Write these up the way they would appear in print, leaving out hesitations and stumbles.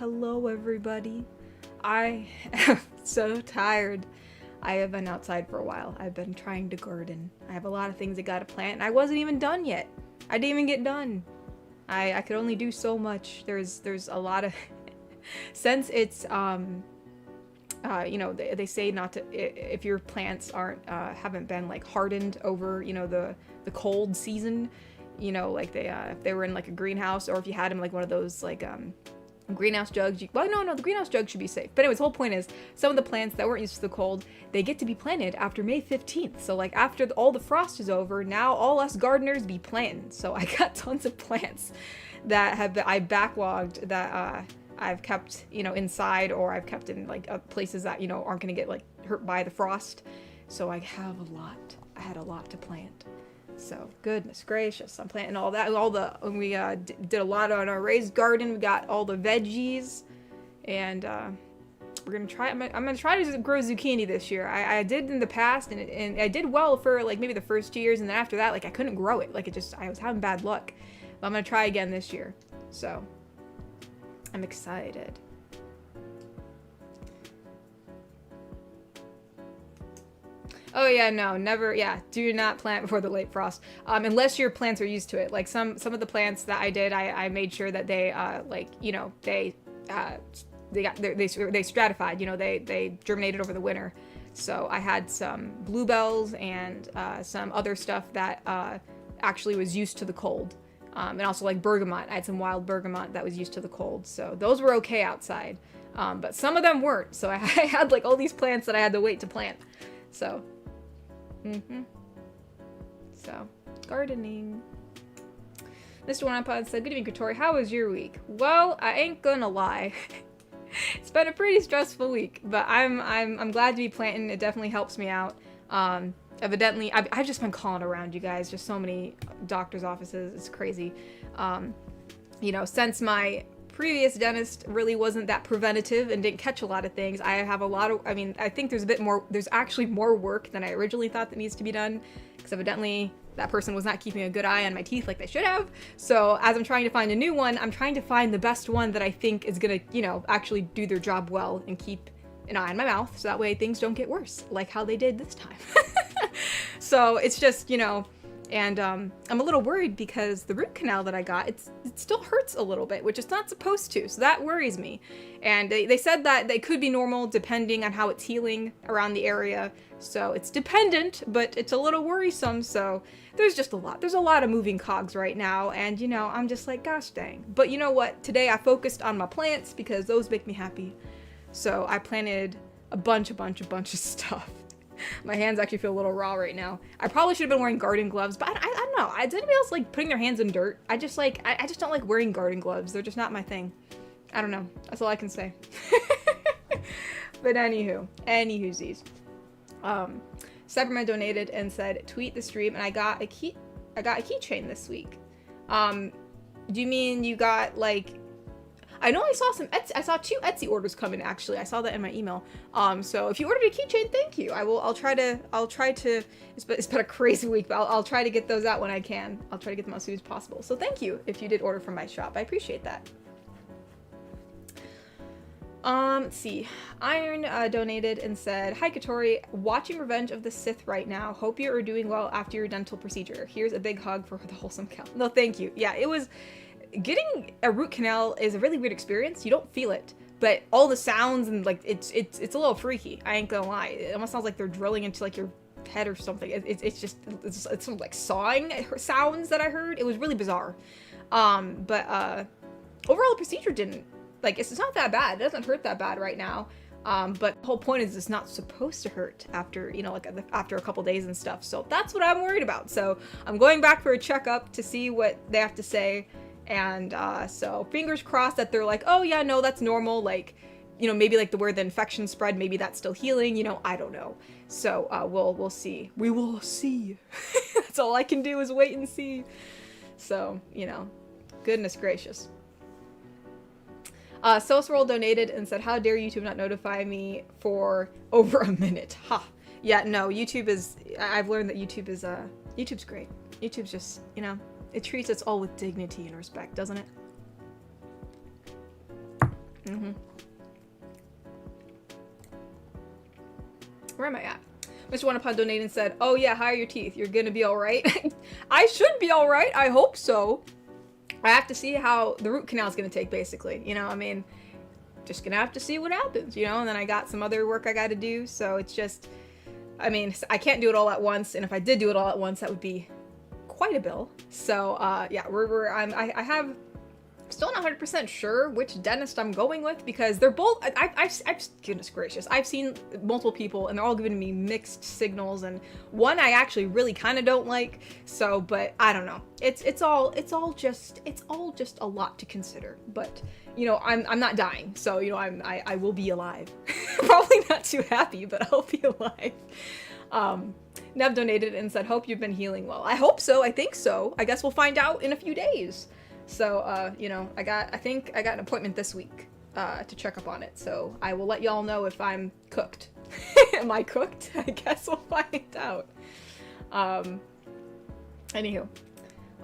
Hello everybody. I am so tired. I have been outside for a while. I've been trying to garden. I have a lot of things I gotta plant and I wasn't even done yet. I didn't even get done. I could only do so much. There's a lot of since it's they say not to if your plants aren't haven't been like hardened over, the cold season, like they if they were in like a greenhouse, or if you had them like one of those like greenhouse jugs. The greenhouse jug should be safe. But anyways, the whole point is some of the plants that weren't used to the cold, they get to be planted after May 15th. So like after all the frost is over, now all us gardeners be planting. So I got tons of plants that I backlogged that I've kept, inside, or I've kept in like places that, aren't going to get like hurt by the frost. So I have a lot. I had a lot to plant. So goodness gracious, I'm planting all that. We did a lot on our raised garden. We got all the veggies, and we're gonna try. I'm gonna try to grow zucchini this year. I did in the past, and I did well for like maybe the first 2 years, and then after that, like I couldn't grow it. Like I was having bad luck. But I'm gonna try again this year. So I'm excited. Oh yeah, no, never, yeah, do not plant before the late frost, unless your plants are used to it. Like some of the plants that I did, I made sure that they, they stratified, they germinated over the winter. So I had some bluebells and some other stuff that actually was used to the cold. And also like bergamot. I had some wild bergamot that was used to the cold. So those were okay outside. But some of them weren't. So I had like all these plants that I had to wait to plant. So. So, gardening. Mr. One said, "Good evening, Katori. How was your week?" Well, I ain't gonna lie. It's been a pretty stressful week, but I'm glad to be planting. It definitely helps me out. Evidently, I've just been calling around, you guys. Just so many doctor's offices. It's crazy. Since my previous dentist really wasn't that preventative and didn't catch a lot of things, I have a lot of, I think there's actually more work than I originally thought that needs to be done, because evidently that person was not keeping a good eye on my teeth like they should have. So as I'm trying to find a new one, I'm trying to find the best one that I think is gonna, actually do their job well and keep an eye on my mouth, so that way things don't get worse, like how they did this time. So it's just, and I'm a little worried because the root canal that I got, it still hurts a little bit, which it's not supposed to, so that worries me. And they said that they could be normal depending on how it's healing around the area, so it's dependent, but it's a little worrisome. So there's just a lot. There's a lot of moving cogs right now, and I'm just like, gosh dang. But you know what? Today I focused on my plants because those make me happy. So I planted a bunch of stuff. My hands actually feel a little raw right now. I probably should have been wearing garden gloves, but I don't know. Does anybody else like putting their hands in dirt? I just don't like wearing garden gloves. They're just not my thing. I don't know. That's all I can say. But anywhoosies. Cyberman donated and said, tweet the stream, and I got a keychain this week. Do you mean you got like, I know I saw I saw 2 Etsy orders come in, actually. I saw that in my email. So if you ordered a keychain, thank you. I'll try to, it's been a crazy week, but I'll try to get those out when I can. I'll try to get them out as soon as possible. So thank you if you did order from my shop. I appreciate that. Let's see. Iron donated and said, "Hi Katori, watching Revenge of the Sith right now. Hope you are doing well after your dental procedure. Here's a big hug for the Wholesome Cal." No, thank you. Yeah, getting a root canal is a really weird experience. You don't feel it, but all the sounds and like it's a little freaky. I ain't gonna lie. It almost sounds like they're drilling into like your head or something. It's some like sawing sounds that I heard. It was really bizarre. But overall the procedure didn't, like, it's not that bad. It doesn't hurt that bad right now. But the whole point is it's not supposed to hurt after, after a couple days and stuff. So that's what I'm worried about. So I'm going back for a checkup to see what they have to say. And so fingers crossed that they're like, oh yeah, no, that's normal. Like, maybe like where the infection spread, maybe that's still healing, I don't know. So we'll see. We will see. That's all I can do is wait and see. So, goodness gracious. Sosroll donated and said, "How dare YouTube not notify me for over a minute?" Ha. Yeah, no, I've learned that YouTube's great. YouTube's just, it treats us all with dignity and respect, doesn't it? Mm-hmm. Where am I at? Mr. Wanapod donated and said, oh yeah, how are your teeth? You're gonna be alright? I should be alright. I hope so. I have to see how the root canal is gonna take, basically. You know, I mean, just gonna have to see what happens, you know? And then I got some other work I gotta do, so it's just, I mean, I can't do it all at once, and if I did do it all at once, that would be quite a bill. So, yeah, I have, still not 100% sure which dentist I'm going with, because they're both, I've goodness gracious, I've seen multiple people and they're all giving me mixed signals, and one I actually really kind of don't like, so, but I don't know. It's all just a lot to consider, but, you know, I'm not dying, so, you know, I will be alive. Probably not too happy, but I'll be alive. Nev donated and said, hope you've been healing well. I hope so, I think so. I guess we'll find out in a few days. So, you know, I think I got an appointment this week, to check up on it, so I will let y'all know if I'm cooked. Am I cooked? I guess we'll find out. Anywho,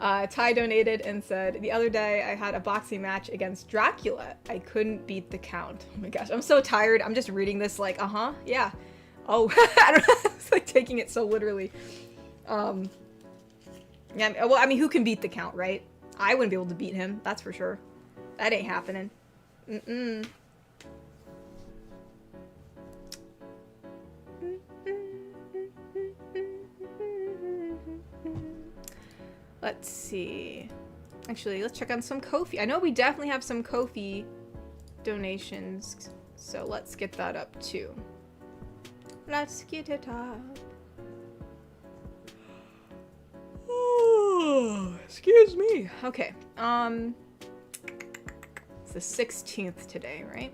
Ty donated and said, the other day I had a boxing match against Dracula. I couldn't beat the count. Oh my gosh, I'm so tired. I'm just reading this like, yeah. Oh, I don't know, it's like taking it so literally. Yeah, well, I mean, who can beat the count, right? I wouldn't be able to beat him, that's for sure. That ain't happening. Mm-mm. Let's see. Actually, let's check on some Ko-fi. I know we definitely have some Ko-fi donations, so let's get that up too. Let's get it up. Oh, excuse me. Okay. It's the 16th today, right?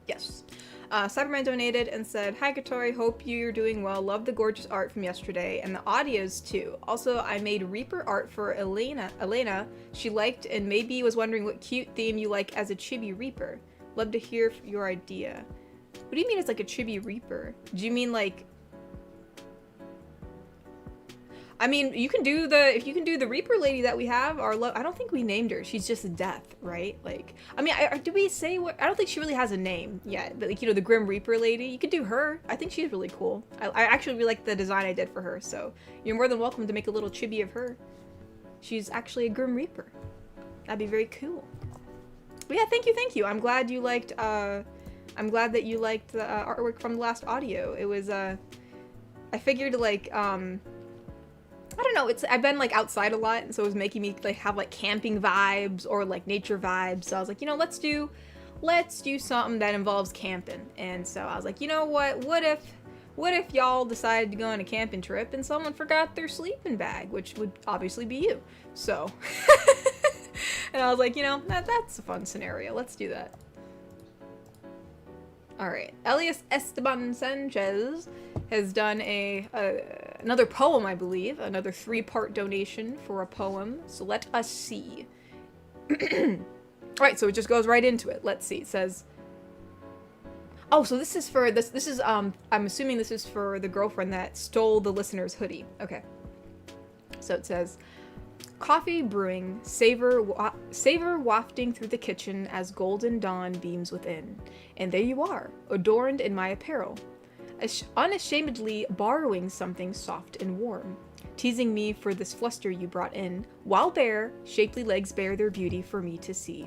Yes. Cyberman donated and said, hi Katori, hope you're doing well. Love the gorgeous art from yesterday and the audios too. Also, I made Reaper art for Elena. She liked and maybe was wondering what cute theme you like as a chibi Reaper. Love to hear your idea. What do you mean it's like a chibi Reaper? Do you mean like... I mean, you can do if you can do the Reaper lady that we have, I don't think we named her. She's just Death, right? Like, I mean, did we say what? I don't think she really has a name yet, but like, you know, the Grim Reaper lady, you could do her. I think she's really cool. I actually really like the design I did for her, so you're more than welcome to make a little chibi of her. She's actually a Grim Reaper. That'd be very cool. But yeah, thank you. I'm glad you liked, I'm glad that you liked the artwork from the last audio. It was, I figured like, I don't know, I've been like outside a lot, and so it was making me like have like camping vibes or like nature vibes. So I was like, you know, let's do something that involves camping. And so I was like, you know what if y'all decided to go on a camping trip and someone forgot their sleeping bag, which would obviously be you. So and I was like, you know, that's a fun scenario. Let's do that. All right, Elias Esteban Sanchez has done another poem, I believe, another 3-part donation for a poem. So let us see. All right, so it just goes right into it. Let's see. It says, oh, so this is for this is I'm assuming this is for the girlfriend that stole the listener's hoodie. Okay. So it says, coffee brewing, savor wafting through the kitchen as golden dawn beams within. And there you are, adorned in my apparel, unashamedly borrowing something soft and warm, teasing me for this fluster you brought in, while bare, shapely legs bear their beauty for me to see.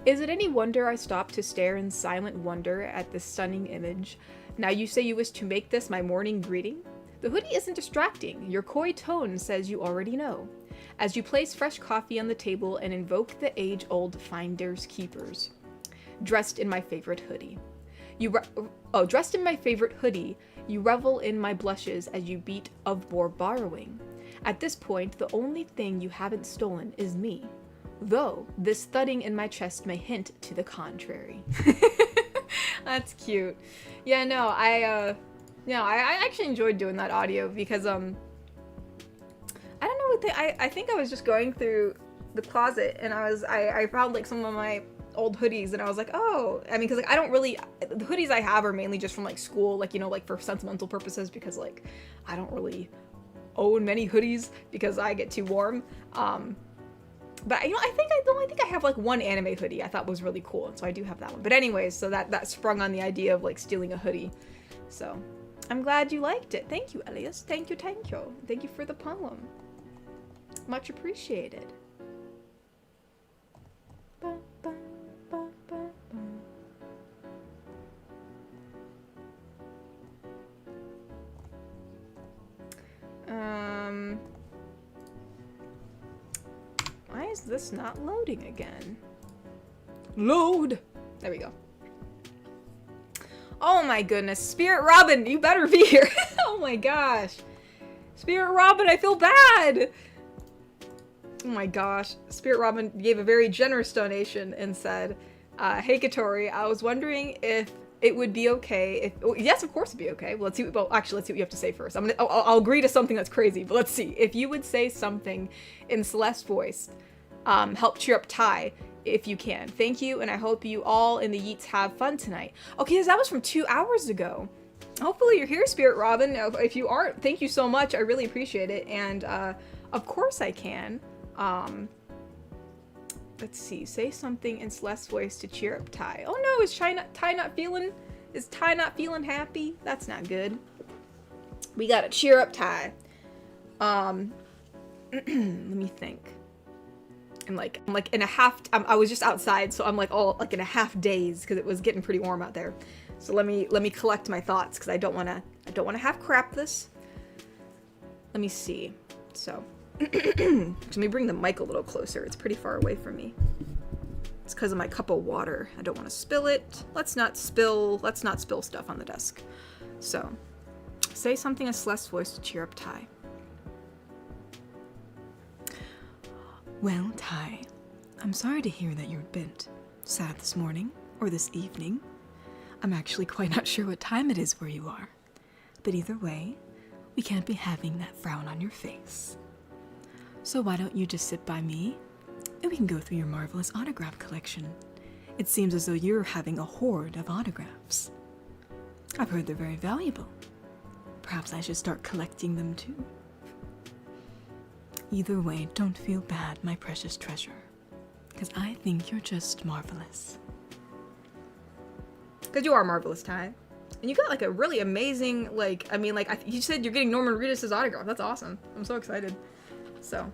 Is it any wonder I stopped to stare in silent wonder at this stunning image? Now you say you wish to make this my morning greeting? The hoodie isn't distracting, your coy tone says you already know, as you place fresh coffee on the table and invoke the age-old finders keepers. Dressed in my favorite hoodie. Dressed in my favorite hoodie, you revel in my blushes as you beat of borrowing. At this point, the only thing you haven't stolen is me, though this thudding in my chest may hint to the contrary. That's cute. Yeah, no, I actually enjoyed doing that audio because, I don't know what I think I was just going through the closet and I found like some of my old hoodies and I was like, oh, I mean, because like I don't really, the hoodies I have are mainly just from like school, like, you know, like for sentimental purposes, because like I don't really own many hoodies because I get too warm. But I think I have like one anime hoodie I thought was really cool, so I do have that one. But anyways, so that sprung on the idea of like stealing a hoodie. So I'm glad you liked it. Thank you, Elias. Thank you, thank you. Thank you for the poem. Much appreciated. Ba, ba, ba, ba, ba. Why is this not loading again? Load! There we go. Oh my goodness. Spirit Robin, you better be here. Oh my gosh. Spirit Robin, I feel bad. Oh my gosh. Spirit Robin gave a very generous donation and said, hey Katori, I was wondering if it would be okay if, oh, yes, of course it'd be okay. Well, let's see what you have to say first. I'll agree to something that's crazy, but let's see. If you would say something in Celeste's voice, help cheer up Ty if you can. Thank you, and I hope you all in the Yeets have fun tonight. Okay, that was from 2 hours ago. Hopefully you're here, Spirit Robin. If you aren't, thank you so much. I really appreciate it, and of course I can. Let's see. Say something in Celeste's voice to cheer up Ty. Oh no, is Ty not feeling happy? That's not good. We gotta cheer up Ty. Let me think. I'm like in a half. I was just outside, so I'm like in a half daze because it was getting pretty warm out there. So let me collect my thoughts because I don't wanna half crap this. Let me see. So. Let me bring the mic a little closer. It's pretty far away from me. It's because of my cup of water. I don't want to spill it. Let's not spill stuff on the desk. So, say something in Celeste's voice to cheer up Ty. Well, Ty, I'm sorry to hear that you're a bit sad this morning, or this evening. I'm actually quite not sure what time it is where you are. But either way, we can't be having that frown on your face. So why don't you just sit by me, and we can go through your marvelous autograph collection. It seems as though you're having a hoard of autographs. I've heard they're very valuable. Perhaps I should start collecting them too. Either way, don't feel bad, my precious treasure, because I think you're just marvelous. Because you are marvelous, Ty. And you got like a really amazing, you said you're getting Norman Reedus' autograph. That's awesome. I'm so excited. So,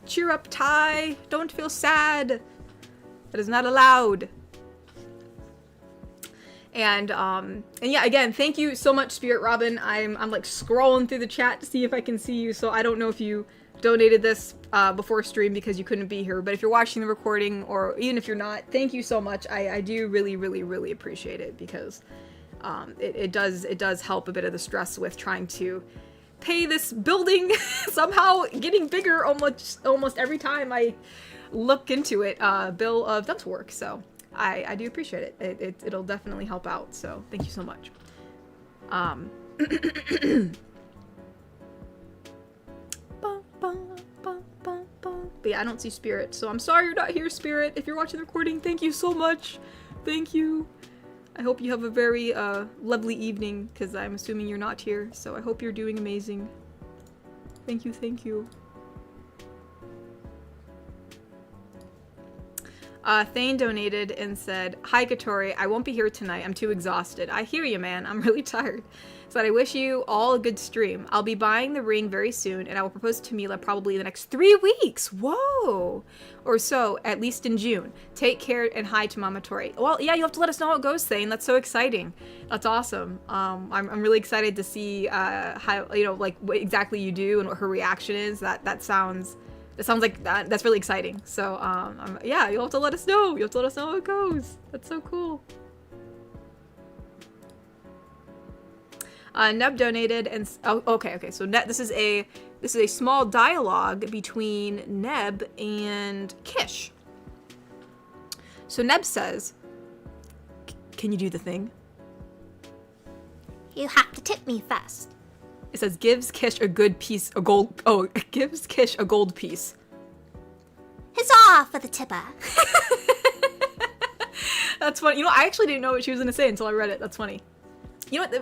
cheer up, Ty. Don't feel sad. That is not allowed. And yeah, again, thank you so much, Spirit Robin. I'm like scrolling through the chat to see if I can see you. So I don't know if you donated this before stream because you couldn't be here. But if you're watching the recording, or even if you're not, thank you so much. I do really, really, really appreciate it because it does help a bit of the stress with trying to pay this building somehow getting bigger almost every time I look into it, bill of dental work. So I do appreciate it. It'll definitely help out. So thank you so much. But yeah, I don't see Spirit, so I'm sorry you're not here, Spirit. If you're watching the recording, thank you so much. Thank you. I hope you have a very lovely evening, because I'm assuming you're not here, so I hope you're doing amazing. Thank you, thank you. Thane donated and said, "Hi Katori, I won't be here tonight. I'm too exhausted." I hear you, man. I'm really tired. So I wish you all a good stream. I'll be buying the ring very soon, and I will propose to Mila probably in the next 3 weeks. Whoa! Or so, at least in June. Take care and hi to Mama Tori. Well, yeah, you'll have to let us know how it goes, Thane. That's so exciting. That's awesome. I'm really excited to see how, like what exactly you do and what her reaction is. That sounds like that's really exciting. So yeah, you'll have to let us know. You'll have to let us know how it goes. That's so cool. Neb donated and okay. So this is a small dialogue between Neb and Kish. So Neb says, "Can you do the thing?" You have to tip me first. It says gives Kish a good piece, a gold. Oh, it gives Kish a gold piece. Huzzah for the tipper. That's funny. I actually didn't know what she was gonna say until I read it. That's funny. We'll say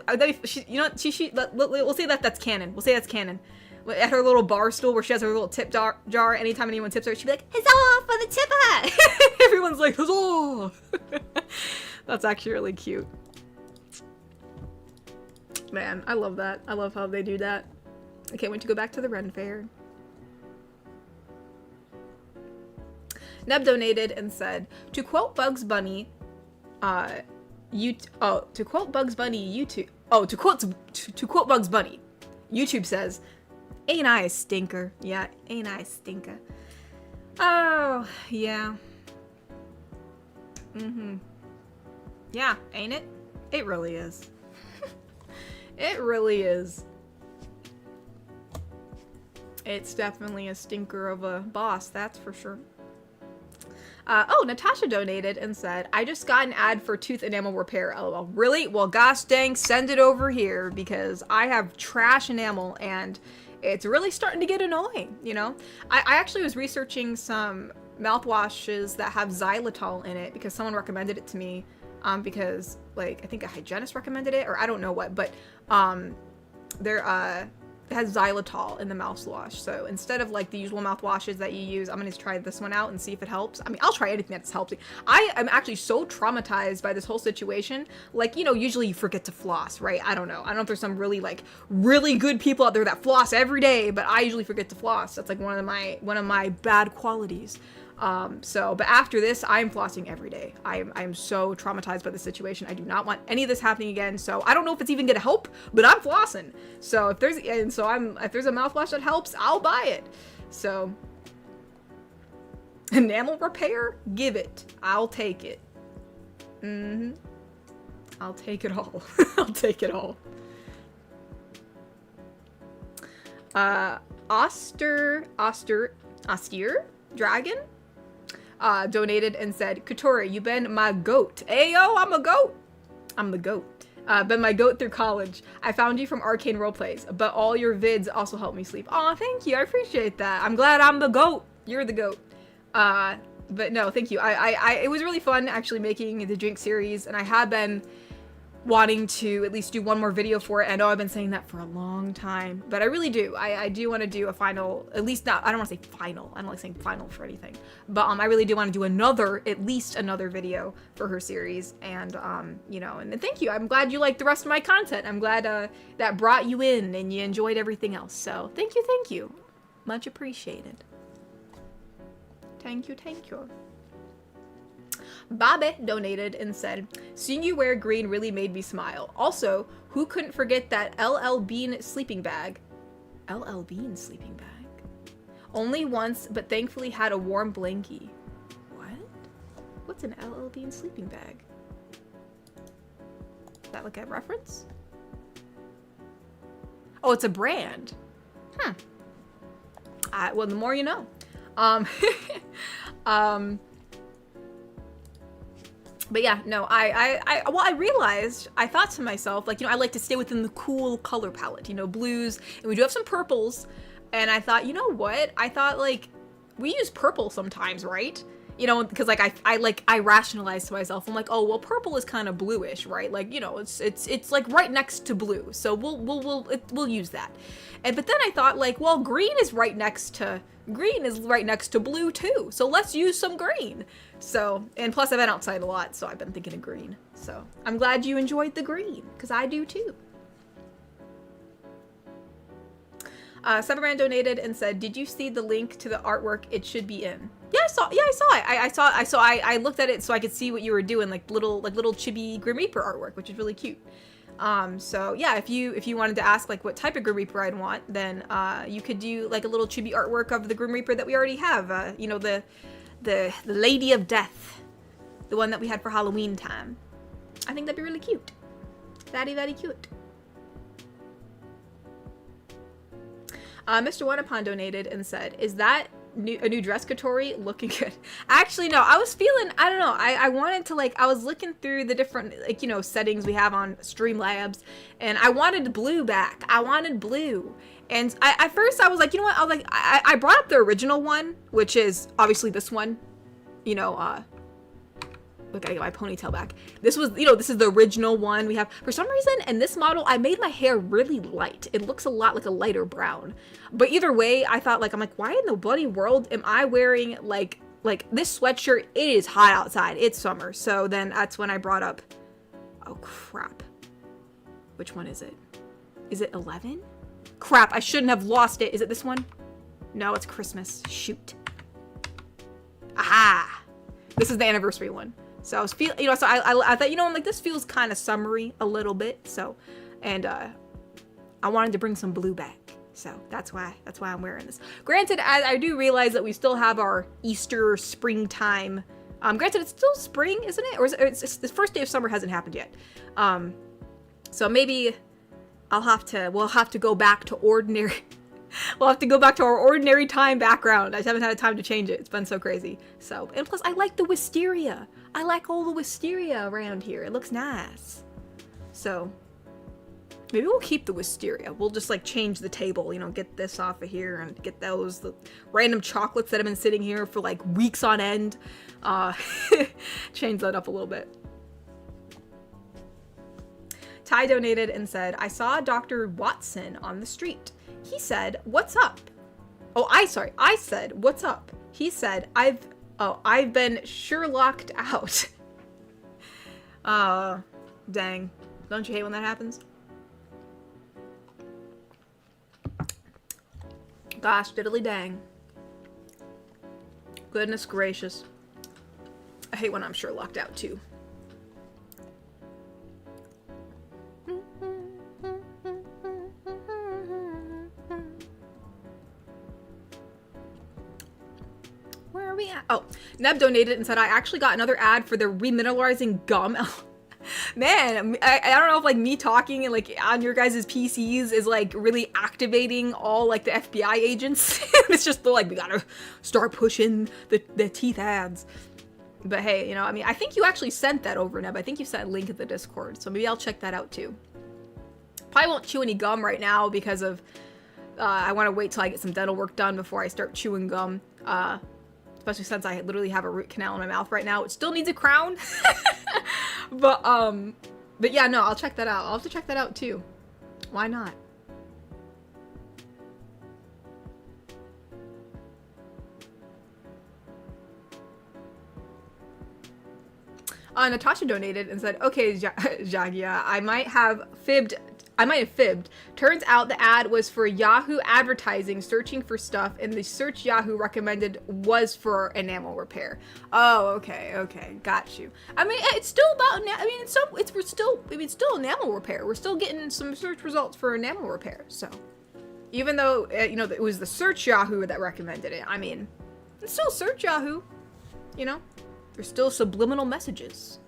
that that's canon. We'll say that's canon. at her little bar stool where she has her little tip jar. Anytime anyone tips her, she'd be like, huzzah for the tipper! Everyone's like, huzzah! That's actually really cute. Man, I love that. I love how they do that. I can't wait to go back to the Ren Fair. Neb donated and said, to quote Bugs Bunny, to quote Bugs Bunny, YouTube says, ain't I a stinker? Yeah, ain't I a stinker? Oh, yeah. Yeah, ain't it? It really is. It really is. It's definitely a stinker of a boss, that's for sure. Oh, Natasha donated and said, I just got an ad for tooth enamel repair, lol. Really? Well, gosh dang, send it over here because I have trash enamel and it's really starting to get annoying, you know? I actually was researching some mouthwashes that have xylitol in it because someone recommended it to me because, like, I think a hygienist recommended it or I don't know what, but it has xylitol in the mouthwash. So instead of like the usual mouthwashes that you use, I'm going to try this one out and see if it helps. I mean, I'll try anything that's helping. I am actually so traumatized by this whole situation. Like, you know, usually you forget to floss, right? I don't know. I don't know if there's some really good people out there that floss every day, but I usually forget to floss. That's like one of my bad qualities. But after this, I'm flossing every day. I'm so traumatized by the situation. I do not want any of this happening again. So I don't know if it's even gonna help, but I'm flossing. So if there's a mouthwash that helps, I'll buy it. So enamel repair, give it. I'll take it. I'll take it all. I'll take it all. Austere Dragon donated and said, Katori, you been my goat. Ayo, I'm a goat. I'm the goat. Been my goat through college. I found you from Arcane Roleplays, but all your vids also help me sleep. Aw, thank you. I appreciate that. I'm glad I'm the goat. You're the goat. But no, thank you. It was really fun actually making the drink series, and I had been wanting to at least do one more video for it. I know I've been saying that for a long time, but I really do. I do want to do a final, at least not, I don't want to say final. I don't like saying final for anything, but I really do want to do at least another video for her series. And, you know, and thank you. I'm glad you liked the rest of my content. I'm glad that brought you in and you enjoyed everything else. So thank you. Much appreciated. Thank you. Bobby donated and said, seeing you wear green really made me smile. Also, who couldn't forget that LL Bean sleeping bag? LL Bean sleeping bag? Only once, but thankfully had a warm blankie. What? What's an LL Bean sleeping bag? Is that like a reference? Oh, it's a brand. Well, the more you know. But yeah, no, I realized, I thought to myself, like, you know, I like to stay within the cool color palette, you know, blues, and we do have some purples, and I thought, you know what, I thought, like, we use purple sometimes, right? You know, because, like, I rationalized to myself, I'm like, oh, well, purple is kind of bluish, right? Like, you know, it's like right next to blue, so we'll use that. But then I thought, like, well, green is right next to blue too, so let's use some green. So, and plus I've been outside a lot, so I've been thinking of green. So I'm glad you enjoyed the green, because I do too. Severan donated and said, did you see the link to the artwork it should be in? Yeah, I saw it. I looked at it so I could see what you were doing, like little chibi Grim Reaper artwork, which is really cute. So yeah, if you wanted to ask like what type of Grim Reaper I'd want, then you could do like a little chibi artwork of the Grim Reaper that we already have. You know, the Lady of Death, the one that we had for Halloween time. I think that'd be really cute. Very, very cute. Mr. Wanapon donated and said, is that a new dress, Katori? Looking good. Actually, no, I was feeling, I don't know, I wanted to, like, I was looking through the different, like, you know, settings we have on Streamlabs, and I wanted blue back. I wanted blue. And at first I was like, you know what, I brought up the original one, which is obviously this one, you know, I gotta get my ponytail back. This was, this is the original one we have. For some reason, in this model, I made my hair really light. It looks a lot like a lighter brown. But either way, I thought, I'm like, why in the bloody world am I wearing, like this sweatshirt? It is hot outside. It's summer. So then that's when I brought up, oh, crap. Which one is it? Is it 11? Crap, I shouldn't have lost it. Is it this one? No, it's Christmas. Shoot. Aha! This is the anniversary one. So I was so I thought, I'm like, this feels kind of summery a little bit. So, and I wanted to bring some blue back. So that's why I'm wearing this. Granted, I do realize that we still have our Easter springtime. Granted, it's still spring, isn't it? Or is it's the first day of summer hasn't happened yet. So maybe we'll have to go back to ordinary. We'll have to go back to our ordinary time background. I just haven't had time to change it. It's been so crazy. So, and plus I like the wisteria. I like all the wisteria around here. It looks nice. So, maybe we'll keep the wisteria. We'll just change the table, get this off of here and get the random chocolates that have been sitting here for weeks on end. Change that up a little bit. Ty donated and said, I saw Dr. Watson on the street. He said, what's up? Oh, I said, what's up? He said, I've been Sherlocked out. Dang. Don't you hate when that happens? Gosh, diddly dang. Goodness gracious. I hate when I'm Sherlocked out too. Where are we at? Oh, Neb donated and said, I actually got another ad for the remineralizing gum. Man, I don't know if me talking and on your guys' PCs is really activating all the FBI agents. It's just we gotta start pushing the teeth ads. But hey, I think you actually sent that over, Neb. I think you sent a link in the Discord, so maybe I'll check that out too. Probably won't chew any gum right now because of I want to wait till I get some dental work done before I start chewing gum. Especially since I literally have a root canal in my mouth right now. It still needs a crown. But yeah, no, I'll check that out. I'll have to check that out too. Why not? Natasha donated and said, okay, Jagia, I might have fibbed. Turns out the ad was for Yahoo advertising, searching for stuff, and the search Yahoo recommended was for enamel repair. Oh, okay, got you. It's still about it's still enamel repair. We're still getting some search results for enamel repair. So, even though it was the search Yahoo that recommended it, it's still search Yahoo. There's still subliminal messages.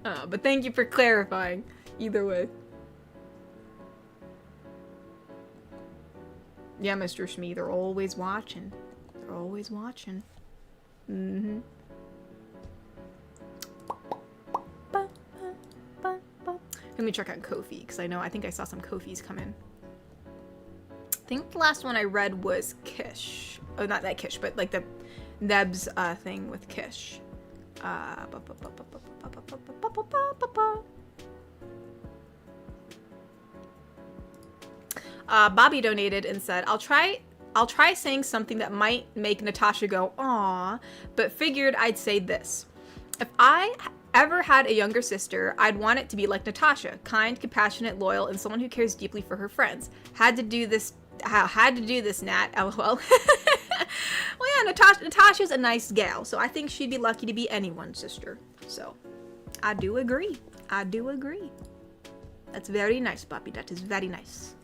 But thank you for clarifying. Either way. Yeah, Mr. Shmee, they're always watching. They're always watching. Mm-hmm. Let me check out Ko-fi, because I think I saw some Ko-fis come in. I think the last one I read was Kish. Oh, not that Kish, but the Neb's thing with Kish. Bobby donated and said, I'll try saying something that might make Natasha go, "Aw," but figured I'd say this. If I ever had a younger sister, I'd want it to be like Natasha, kind, compassionate, loyal, and someone who cares deeply for her friends. Had to do this, Nat, lol. Well, yeah, Natasha's a nice gal, so I think she'd be lucky to be anyone's sister. So, I do agree. That's very nice, Bobby. That is very nice.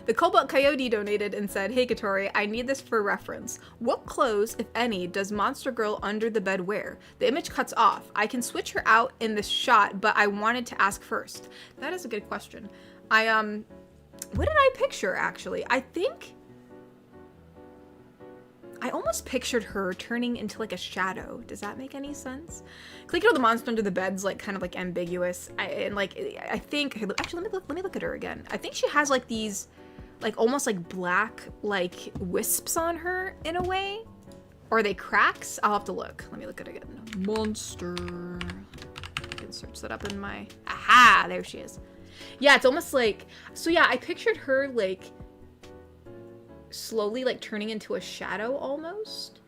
The Cobalt Coyote donated and said, "Hey Katori, I need this for reference. What clothes, if any, does Monster Girl under the bed wear? The image cuts off. I can switch her out in this shot, but I wanted to ask first." That is a good question. What did I picture, actually? I think I almost pictured her turning into a shadow. Does that make any sense? The monster under the bed's kind of ambiguous. I think, actually, let me look at her again. I think she has these like almost like black like wisps on her in a way. Or are they cracks? I'll have to look. Let me look at it again. Monster. I can search that up in my... Aha! There she is. Yeah, it's almost like... So yeah, I pictured her like slowly like turning into a shadow almost.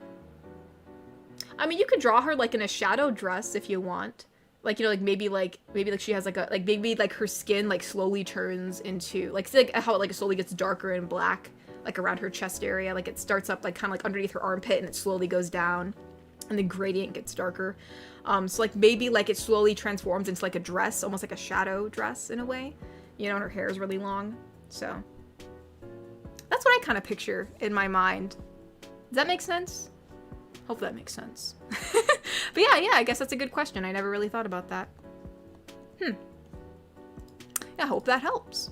I mean, you could draw her like in a shadow dress if you want. Like, you know, like maybe she has like a, like maybe like her skin like slowly turns into, like, see like how it like slowly gets darker and black, like around her chest area. Like it starts up like kind of like underneath her armpit and it slowly goes down and the gradient gets darker. So like maybe like it slowly transforms into like a dress, almost like a shadow dress in a way. You know, and her hair is really long. So that's what I kind of picture in my mind. Does that make sense? Hope that makes sense. But yeah, I guess that's a good question. I never really thought about that. Yeah, I hope that helps.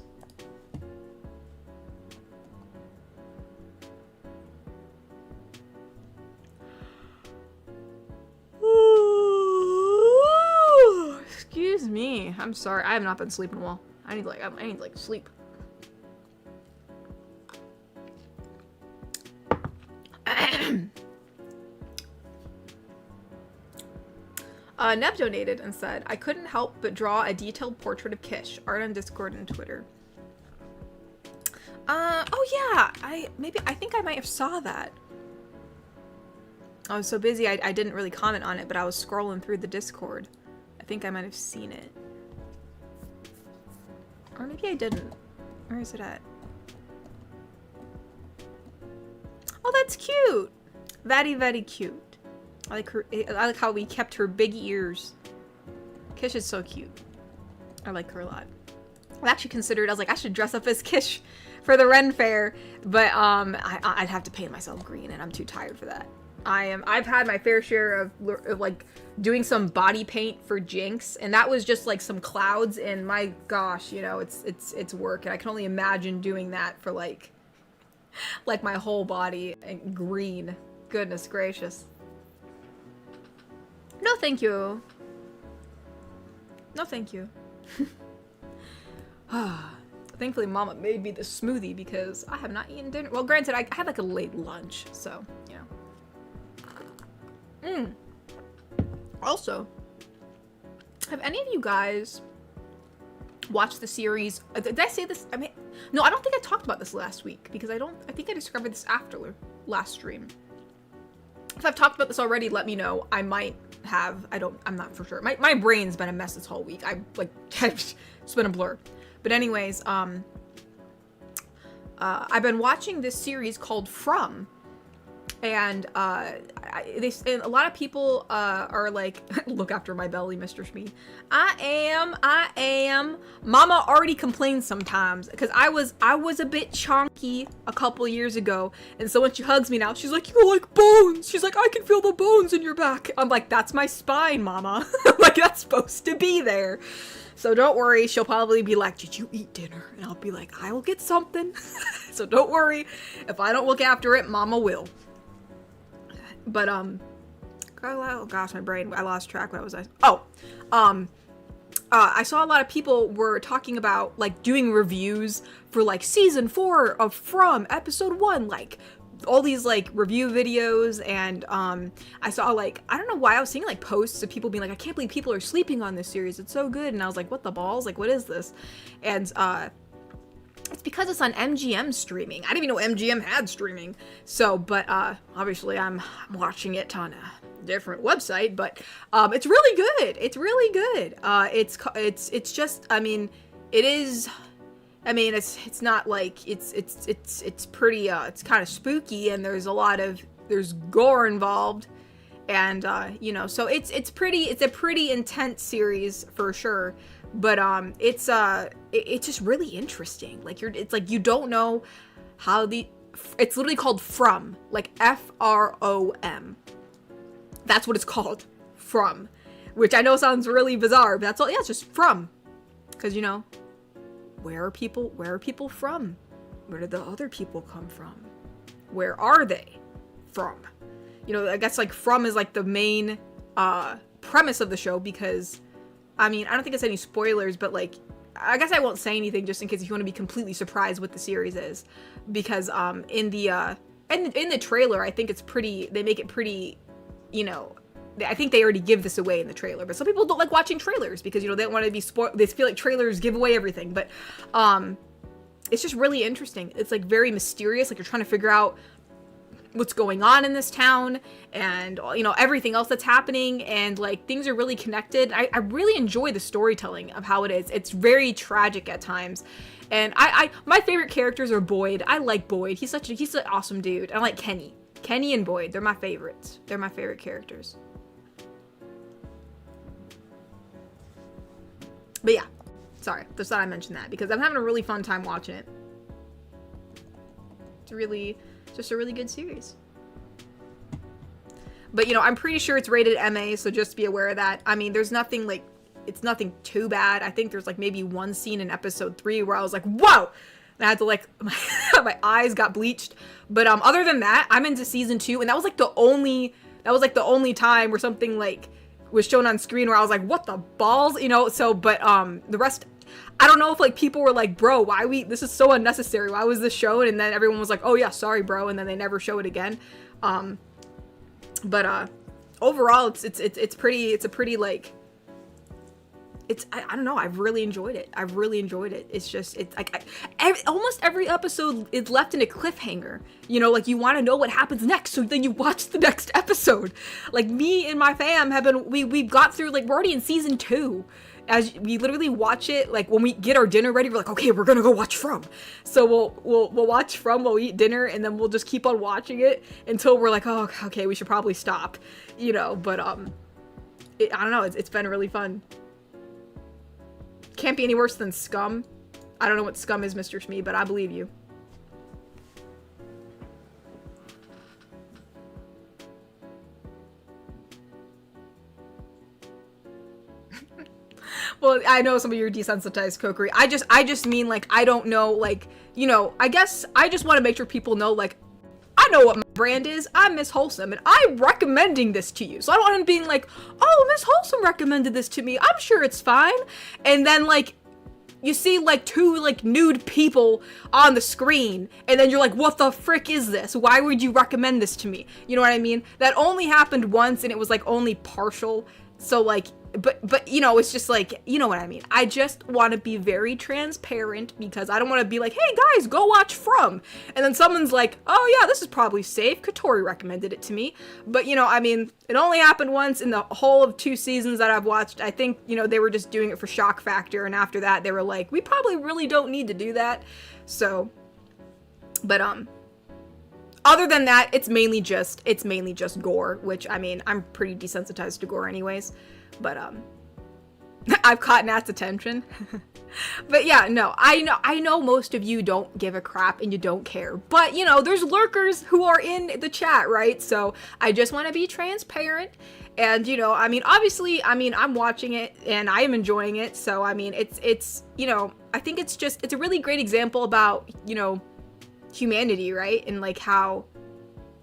Excuse me. I'm sorry. I have not been sleeping well. I need like sleep. Neb donated and said, I couldn't help but draw a detailed portrait of Kish. Art on Discord and Twitter. Oh yeah, I think I might have saw that. I was so busy I didn't really comment on it, but I was scrolling through the Discord. I think I might have seen it. Or maybe I didn't. Where is it at? Oh, that's cute! Very, very cute. I like how we kept her big ears. Kish is so cute. I like her a lot. I actually considered, I was like, I should dress up as Kish for the Ren Fair, but I'd have to paint myself green and I'm too tired for that. I've had my fair share of like doing some body paint for Jinx, and that was just like some clouds, and my gosh, you know, it's work, and I can only imagine doing that for like my whole body and green. Goodness gracious. No, thank you. No, thank you. Thankfully, Mama made me this smoothie because I have not eaten dinner. Well, granted, I had like a late lunch, so, you know. Also, have any of you guys watched the series? Did I say this? I mean, no, I don't think I talked about this last week because I think I discovered this after last stream. If I've talked about this already, let me know. I might have. I'm not for sure. My brain's been a mess this whole week. It's been a blur. But anyways, I've been watching this series called From. And a lot of people are like, look after my belly, Mr. Shmee. I am. Mama already complains sometimes because I was a bit chonky a couple years ago, and so when she hugs me now, she's like, you're like bones. She's like, I can feel the bones in your back. I'm like, that's my spine, Mama. Like, that's supposed to be there. So don't worry, she'll probably be like, did you eat dinner? And I'll be like, I will get something. So don't worry, if I don't look after it, Mama will. But, oh gosh, my brain, I lost track. What was I? I saw a lot of people were talking about, like, doing reviews for, like, season 4 of From, episode 1, like, all these, like, review videos, and, I saw, like, I don't know why I was seeing, like, posts of people being like, I can't believe people are sleeping on this series, it's so good, and I was like, what the balls? Like, what is this? And, it's because it's on MGM streaming. I didn't even know MGM had streaming. So, but, obviously I'm watching it on a different website, but, it's really good. It's really good. It's just, I mean, it is, I mean, it's not like, it's pretty, it's kind of spooky, and there's gore involved, and, you know, so it's a pretty intense series for sure. But it's just really interesting. Like it's like you don't know how it's literally called From, like F-R-O-M. That's what it's called, From, which I know sounds really bizarre, but that's all. Yeah, it's just From, because you know, where are people from? Where did the other people come from? Where are they from? You know, I guess like From is like the main premise of the show because. I mean, I don't think it's any spoilers, but, like, I guess I won't say anything just in case if you want to be completely surprised what the series is, because in the trailer, I think they make it pretty, I think they already give this away in the trailer, but some people don't like watching trailers because, they don't want to be spoiled. They feel like trailers give away everything, but it's just really interesting. It's like very mysterious. Like you're trying to figure out what's going on in this town and, everything else that's happening, and like things are really connected. I really enjoy the storytelling of how it is. It's very tragic at times. And my favorite characters are Boyd. I like Boyd. He's an awesome dude. I like Kenny. Kenny and Boyd, they're my favorites. They're my favorite characters. But yeah, sorry, just thought I mentioned that because I'm having a really fun time watching it. It's just a really good series. But, I'm pretty sure it's rated MA, so just be aware of that. I mean, there's nothing it's nothing too bad. I think there's like maybe one scene in episode 3 where I was like, whoa! And I had to my eyes got bleached. But other than that, I'm into season 2, and that was like the only time where something like was shown on screen where I was like, what the balls? So, but the rest, I don't know if like people were like, bro, this is so unnecessary. Why was this shown? And then everyone was like, oh yeah, sorry, bro. And then they never show it again. But overall, it's a pretty like, I don't know. I've really enjoyed it. It's just, it's like, almost every episode is left in a cliffhanger. Like you want to know what happens next, so then you watch the next episode. Like me and my fam we've got through, like, we're already in season 2. As we literally watch it, like when we get our dinner ready, we're like, okay, we're gonna go watch From. So we'll watch From, we'll eat dinner, and then we'll just keep on watching it until we're like, oh, okay, we should probably stop, but I don't know, it's been really fun. Can't be any worse than Scum. I don't know what Scum is, Mr. Shmee, but I believe you. Well, I know some of you are desensitized, Kokiri. I just mean, like, I don't know, like, I guess I just want to make sure people know, like, I know what my brand is. I'm Miss Wholesome, and I'm recommending this to you. So I don't want to be like, oh, Miss Wholesome recommended this to me. I'm sure it's fine. And then, like, you see, like, 2, like, nude people on the screen, and then you're like, what the frick is this? Why would you recommend this to me? You know what I mean? That only happened once, and it was, like, only partial. So, like, but it's just like, you know what I mean? I just want to be very transparent because I don't want to be like, hey guys, go watch From. And then someone's like, oh yeah, this is probably safe. Katori recommended it to me. But, I mean, it only happened once in the whole of 2 seasons that I've watched. I think, they were just doing it for shock factor. And after that, they were like, we probably really don't need to do that. So, but, other than that, it's mainly just gore, which, I mean, I'm pretty desensitized to gore anyways. But, I've caught Nat's attention. But yeah, no, I know most of you don't give a crap and you don't care. But, there's lurkers who are in the chat, right? So I just want to be transparent. And, I mean, obviously, I'm watching it and I am enjoying it. So, I mean, it's I think it's a really great example about, humanity, right? And like how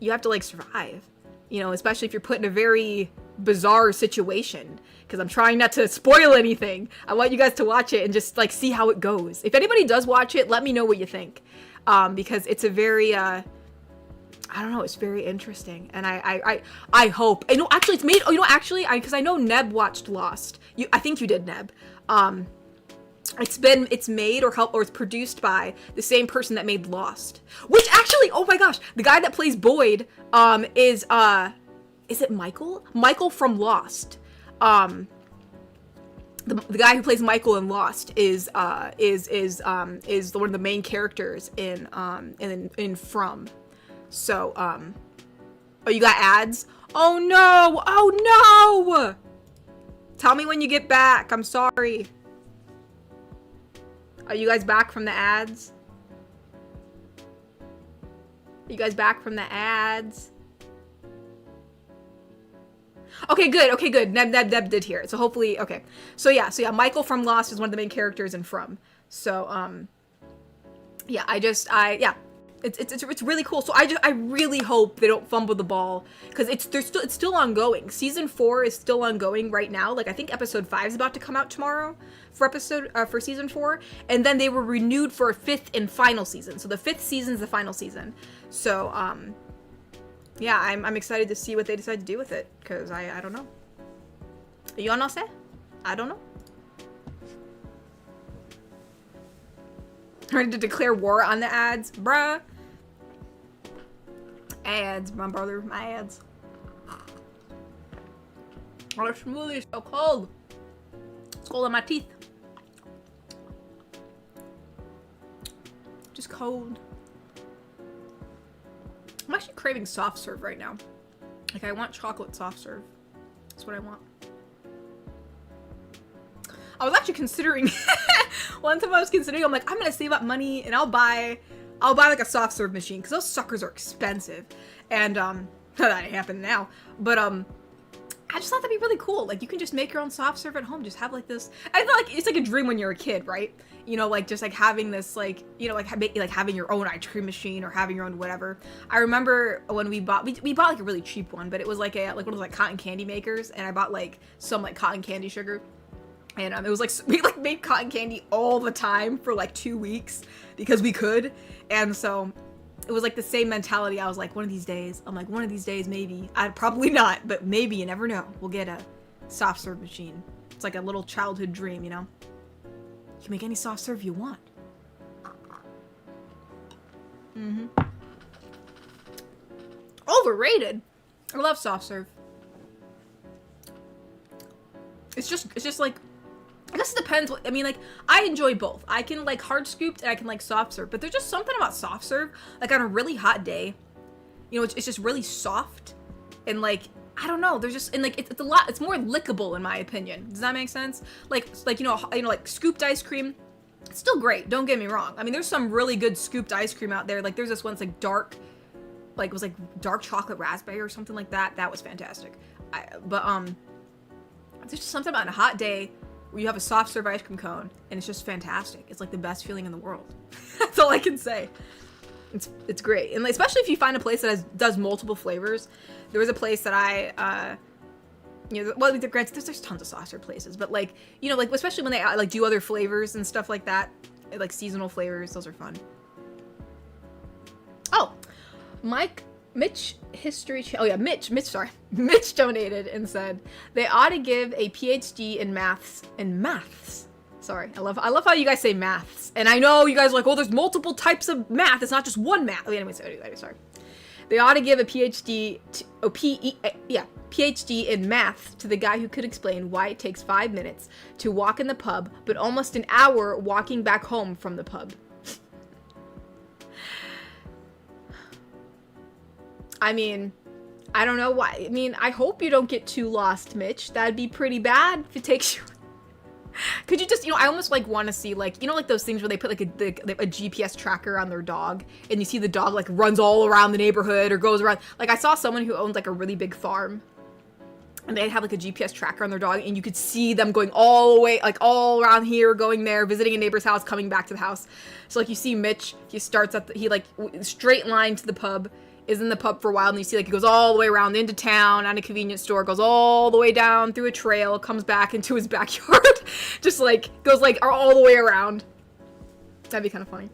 you have to like survive, especially if you're put in a very bizarre situation, because I'm trying not to spoil anything. I want you guys to watch it and just like see how it goes. If anybody does watch it, let me know what you think, because it's a very I don't know, it's very interesting, and I hope, actually it's made, because I know Neb watched Lost. I think you did, Neb. It's made or it's produced by the same person that made Lost, which actually, oh my gosh, the guy that plays Boyd is it Michael? Michael from Lost. The guy who plays Michael in Lost is one of the main characters in From. So, oh, you got ads? Oh no! Tell me when you get back. I'm sorry. Are you guys back from the ads? Are you guys back from the ads? Okay, good. Neb did hear it. So hopefully, okay. So yeah, Michael from Lost is one of the main characters in From. So, yeah, It's really cool. So I really hope they don't fumble the ball, because it's still ongoing. Season 4 is still ongoing right now. Like I think episode 5 is about to come out tomorrow for season 4, and then they were renewed for a 5th and final season. So the 5th season is the final season. So yeah, I'm excited to see what they decide to do with it, because I don't know. Yo no sé. I don't know. Ready to declare war on the ads, bruh. Ads, my brother, my ads. Oh, the smoothie is so cold. It's cold in my teeth. Just cold. I'm actually craving soft serve right now. Like, I want chocolate soft serve. That's what I want. I was actually considering, one time I was considering, I'm like, I'm gonna save up money and I'll buy like a soft serve machine, because those suckers are expensive. And, that ain't happening now. But, I just thought that'd be really cool. Like, you can just make your own soft serve at home. Just have like this. I feel like it's like a dream when you're a kid, right? You know, like just like having this, like, you know, like having your own ice cream machine or having your own whatever. I remember when we bought like a really cheap one, but it was like one of those like cotton candy makers, and I bought like some like cotton candy sugar. And it was like, we like made cotton candy all the time for like 2 weeks because we could. And so it was like the same mentality. I was like, one of these days, maybe, I'd probably not, but maybe, you never know, we'll get a soft serve machine. It's like a little childhood dream, you know? You can make any soft serve you want. Mm-hmm. Overrated. I love soft serve. It's just like, I guess it depends. I mean, like, I enjoy both. I can like hard scooped and I can like soft serve, but there's just something about soft serve, like on a really hot day, you know, it's just really soft, and like, I don't know, there's just, and like, it's a lot, it's more lickable in my opinion. Does that make sense? Like, you know, like scooped ice cream, it's still great. Don't get me wrong. I mean, there's some really good scooped ice cream out there. Like, there's this one that's like dark, like it was like dark chocolate raspberry or something like that. That was fantastic. But there's just something about a hot day where you have a soft serve ice cream cone, and it's just fantastic. It's like the best feeling in the world. That's all I can say. It's great, and especially if you find a place that does multiple flavors. There was a place that I, you know, well, granted, there's tons of soft serve places, but like, you know, like especially when they like do other flavors and stuff like that, like seasonal flavors, those are fun. Oh, Mitch donated and said they ought to give a PhD in maths. Sorry, I love how you guys say maths, and I know you guys are like, oh, there's multiple types of math. It's not just one math. Oh, anyway, sorry. They ought to give a PhD in math to the guy who could explain why it takes 5 minutes to walk in the pub, but almost an hour walking back home from the pub. I mean, I don't know why. I mean, I hope you don't get too lost, Mitch. That'd be pretty bad if it takes you. Could you just, you know, I almost like want to see like, you know, like those things where they put like a GPS tracker on their dog, and you see the dog like runs all around the neighborhood or goes around. Like, I saw someone who owns like a really big farm, and they'd have like a GPS tracker on their dog, and you could see them going all the way, like all around here, going there, visiting a neighbor's house, coming back to the house. So like you see Mitch, he starts at he like straight line to the pub, is in the pub for a while, and you see like he goes all the way around into town, on a convenience store, goes all the way down through a trail, comes back into his backyard, just like goes like all the way around. That'd be kind of funny.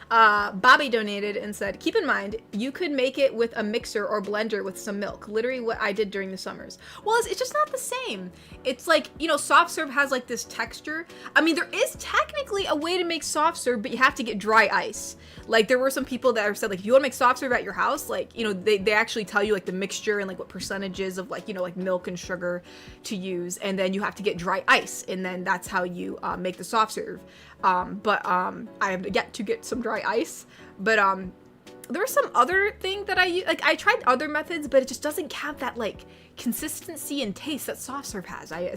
Bobby donated and said, keep in mind, you could make it with a mixer or blender with some milk. Literally what I did during the summers. Well, it's just not the same. It's like, you know, soft serve has like this texture. I mean, there is technically a way to make soft serve, but you have to get dry ice. Like, there were some people that have said, like, if you want to make soft serve at your house, like, you know, they actually tell you like the mixture and like what percentages of like, you know, like milk and sugar to use. And then you have to get dry ice. And then that's how you make the soft serve. I have yet to get some dry ice, but there's some other thing that I tried other methods, but it just doesn't have that like consistency and taste that soft serve has. I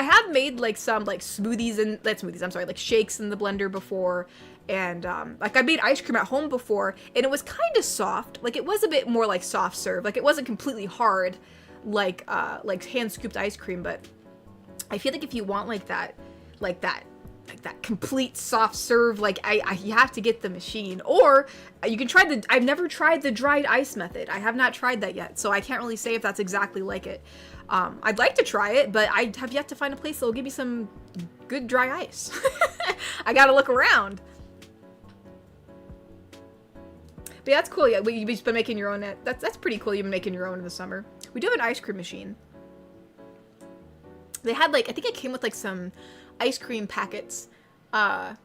have made like some like like shakes in the blender before, and like I made ice cream at home before, and it was kind of soft. Like, it was a bit more like soft serve. Like, it wasn't completely hard like hand scooped ice cream, but I feel like if you want like that, like that complete soft serve. Like you have to get the machine, or you can try I've never tried the dried ice method. I have not tried that yet, so I can't really say if that's exactly like it. I'd like to try it, but I have yet to find a place that'll give me some good dry ice. I gotta look around. But yeah, that's cool. Yeah, you've just been making your own. That's pretty cool. You've been making your own in the summer. We do have an ice cream machine. They had I think it came with some ice cream packets. I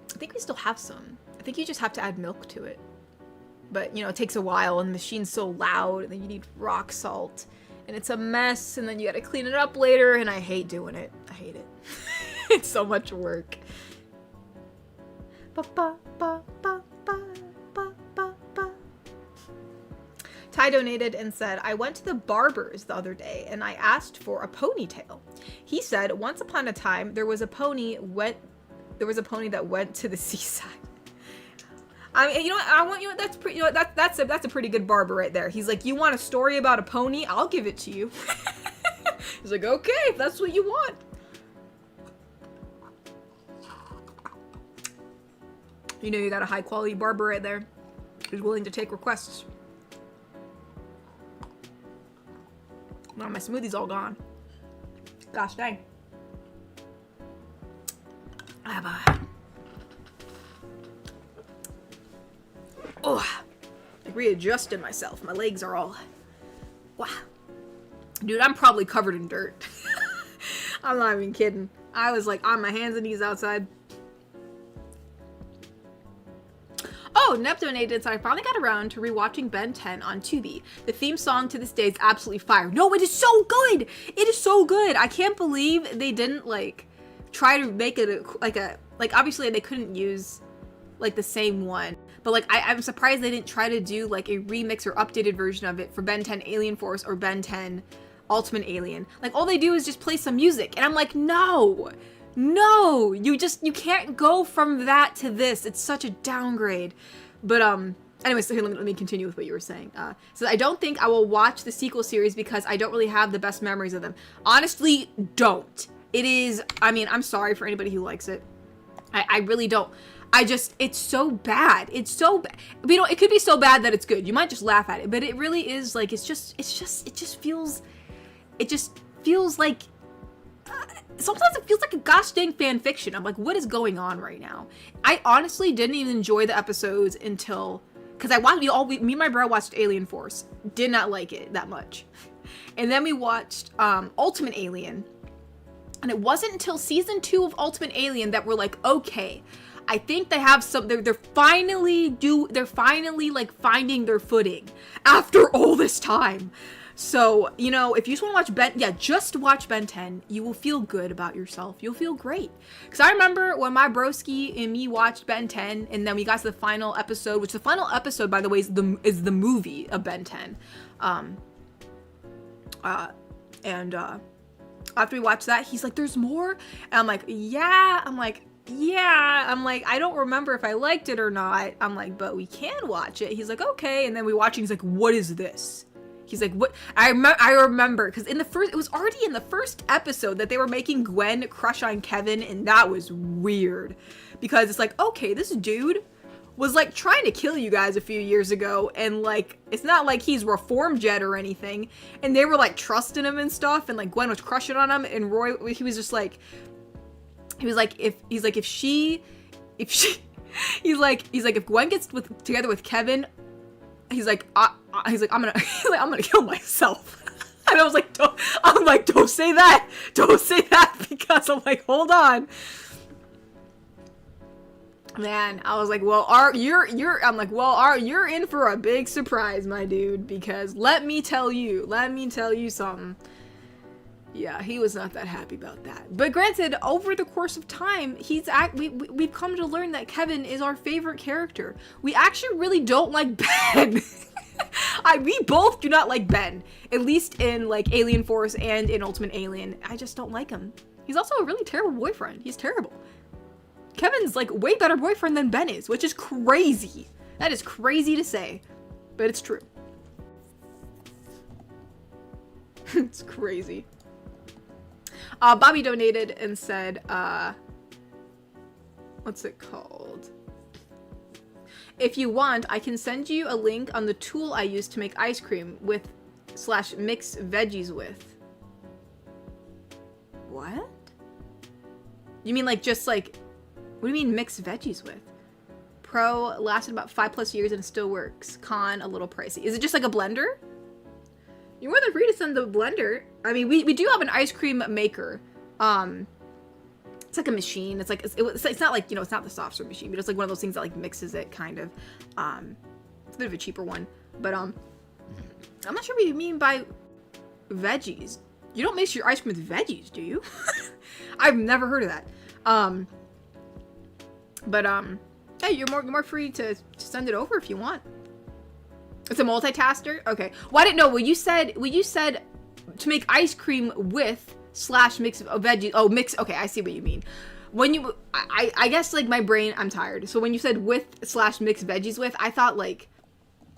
think we still have some. I think you just have to add milk to it. But, it takes a while, and the machine's so loud, and then you need rock salt, and it's a mess, and then you gotta clean it up later, and I hate doing it. I hate it. It's so much work. Ty donated and said, I went to the barber's the other day and I asked for a ponytail. He said, once upon a time, there was a pony that went to the seaside. I mean, that's a pretty good barber right there. He's like, you want a story about a pony? I'll give it to you. He's like, okay, if that's what you want. You got a high quality barber right there who's willing to take requests. Now my smoothie's all gone. Gosh dang. I have readjusted myself. My legs are all... Wow. Dude, I'm probably covered in dirt. I'm not even kidding. I was on my hands and knees outside. Oh, Nep donated, so I finally got around to rewatching Ben 10 on Tubi. The theme song to this day is absolutely fire. No, it is so good! It is so good! I can't believe they didn't, try to make it obviously they couldn't use, the same one. But, I'm surprised they didn't try to do, a remix or updated version of it for Ben 10 Alien Force or Ben 10 Ultimate Alien. All they do is just play some music. And I'm like, no! No, you can't go from that to this. It's such a downgrade. But, anyway, so here, let me continue with what you were saying. So I don't think I will watch the sequel series because I don't really have the best memories of them. Honestly, don't. It is, I'm sorry for anybody who likes it. I really don't. It's so bad. It's so bad. It could be so bad that it's good. You might just laugh at it, but it really is, it just feels like, sometimes it feels like a gosh dang fan fiction. I'm like, what is going on right now? I honestly didn't even enjoy the episodes until, because me and my bro watched Alien Force. Did not like it that much. And then we watched Ultimate Alien. And it wasn't until season 2 of Ultimate Alien that we're like, okay, I think they have they're finally finding their footing after all this time. So, if you just want to watch just watch Ben 10. You will feel good about yourself. You'll feel great. Because I remember when my broski and me watched Ben 10, and then we got to the final episode, which the final episode, by the way, is the movie of Ben 10. After we watched that, he's like, there's more? And I'm like, yeah. I'm like, I don't remember if I liked it or not. I'm like, but we can watch it. He's like, okay. And then we watch it, he's like, what is this? He's like, what? I remember, because it was already in the first episode that they were making Gwen crush on Kevin, and that was weird. Because it's like, okay, this dude was, trying to kill you guys a few years ago, and, it's not like he's reformed yet or anything, and they were, trusting him and stuff, and, Gwen was crushing on him, and Roy, he was just if Gwen gets together with Kevin, he's like, I'm gonna kill myself. And I was like, don't say that, because I'm like, hold on, man. I was like, well, you're in for a big surprise, my dude, because let me tell you something. Yeah, he was not that happy about that. But granted, over the course of time, we've come to learn that Kevin is our favorite character. We actually really don't like Ben. We both do not like Ben. At least in, Alien Force and in Ultimate Alien. I just don't like him. He's also a really terrible boyfriend. He's terrible. Kevin's, way better boyfriend than Ben is, which is crazy. That is crazy to say. But it's true. It's crazy. Bobby donated and said, what's it called? If you want, I can send you a link on the tool I use to make ice cream with / mix veggies with. What? You mean like just like, what do you mean mix veggies with? Pro lasted about 5+ years and it still works. Con, a little pricey. Is it just like a blender? You're more than free to send the blender. I mean, we do have an ice cream maker. It's like a machine. It's like, it's not like, you know, it's not the soft serve machine, but it's like one of those things that like mixes it kind of. It's a bit of a cheaper one, but I'm not sure what you mean by veggies. You don't mix your ice cream with veggies, do you? I've never heard of that. Hey, you're more free to send it over if you want. It's a multitasker? Okay. Well, I didn't know. Well, you said to make ice cream with / mix of veggies. Oh, mix. Okay, I see what you mean. When you, I guess like my brain, I'm tired. So when you said with / mix veggies with, I thought like,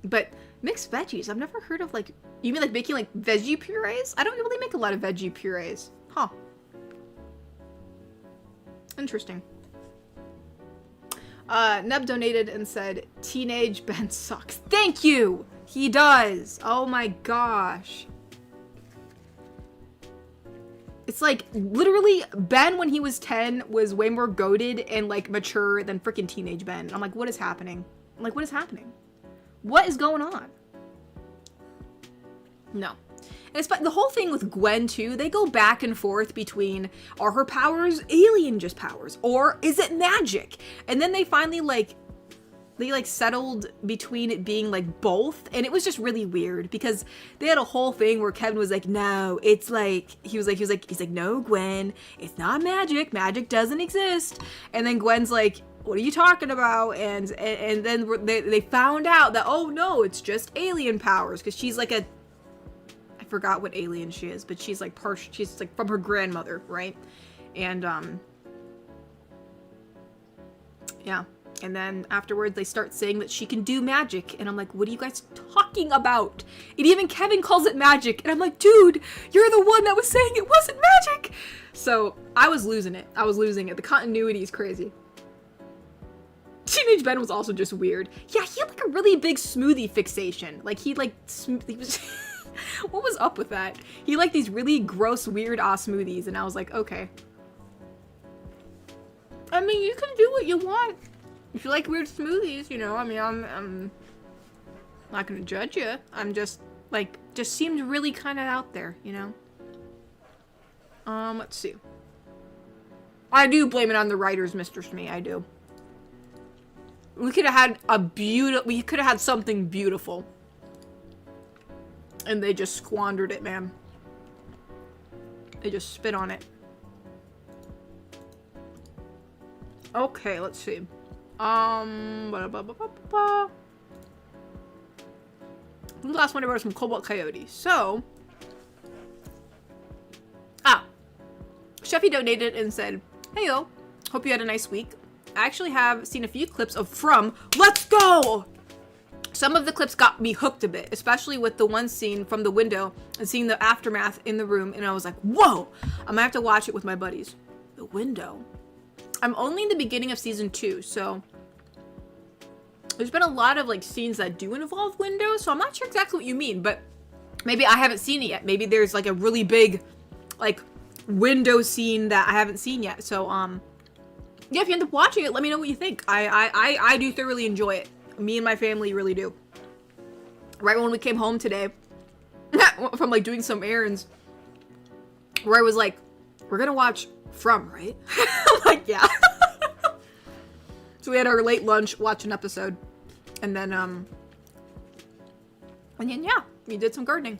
but mixed veggies. I've never heard of like, you mean like making like veggie purees? I don't really make a lot of veggie purees. Huh. Interesting. Neb donated and said, Teenage Ben sucks. Thank you! He does! Oh my gosh. It's like, literally, Ben when he was 10 was way more goated and like mature than freaking teenage Ben. And I'm like, what is happening? I'm like, what is happening? What is going on? No. And it's the whole thing with Gwen too, they go back and forth between, are her powers alien just powers? Or is it magic? And then they finally they settled between it being like both. And it was just really weird because they had a whole thing where Kevin was like, no, it's like, he's like, no, Gwen, it's not magic. Magic doesn't exist. And then Gwen's like, what are you talking about? And then they found out that, oh no, it's just alien powers. Cause she's like I forgot what alien she is, but she's like she's like from her grandmother, right? And yeah. And then afterwards they start saying that she can do magic, and I'm like, what are you guys talking about? And even Kevin calls it magic, and I'm like, dude, you're the one that was saying it wasn't magic. So I was losing it. The continuity is crazy. Teenage Ben was also just weird. Yeah, he had like a really big smoothie fixation. Like he was what was up with that? He liked these really gross, weird smoothies, and I was like, okay. I mean, you can do what you want. If you like weird smoothies, you know, I mean, I'm not gonna judge you. I'm just, like, just seemed really kind of out there, you know? Let's see. I do blame it on the writers, Mr. Smee, I do. We could have had something beautiful. And they just squandered it, man. They just spit on it. Okay, let's see. The last one I wrote is from Cobalt Coyote. So, Sheffy donated and said, hey yo, hope you had a nice week. I actually have seen a few clips of From Let's Go! Some of the clips got me hooked a bit, especially with the one scene from the window and seeing the aftermath in the room, and I was like, whoa! I'm gonna have to watch it with my buddies. The window? I'm only in the beginning of season 2, so there's been a lot of like scenes that do involve windows, so I'm not sure exactly what you mean, but maybe I haven't seen it yet. Maybe there's like a really big like window scene that I haven't seen yet. So yeah, if you end up watching it, let me know what you think. I do thoroughly enjoy it. Me and my family really do. Right when we came home today from like doing some errands, where I was like, we're gonna watch From, right? I'm like, yeah. So we had our late lunch, watch an episode, and then yeah, we did some gardening.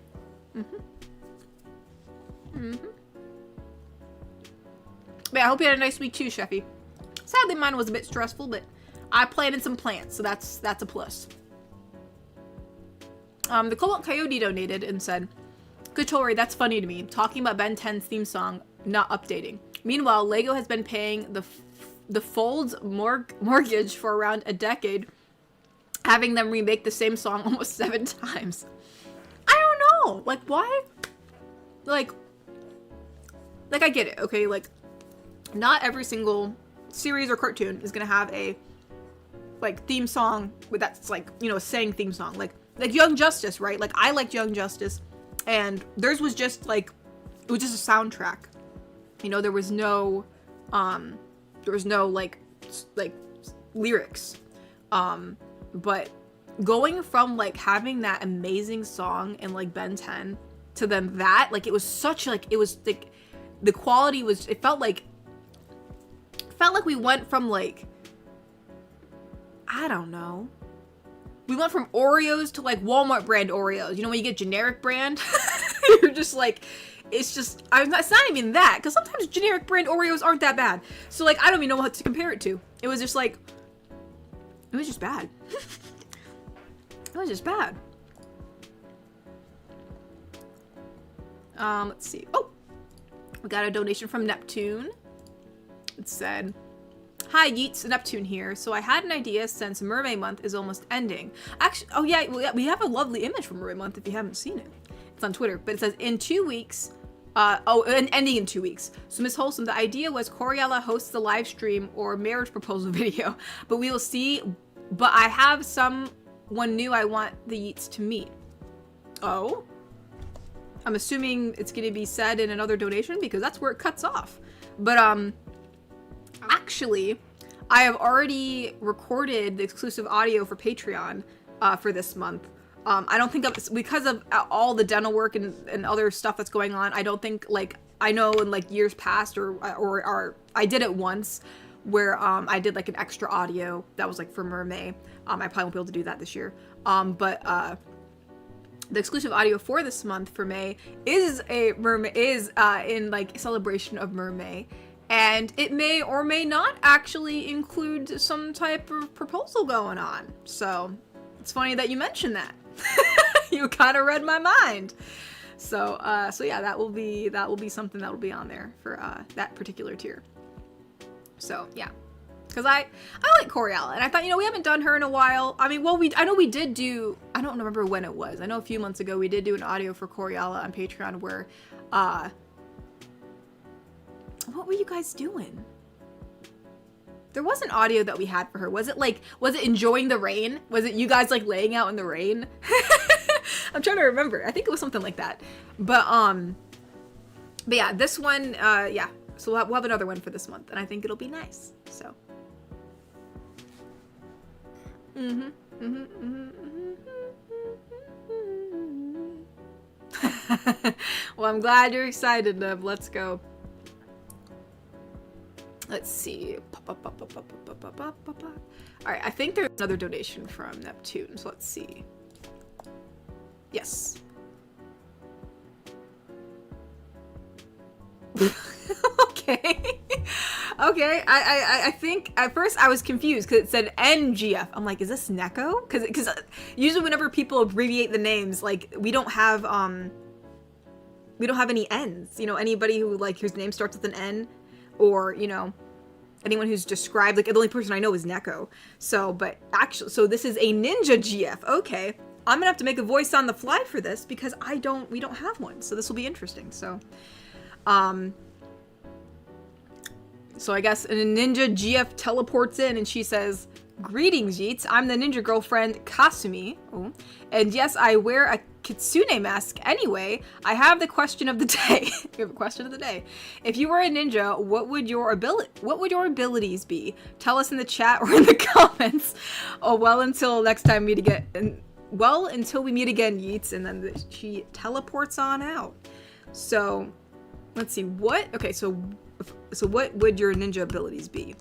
But yeah, I hope you had a nice week too, Sheffy. Sadly, mine was a bit stressful, but I planted some plants, so that's a plus. The Cobalt Coyote donated and said, good Tori, that's funny to me. Talking about Ben 10's theme song, not updating. Meanwhile, Lego has been paying the Folds mortgage for around a decade, having them remake the same song almost 7 times. I don't know. Like, why? Like, like, I get it, okay? Like, not every single series or cartoon is gonna have a, like, theme song that's, like, you know, a sang theme song. Like Young Justice, right? Like, I liked Young Justice, and theirs was just, like, it was just a soundtrack. You know, there was no, like lyrics. But going from, like, having that amazing song in, like, Ben 10 to then that, like, it was such, like, it was, like, the quality was, it felt like we went from, like, I don't know. We went from Oreos to, like, Walmart brand Oreos. You know, when you get generic brand, you're just, like, it's just, it's not even that, because sometimes generic brand Oreos aren't that bad. So, like, I don't even know what to compare it to. It was just, like, it was just bad. It was just bad. Let's see. Oh, we got a donation from Neptune. It said, "Hi, Yeats, Neptune here. So I had an idea since Mermaid Month is almost ending. Actually, oh yeah, we have a lovely image from Mermaid Month if you haven't seen it. It's on Twitter, but it says in 2 weeks, and ending in 2 weeks. So Miss Wholesome, the idea was Coriella hosts the live stream or marriage proposal video, but we will see. But I have someone new I want the Yeats to meet." Oh? I'm assuming it's going to be said in another donation because that's where it cuts off. But, actually, I have already recorded the exclusive audio for Patreon, for this month. I don't think because of all the dental work and other stuff that's going on, I don't think, like, I know in, like, years past or I did it once where, I did, like, an extra audio that was, like, for Mermaid. I probably won't be able to do that this year. But the exclusive audio for this month for May is in, like, celebration of Mermaid. And it may or may not actually include some type of proposal going on. So it's funny that you mentioned that. You kind of read my mind. So yeah, that will be something that will be on there for that particular tier. So yeah, because I like Coriella, and I thought, you know, we haven't done her in a while. I mean, well, I know we did do, I don't remember when it was. I know a few months ago we did do an audio for Coriella on Patreon where, what were you guys doing? There was an audio that we had for her. Was it enjoying the rain? Was it you guys, like, laying out in the rain? I'm trying to remember. I think it was something like that. But yeah, this one, yeah. So we'll have another one for this month, and I think it'll be nice. So. Well, I'm glad you're excited, Nub. Let's go. Let's see. Alright, I think there's another donation from Neptune, so let's see. Yes. Okay. Okay, I think at first I was confused because it said NGF. I'm like, is this Neko? Because usually whenever people abbreviate the names, like, we don't have any N's. You know, anybody who, like, whose name starts with an N, or, you know, anyone who's described, like, the only person I know is Neko. So, but actually, so this is a Ninja GF. Okay. I'm gonna have to make a voice on the fly for this because we don't have one. So this will be interesting. So, so I guess a Ninja GF teleports in and she says, "Greetings, Yeats. I'm the ninja girlfriend Kasumi. Oh. And yes, I wear a kitsune mask anyway. I have the question of the day." We have a question of the day. "If you were a ninja, what would your abilities be? Tell us in the chat or in the comments. Oh, well, until next time we meet again. Well, until we meet again, Yeats." And then she teleports on out. So, let's see. Okay, so what would your ninja abilities be?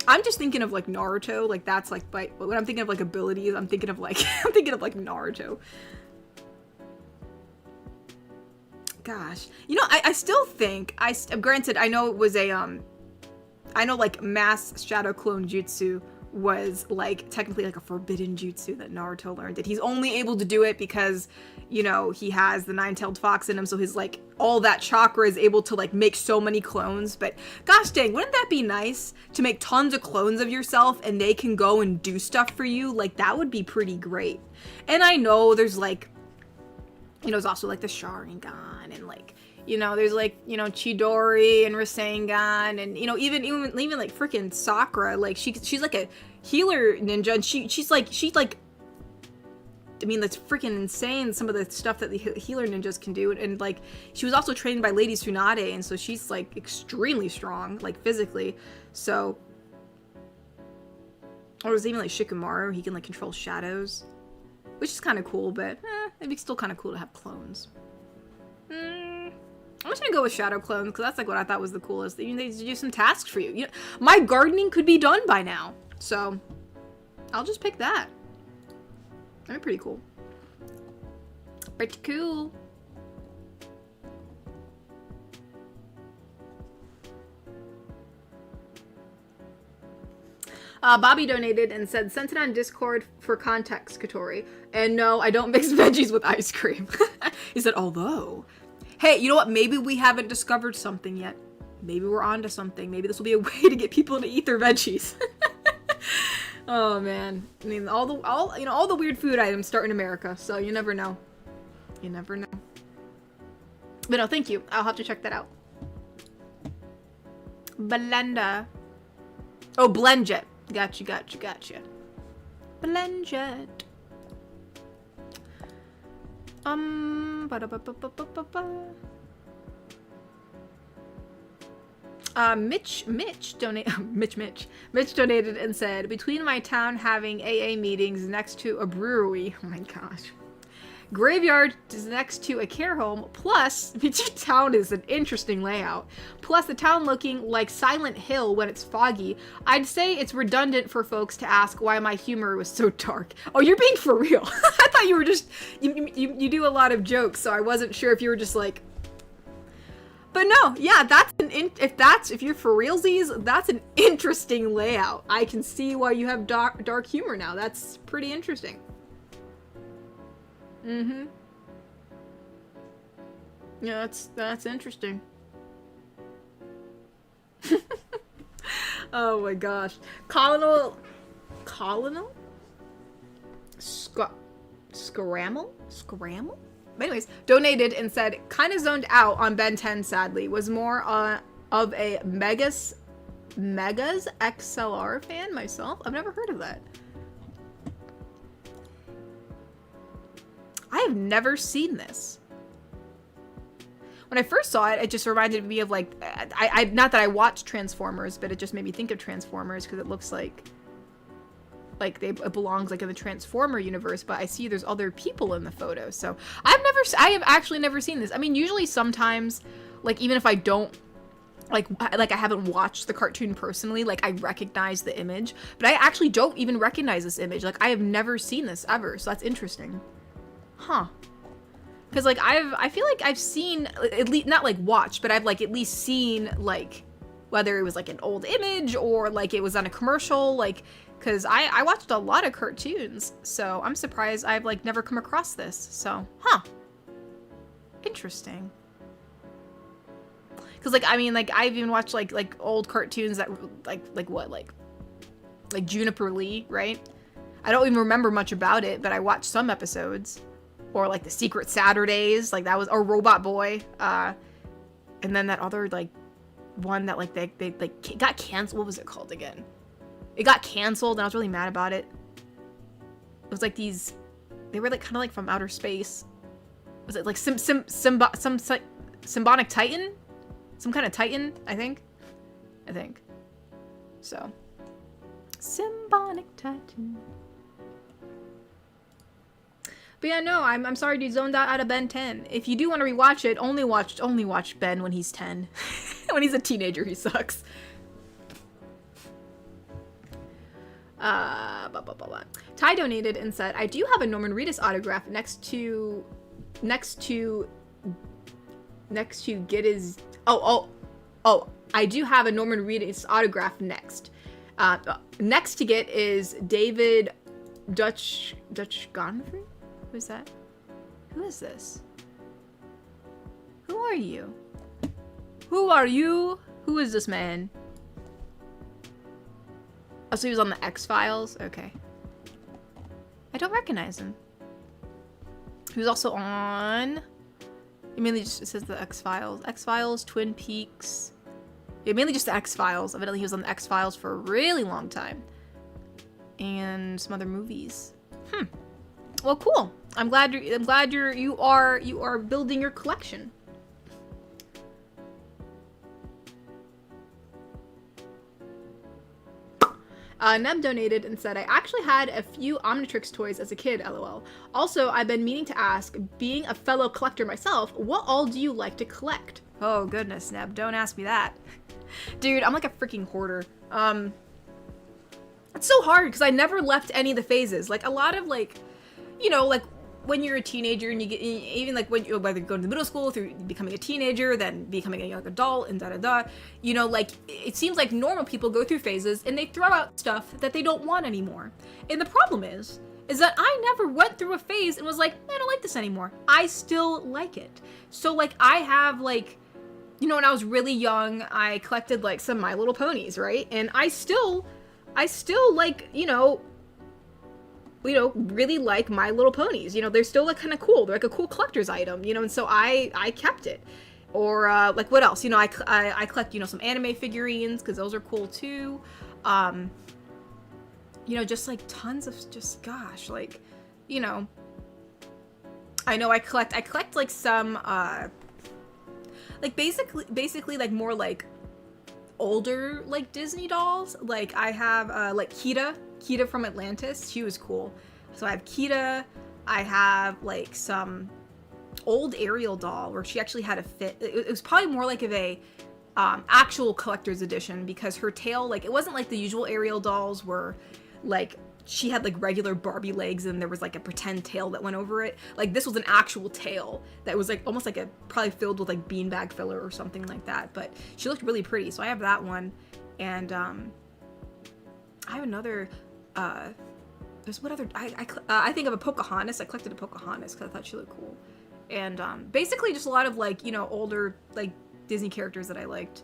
I'm just thinking of, like, Naruto. Like, that's, like, when I'm thinking of, like, abilities, I'm thinking of, like, Naruto. Gosh. You know, I still think, granted, I know it was I know, like, mass shadow clone jutsu was, like, technically, like, a forbidden jutsu that Naruto learned. That he's only able to do it because, you know, he has the nine-tailed fox in him, so his, like, all that chakra is able to, like, make so many clones. But gosh dang, wouldn't that be nice to make tons of clones of yourself and they can go and do stuff for you? Like, that would be pretty great. And I know there's, like, you know, there's also, like, the Sharingan and, like, You know, there's like, you know, Chidori and Rasengan, and you know, even like freaking Sakura. Like she's like a healer ninja, and she's like I mean, that's freaking insane, some of the stuff that the healer ninjas can do. And like, she was also trained by Lady Tsunade, and so she's like extremely strong, like physically. So, or there's even like Shikamaru, he can like control shadows, which is kind of cool, but it'd be still kind of cool to have clones. I'm just gonna go with shadow clones, because that's like what I thought was the coolest. They do some tasks for you. You know, my gardening could be done by now, so I'll just pick that. That'd be pretty cool. Pretty cool. Bobby donated and said, sent it on Discord for context, Katori. And no, I don't mix veggies with ice cream. He said, although, hey, you know what? Maybe we haven't discovered something yet. Maybe we're onto something. Maybe this will be a way to get people to eat their veggies. Oh man, I mean, all the weird food items start in America, so you never know. You never know. But no, thank you. I'll have to check that out. Blenda. Oh, Blendjet. Gotcha. Blendjet. Mitch donated and said, between my town having AA meetings next to a brewery, oh my gosh, graveyard is next to a care home, plus Mitch town is an interesting layout, plus the town looking like Silent Hill when it's foggy, I'd say it's redundant for folks to ask why my humor was so dark. Oh, you're being for real. I thought you were just, you do a lot of jokes, so I wasn't sure if you were just like, but no, yeah, if you're for realsies, that's an interesting layout. I can see why you have dark humor now. That's pretty interesting. Mm-hmm. Yeah, that's interesting. Oh my gosh. Colonel? Scramble? But anyways, donated and said, kind of zoned out on Ben 10, sadly. Was more of a Megas XLR fan myself. I've never heard of that. I have never seen this. When I first saw it, it just reminded me of like, I not that I watched Transformers, but it just made me think of Transformers because it looks like it belongs like in the Transformer universe, but I see there's other people in the photo. So I have actually never seen this. I mean, usually sometimes, like even if I don't, like I haven't watched the cartoon personally, like I recognize the image, but I actually don't even recognize this image. Like I have never seen this ever. So that's interesting. Huh. Cause like I feel like I've seen, at least, not like watched, but I've like at least seen like, whether it was like an old image or like it was on a commercial, like, cause I watched a lot of cartoons, so I'm surprised I've like never come across this. So, huh. Interesting. Cause like, I mean, like I've even watched like old cartoons that like Juniper Lee, right? I don't even remember much about it, but I watched some episodes. Or like the Secret Saturdays, like that was, or Robot Boy, and then that other like one that like they like got canceled. What was it called again? It got canceled, and I was really mad about it. It was like these, they were like kind of like from outer space. Was it like Symbonic Titan? Some kind of Titan, I think. So, Symbonic Titan. But yeah, no, I'm sorry, dude, zoned out of Ben 10. If you do want to rewatch it, only watch Ben when he's 10. When he's a teenager, he sucks. Ty donated and said, I do have a Norman Reedus autograph next to get his, I do have a Norman Reedus autograph next. Next to get is David Dutch Godfrey? Who's that? Who is this? Who are you? Who are you? Who is this man? Oh, so he was on the X-Files? Okay. I don't recognize him. He was also on It mainly just, it says the X-Files. X-Files, Twin Peaks. Yeah, mainly just the X-Files. Evidently he was on the X-Files for a really long time. And some other movies. Well, cool. I'm glad you are building your collection. Neb donated and said, I actually had a few Omnitrix toys as a kid, lol. Also, I've been meaning to ask, being a fellow collector myself, what all do you like to collect? Oh, goodness, Neb, don't ask me that. Dude, I'm like a freaking hoarder. It's so hard because I never left any of the phases. Like, a lot of, like, you know, like, when you're a teenager and you get, even like when you, whether you go to the middle school through becoming a teenager, then becoming a young adult and da-da-da, you know, like, it seems like normal people go through phases and they throw out stuff that they don't want anymore. And the problem is that I never went through a phase and was like, I don't like this anymore. I still like it. So, like, I have, like, you know, when I was really young, I collected, like, some My Little Ponies, right? And I still, like, you know, really like My Little Ponies. You know, they're still, like, kind of cool. They're, like, a cool collector's item, you know, and so I kept it. Or, like, what else? You know, I collect, you know, some anime figurines, because those are cool, too. You know, just, like, tons of, just, gosh, like, you know, I know I collect, like, some, like, basically, like, more, like, older, like, Disney dolls. Like, I have, like, Kita from Atlantis. She was cool. So I have Kita. I have, like, some old Ariel doll where she actually had a fit. It was probably more like of a actual collector's edition, because her tail, like, it wasn't like the usual Ariel dolls where, like, she had, like, regular Barbie legs and there was, like, a pretend tail that went over it. Like, this was an actual tail that was, like, almost like a, probably filled with, like, beanbag filler or something like that. But she looked really pretty, so I have that one. And I have another, there's what other, I think of a Pocahontas. I collected a Pocahontas because I thought she looked cool. And basically just a lot of, like, you know, older, like, Disney characters that I liked.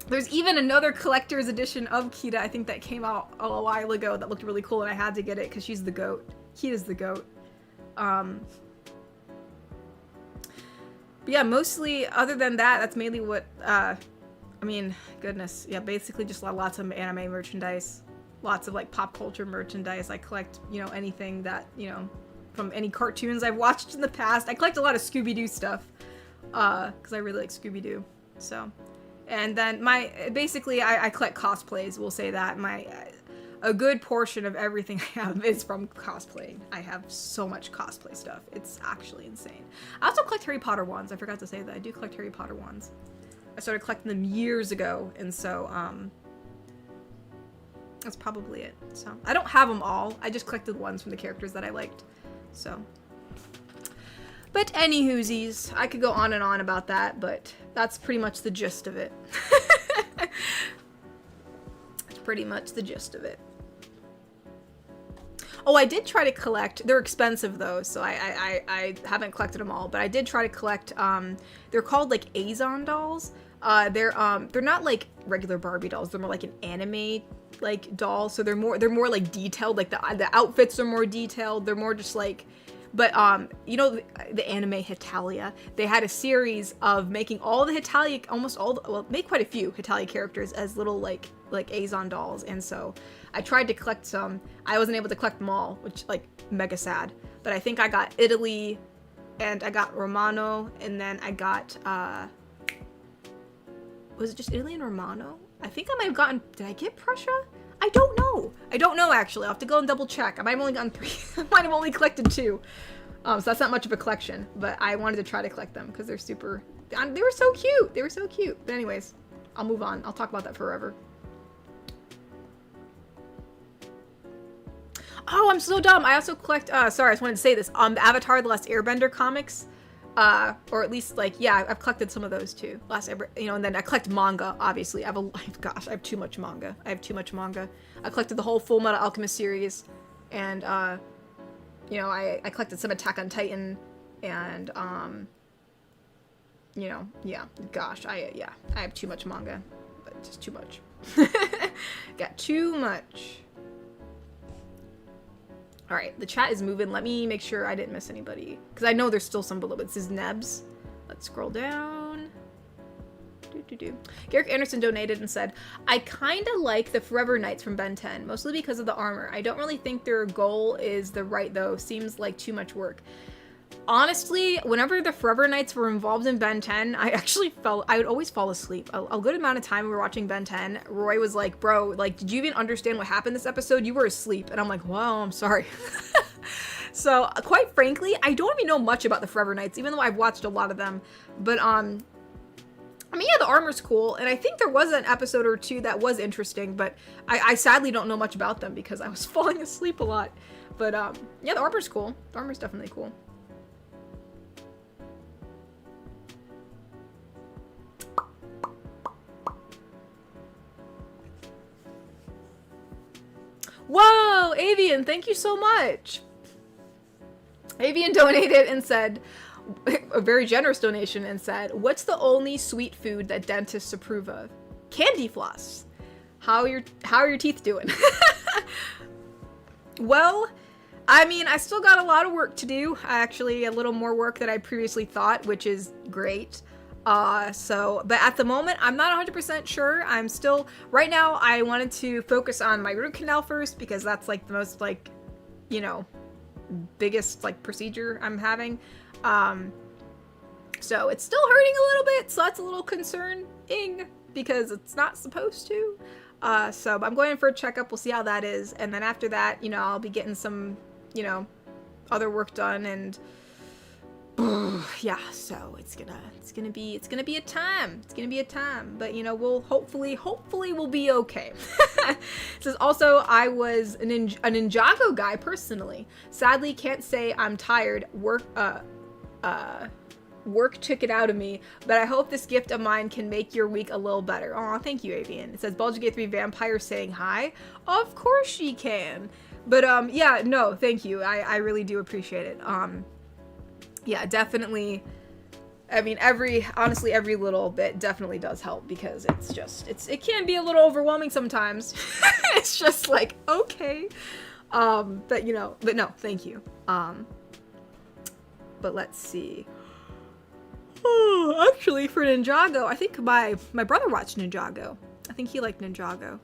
There's even another collector's edition of Kita, I think, that came out a while ago that looked really cool, and I had to get it because she's the goat. Kita's the goat. But yeah, mostly, other than that, that's mainly what, I mean, goodness. Yeah, basically just lots of anime merchandise. Lots of, like, pop culture merchandise. I collect, you know, anything that, you know, from any cartoons I've watched in the past. I collect a lot of Scooby-Doo stuff, because I really like Scooby-Doo, so... And then basically I collect cosplays, we'll say that. A good portion of everything I have is from cosplaying. I have so much cosplay stuff. It's actually insane. I also collect Harry Potter wands. I forgot to say that. I do collect Harry Potter wands. I started collecting them years ago, and so, that's probably it. So, I don't have them all. I just collected ones from the characters that I liked. So. But anywhoosies, I could go on and on about that, but that's pretty much the gist of it. That's pretty much the gist of it. Oh, I did try to collect, they're expensive though, so I haven't collected them all, but I did try to collect, they're called, like, aaand dolls. They're not like regular Barbie dolls, they're more like an anime, like, doll, so they're more like detailed, like the outfits are more detailed, they're more just like, but, you know, the anime Hetalia, they had a series of making all the Hetalia, made quite a few Hetalia characters as little, like aaand dolls, and so I tried to collect some. I wasn't able to collect them all, which, like, mega sad, but I think I got Italy, and I got Romano, and then I got, was it just Italy and Romano? I think I might have gotten, did I get Prussia? I don't know, actually. I'll have to go and double check. I might have only gotten 3. I might have only collected 2. So that's not much of a collection, but I wanted to try to collect them because they're super, they were so cute. They were so cute. But anyways, I'll move on. I'll talk about that forever. Oh, I'm so dumb. I also collect, sorry, I just wanted to say this. The Avatar: The Last Airbender comics. Or at least, like, yeah, I've collected some of those too. You know, and then I collect manga, obviously. I have too much manga. I collected the whole Full Metal Alchemist series, and, you know, I collected some Attack on Titan, and, you know, yeah, gosh, I have too much manga, but just too much. Got too much. All right, the chat is moving. Let me make sure I didn't miss anybody, because I know there's still some below, but this is Nebs. Let's scroll down. Garrick Anderson donated and said, I kind of like the Forever Knights from Ben 10, mostly because of the armor. I don't really think their goal is the right, though. Seems like too much work. Honestly, whenever the Forever Knights were involved in Ben 10, I would always fall asleep. A good amount of time we were watching Ben 10, Roy was like, bro, like, did you even understand what happened this episode? You were asleep. And I'm like, well, I'm sorry. So, quite frankly, I don't even know much about the Forever Knights, even though I've watched a lot of them. But, I mean, yeah, the armor's cool, and I think there was an episode or two that was interesting, but I sadly don't know much about them because I was falling asleep a lot. But, yeah, the armor's cool. The armor's definitely cool. Whoa, Avian, thank you so much. Avian donated and said, a very generous donation, and said, what's the only sweet food that dentists approve of? Candy floss. How are your teeth doing? Well, I mean, I still got a lot of work to do. Actually, a little more work than I previously thought, which is great. But at the moment, I'm not 100% sure. I'm still, right now, I wanted to focus on my root canal first, because that's like the most, like, you know, biggest, like, procedure I'm having. So it's still hurting a little bit, so that's a little concerning, because it's not supposed to. So I'm going in for a checkup, we'll see how that is, and then after that, you know, I'll be getting some, you know, other work done, and yeah, so it's gonna be a time, but you know, we'll hopefully we'll be okay. Says also, I was an Ninjago guy personally. Sadly, can't say I'm tired. Work took it out of me, but I hope this gift of mine can make your week a little better. Aw, thank you, Avian. It says Baldur's Gate 3 vampire saying hi. Of course she can. But yeah, no, thank you. I really do appreciate it. Yeah, definitely. I mean, honestly, every little bit definitely does help, because it can be a little overwhelming sometimes. It's just like, okay. But no, thank you. But let's see. Oh, actually, for Ninjago, I think my brother watched Ninjago. I think he liked Ninjago.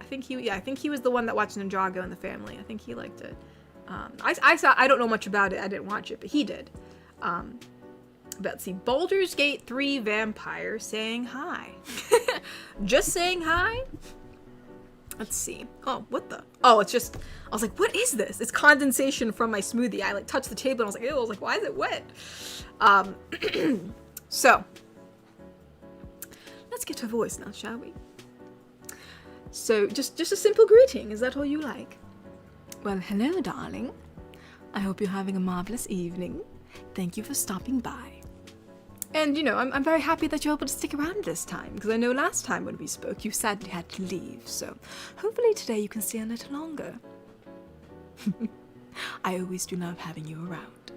I think he was the one that watched Ninjago in the family. I think he liked it. I don't know much about it. I didn't watch it, but he did. But let's see, Baldur's Gate 3 vampire saying hi. Just saying hi. Let's see. Oh, what the? Oh, it's just, I was like, what is this? It's condensation from my smoothie. I like touched the table and I was like, ew, I was like, why is it wet? So, let's get to voice now, shall we? So, just a simple greeting. Is that all you like? Well, hello, darling. I hope you're having a marvelous evening. Thank you for stopping by. And, you know, I'm very happy that you're able to stick around this time, because I know last time when we spoke, you sadly had to leave, so hopefully today you can stay a little longer. I always do love having you around.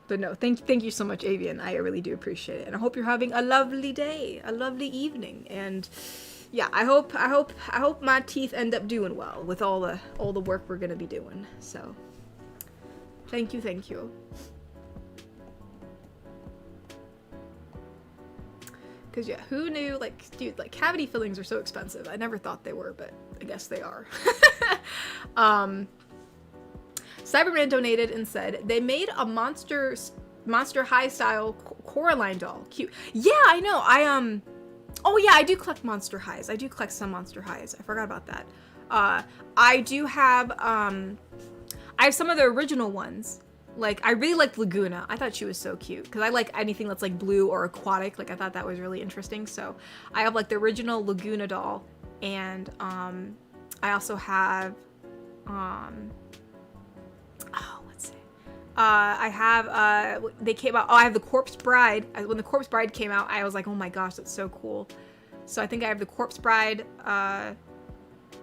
But no, thank you so much, Avian. I really do appreciate it, and I hope you're having a lovely day, a lovely evening, and yeah, I hope my teeth end up doing well with all the work we're gonna be doing. So, thank you. Because yeah, who knew, like, dude, like, cavity fillings are so expensive. I never thought they were, but I guess they are. Cyberman donated and said, they made a Monster High style Coraline doll. Cute. Yeah, I know. Oh yeah, I do collect Monster Highs. I do collect some Monster Highs. I forgot about that. I do have, I have some of the original ones. Like, I really liked Laguna. I thought she was so cute, because I like anything that's, like, blue or aquatic. Like, I thought that was really interesting. So, I have, like, the original Laguna doll, and, I also have, let's see. I have, they came out, I have the Corpse Bride. When the Corpse Bride came out, I was like, oh my gosh, that's so cool. So, I think I have the Corpse Bride,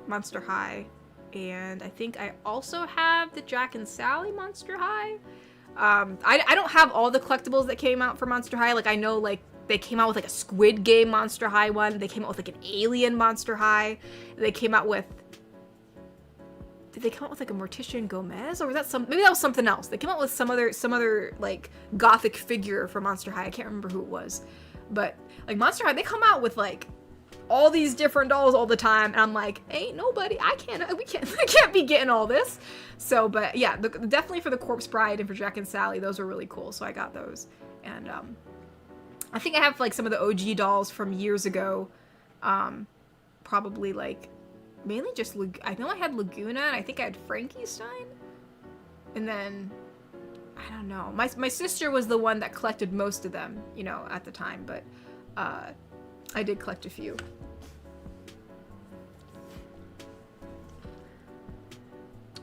Monster High. And I think I also have the Jack and Sally Monster High. I don't have all the collectibles that came out for Monster High. Like, I know, like, they came out with, like, a Squid Game Monster High one. They came out with, like, an Alien Monster High. They came out with did they come up with like a Mortician Gomez, or was that maybe that was something else? They came up with some other like gothic figure for Monster High. I can't remember who it was, but like Monster High, they come out with like all these different dolls all the time, and I'm like, ain't nobody, I can't be getting all this. So, but yeah, definitely for the Corpse Bride and for Jack and Sally, those were really cool. So I got those, and I think I have like some of the OG dolls from years ago, probably like. Mainly just, I know I had Laguna, and I think I had Frankenstein, and then, I don't know, my sister was the one that collected most of them, you know, at the time, but, I did collect a few.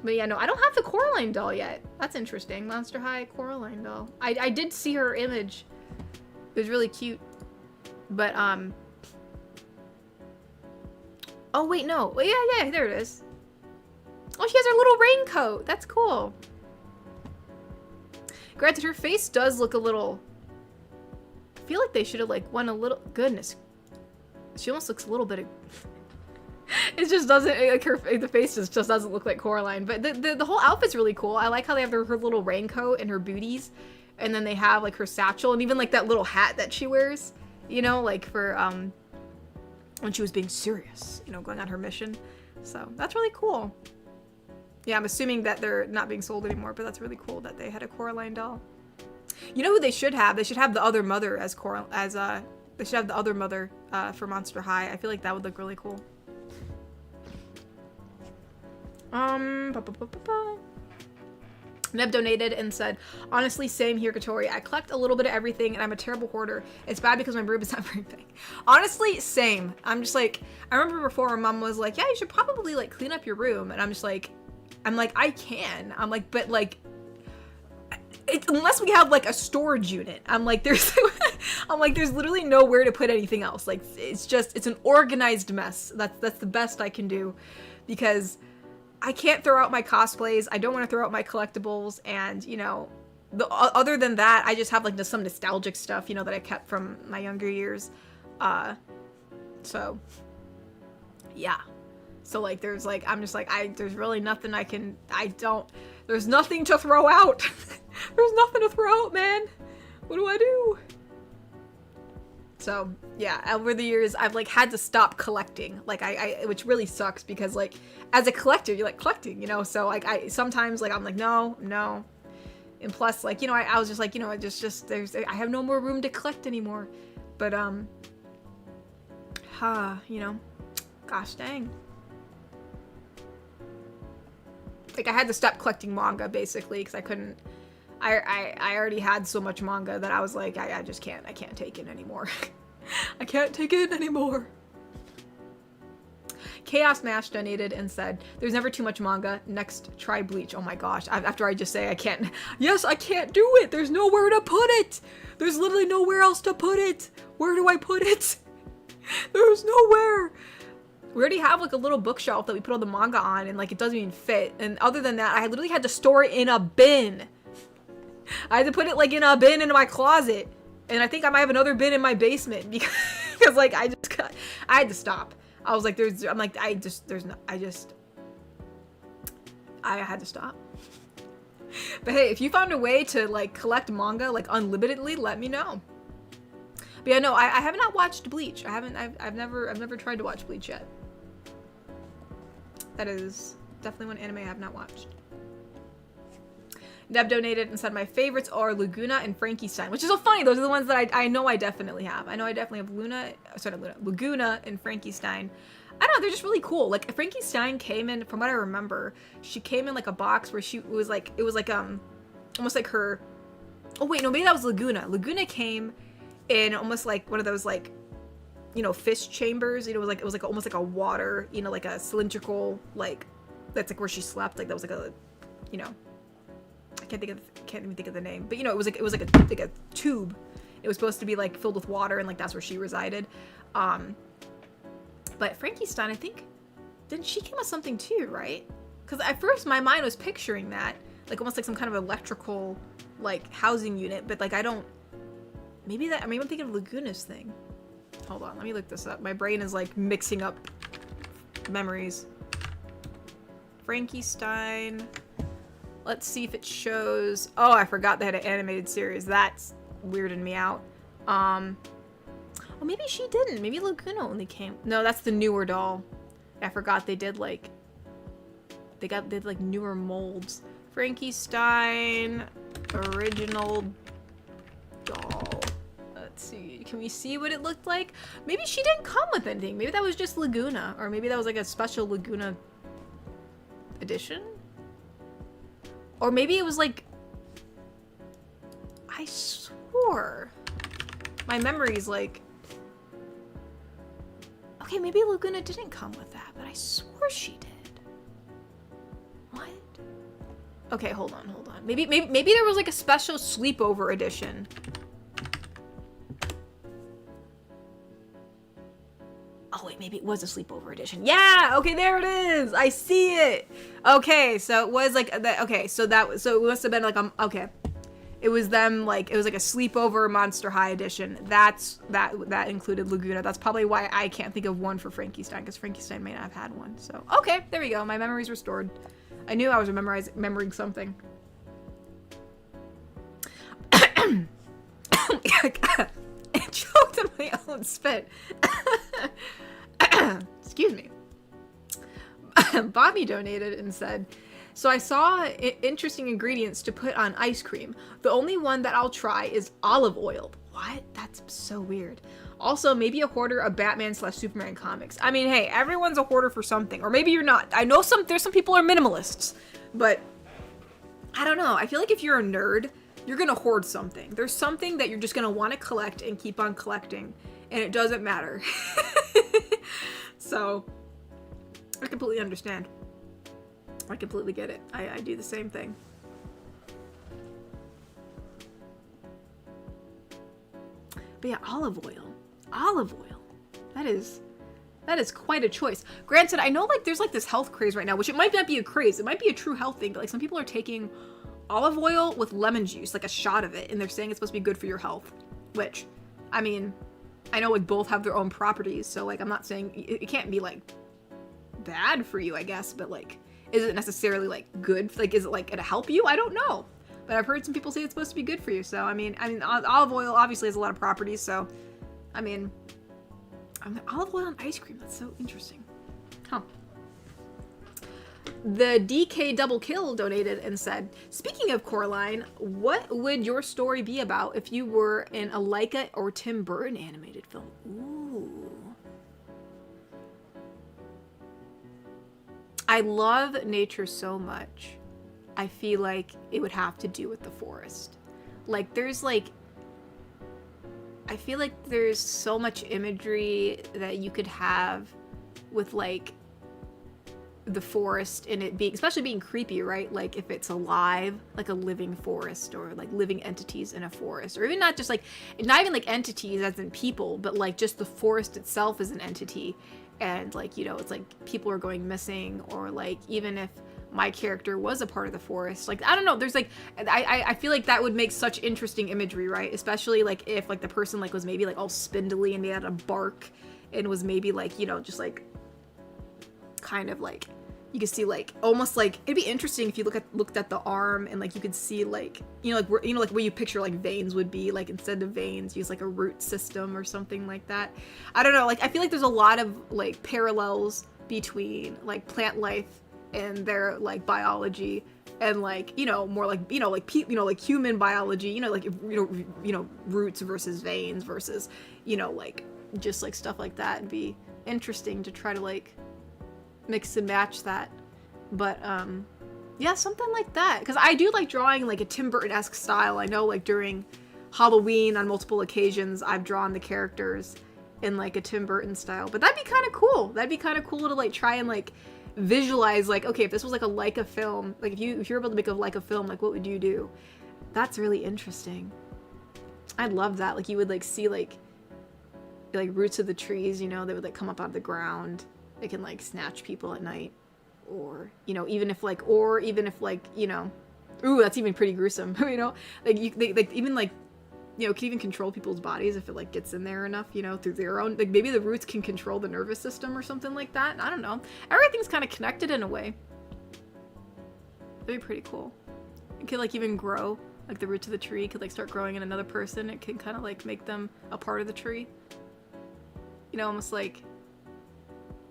But yeah, no, I don't have the Coraline doll yet. That's interesting. Monster High Coraline doll. I did see her image. It was really cute, but, oh, wait, no. Yeah, there it is. Oh, she has her little raincoat. That's cool. Granted, her face does look a little... I feel like they should have, like, won a little... Goodness. She almost looks a little bit of... It just doesn't... Like, the face just doesn't look like Coraline. But the whole outfit's really cool. I like how they have her little raincoat and her booties. And then they have, like, her satchel. And even, like, that little hat that she wears. You know, like, for, when she was being serious, you know, going on her mission. So that's really cool. Yeah, I'm assuming that they're not being sold anymore, but that's really cool that they had a Coraline doll. You know who they should have? They should have the other mother as they should have the other mother for Monster High. I feel like that would look really cool. Neb donated and said, honestly, same here, Katori. I collect a little bit of everything, and I'm a terrible hoarder. It's bad because my room is not very big. Honestly, same. I'm just like, I remember before my mom was like, yeah, you should probably, like, clean up your room. And I'm like, I can. I'm like, but, like, unless we have, like, a storage unit. I'm like, there's literally nowhere to put anything else. Like, it's an organized mess. That's the best I can do, because I can't throw out my cosplays. I don't want to throw out my collectibles, and, you know, other than that, I just have, like, some nostalgic stuff, you know, that I kept from my younger years. So, yeah. So, like, there's, like, I'm just like, there's really nothing there's nothing to throw out. There's nothing to throw out, man. What do I do? So, yeah, over the years, I've, like, had to stop collecting, like, which really sucks, because, like, as a collector, you like collecting, you know, so, like, sometimes, like, I'm like, no, and plus, like, you know, I was just like, you know, I have no more room to collect anymore, but, you know, gosh dang. Like, I had to stop collecting manga, basically, because I couldn't, I already had so much manga that I was like, I just can't, I can't take it anymore. I can't take it anymore. Chaos Mash donated and said, there's never too much manga. Next, try Bleach. Oh my gosh. After I just say I can't. Yes, I can't do it. There's nowhere to put it. There's literally nowhere else to put it. Where do I put it? There's nowhere. We already have, like, a little bookshelf that we put all the manga on, and, like, it doesn't even fit. And other than that, I literally had to store it in a bin. I had to put it, like, in a bin in my closet. And I think I might have another bin in my basement, because like, I had to stop. I was like, I had to stop. But hey, if you found a way to, like, collect manga, like, unlimitedly, let me know. But yeah, no, I have not watched Bleach. I've never tried to watch Bleach yet. That is definitely one anime I have not watched. Neb donated and said, my favorites are Laguna and Frankenstein, which is so funny. Those are the ones that I know I definitely have. I know I definitely have Laguna and Frankenstein. I don't know, they're just really cool. Like, Frankenstein came in, from what I remember, she came in, like, a box where it was like almost like her, oh wait, no, maybe that was Laguna. Laguna came in almost like one of those, like, you know, fish chambers. You know, it was like almost like a water, you know, like a cylindrical, like, that's like where she slept. Like, that was like a, you know, I can't even think of the name, but, you know, it was like a tube. It was supposed to be, like, filled with water, and, like, that's where she resided. But Frankenstein, I think, didn't she came with something too, right? Because at first my mind was picturing that, like, almost like some kind of electrical, like, housing unit, but, like, maybe I'm thinking of Laguna's thing. Hold on, let me look this up. My brain is, like, mixing up memories. Frankenstein. Let's see if it shows. Oh, I forgot they had an animated series. That's weirding me out. Oh, maybe she didn't. Maybe Laguna only came. No, that's the newer doll. I forgot they did like. They did like newer molds. Frankenstein original doll. Let's see. Can we see what it looked like? Maybe she didn't come with anything. Maybe that was just Laguna, or maybe that was like a special Laguna edition. Or maybe it was like, I swore. My memory's like, okay, maybe Laguna didn't come with that, but I swore she did. What? Okay, hold on. Maybe there was like a special sleepover edition. Oh wait, maybe it was a sleepover edition. Yeah, okay, there it is. I see it. Okay, so it was like that. Okay, so it must have been like okay. It was them like it was like a sleepover Monster High edition. That included Laguna. That's probably why I can't think of one for Frankenstein, because Frankenstein may not have had one. So okay, there we go. My memory's restored. I knew I was remembering something. I choked on my own spit. Excuse me. Bobby donated and said, so I saw interesting ingredients to put on ice cream. The only one that I'll try is olive oil. What? That's so weird. Also, maybe a hoarder of Batman/Superman comics. I mean, hey, everyone's a hoarder for something. Or maybe you're not. I know there's some people are minimalists. But, I don't know. I feel like if you're a nerd, you're gonna hoard something. There's something that you're just gonna want to collect and keep on collecting. And it doesn't matter. So, I completely understand. I completely get it. I do the same thing. But yeah, olive oil. Olive oil. That is quite a choice. Granted, I know like there's like this health craze right now, which it might not be a craze. It might be a true health thing, but like some people are taking olive oil with lemon juice, like a shot of it, and they're saying it's supposed to be good for your health. Which, I mean, I know like both have their own properties, so like I'm not saying it can't be like bad for you, I guess, but like, is it necessarily like good? Like, is it like gonna help you? I don't know. But I've heard some people say it's supposed to be good for you. So I mean, olive oil obviously has a lot of properties. So, I mean, olive oil and ice cream. That's so interesting. Huh. The DK Double Kill donated and said, speaking of Coraline, what would your story be about if you were in a Laika or Tim Burton animated film? Ooh. I love nature so much. I feel like it would have to do with the forest. Like, there's like, I feel like there's so much imagery that you could have with like the forest and it being, especially being creepy, right? Like if it's alive, like a living forest or like living entities in a forest, or even not just like, not even like entities as in people, but like just the forest itself is an entity. And like, you know, it's like people are going missing, or like even if my character was a part of the forest, like I don't know, there's like I feel like that would make such interesting imagery, right? Especially like if like the person like was maybe like all spindly and they had a bark and was maybe like, you know, just like kind of like you could see like almost like it'd be interesting if you looked at the arm and like you could see like, you know, like where, you know, like where you picture like veins would be, like instead of veins use like a root system or something like that. I don't know, like I feel like there's a lot of like parallels between like plant life and their like biology and like, you know, more like, you know, like like human biology, you know, like you know roots versus veins versus, you know, like just like stuff like that. It'd be interesting to try to like mix and match that. But yeah, something like that, because I do like drawing like a Tim Burton-esque style. I know like during Halloween on multiple occasions I've drawn the characters in like a Tim Burton style, but that'd be kind of cool. That'd be kind of cool to like try and like visualize like, okay, if this was like a Laika film, like if you're able to make a Laika film, like what would you do? That's really interesting. I'd love that. Like you would like see like roots of the trees, you know, they would like come up out of the ground. They can like snatch people at night, or you know, even if like you know, ooh, that's even pretty gruesome. You know, like they even like, you know, can even control people's bodies if it like gets in there enough, you know, through their own, like maybe the roots can control the nervous system or something like that. I don't know. Everything's kind of connected in a way. That'd be pretty cool. It could like even grow, like the roots of the tree could like start growing in another person. It can kind of like make them a part of the tree. You know, almost like,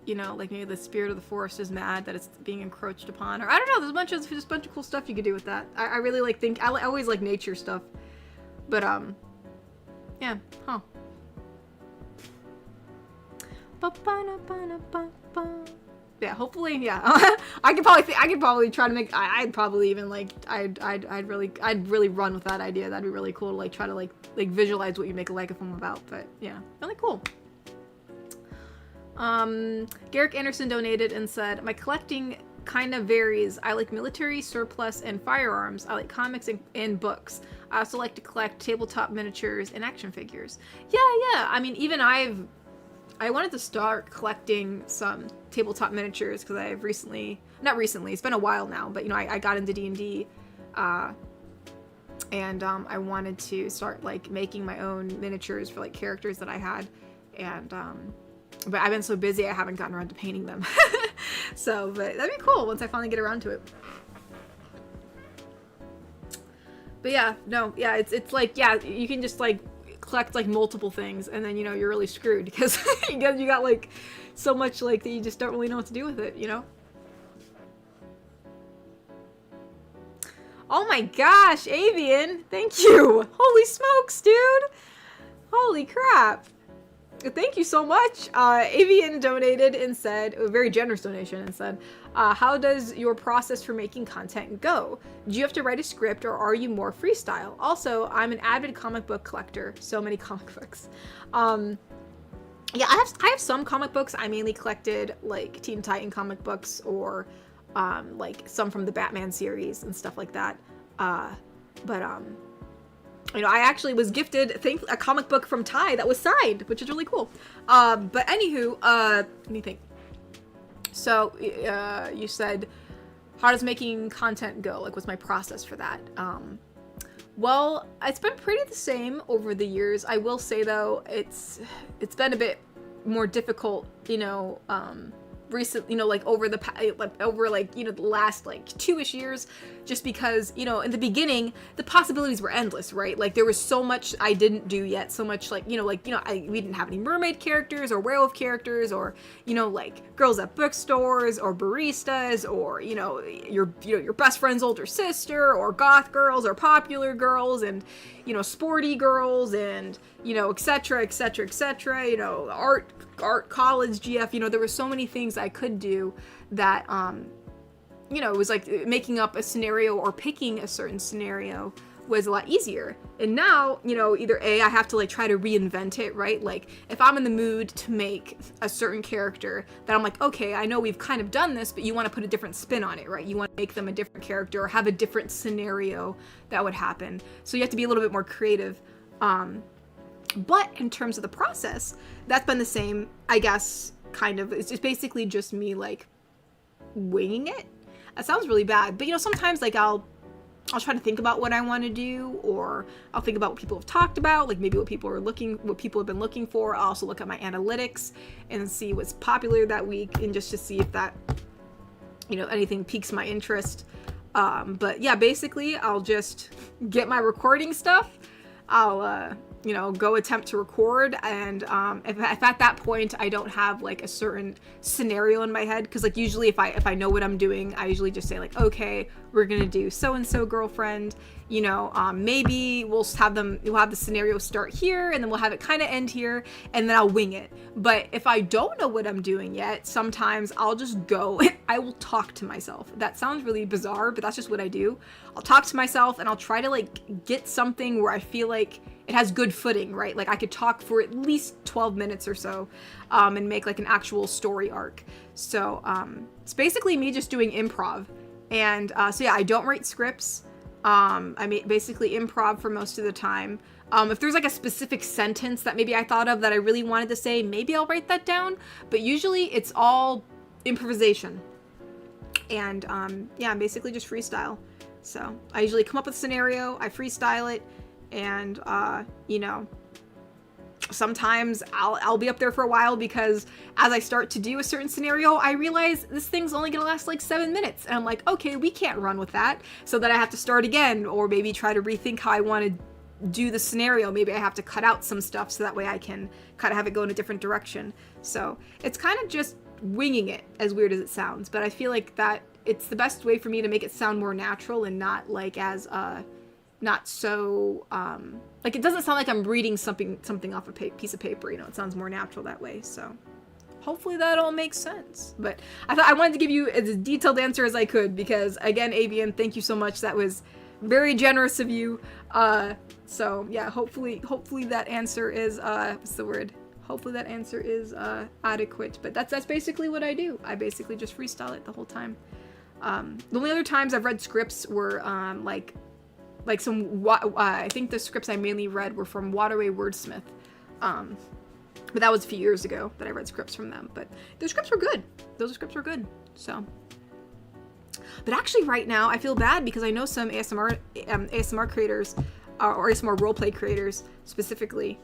you know, like maybe the spirit of the forest is mad that it's being encroached upon, or I don't know. There's just a bunch of cool stuff you could do with that. I really like I always like nature stuff, but yeah, huh. Yeah, hopefully, yeah. I could probably try to make. I'd probably even like. I'd really run with that idea. That'd be really cool to like try to like visualize what you make a Lego film about. But yeah, really cool. Garrick Anderson donated and said, my collecting kind of varies. I like military, surplus, and firearms. I like comics and books. I also like to collect tabletop miniatures and action figures. Yeah. I mean, even I wanted to start collecting some tabletop miniatures because I've not recently, it's been a while now, but you know, I got into D&D, and I wanted to start like making my own miniatures for like characters that I had, and but I've been so busy I haven't gotten around to painting them. So, but that'd be cool once I finally get around to it. But yeah, no, yeah, it's like, yeah, you can just like collect like multiple things, and then, you know, you're really screwed because you got like so much like that you just don't really know what to do with it, you know? Oh my gosh, Avian, thank you. Holy smokes, dude. Holy crap. Thank you so much. Avian donated and said, a very generous donation, and said, how does your process for making content go? Do you have to write a script, or are you more freestyle? Also, I'm an avid comic book collector. So many comic books. Yeah, I have some comic books. I mainly collected like Teen Titan comic books, or like some from the Batman series and stuff like that. You know, I actually was gifted a comic book from Ty that was signed, which is really cool. But anywho, let me think. So, you said, how does making content go? Like, what's my process for that? Well, it's been pretty the same over the years. I will say though, it's been a bit more difficult, you know, recent, you know, like over the last like 2-ish years, just because, you know, in the beginning the possibilities were endless, right? Like there was so much I didn't do yet, so much like, we didn't have any mermaid characters or werewolf characters, or, you know, like girls at bookstores or baristas, or, you know, your best friend's older sister, or goth girls or popular girls, and, you know, sporty girls, and, you know, etc, you know, art college GF, you know, there were so many things I could do that, you know, it was like making up a scenario or picking a certain scenario was a lot easier. And now, you know, either I have to like try to reinvent it, right? Like if I'm in the mood to make a certain character, then I'm like, okay, I know we've kind of done this, but you want to put a different spin on it, right? You want to make them a different character or have a different scenario that would happen. So you have to be a little bit more creative. But in terms of the process, that's been the same, I guess, kind of. It's just basically just me, like, winging it. That sounds really bad, but, you know, sometimes, like, I'll try to think about what I want to do, or I'll think about what people have talked about, like, maybe what people have been looking for. I'll also look at my analytics and see what's popular that week, and just to see if that, you know, anything piques my interest. But, yeah, basically, I'll just get my recording stuff. I'll, you know, go attempt to record, and if at that point I don't have like a certain scenario in my head, because like usually if I know what I'm doing, I usually just say like, okay, we're gonna do so and so girlfriend, you know, maybe we'll have the scenario start here, and then we'll have it kind of end here, and then I'll wing it. But if I don't know what I'm doing yet, sometimes I'll just go and I will talk to myself. That sounds really bizarre, but that's just what I do. I'll talk to myself, and I'll try to like get something where I feel like it has good footing, right? Like I could talk for at least 12 minutes or so, and make like an actual story arc. So it's basically me just doing improv. And so yeah, I don't write scripts. I mean, basically improv for most of the time. If there's like a specific sentence that maybe I thought of that I really wanted to say, maybe I'll write that down. But usually it's all improvisation. And yeah, basically just freestyle. So I usually come up with a scenario, I freestyle it, and you know, sometimes I'll be up there for a while because as I start to do a certain scenario, I realize this thing's only gonna last like 7 minutes. And I'm like, okay, we can't run with that. So then I have to start again, or maybe try to rethink how I want to do the scenario. Maybe I have to cut out some stuff so that way I can kind of have it go in a different direction. So it's kind of just winging it, as weird as it sounds. But I feel like that it's the best way for me to make it sound more natural and not like as not so like it doesn't sound like I'm reading something off a piece of paper, you know. It sounds more natural that way. So hopefully that all makes sense. But I thought I wanted to give you as detailed answer as I could because, again, Avian, thank you so much. That was very generous of you. So yeah, hopefully that answer is what's the word? Hopefully that answer is adequate. But that's basically what I do. I basically just freestyle it the whole time. The only other times I've read scripts were like some I think the scripts I mainly read were from Waterway Wordsmith. But that was a few years ago that I read scripts from them. But those scripts were good. Those scripts were good. So. But actually right now I feel bad because I know some ASMR creators or ASMR roleplay creators specifically,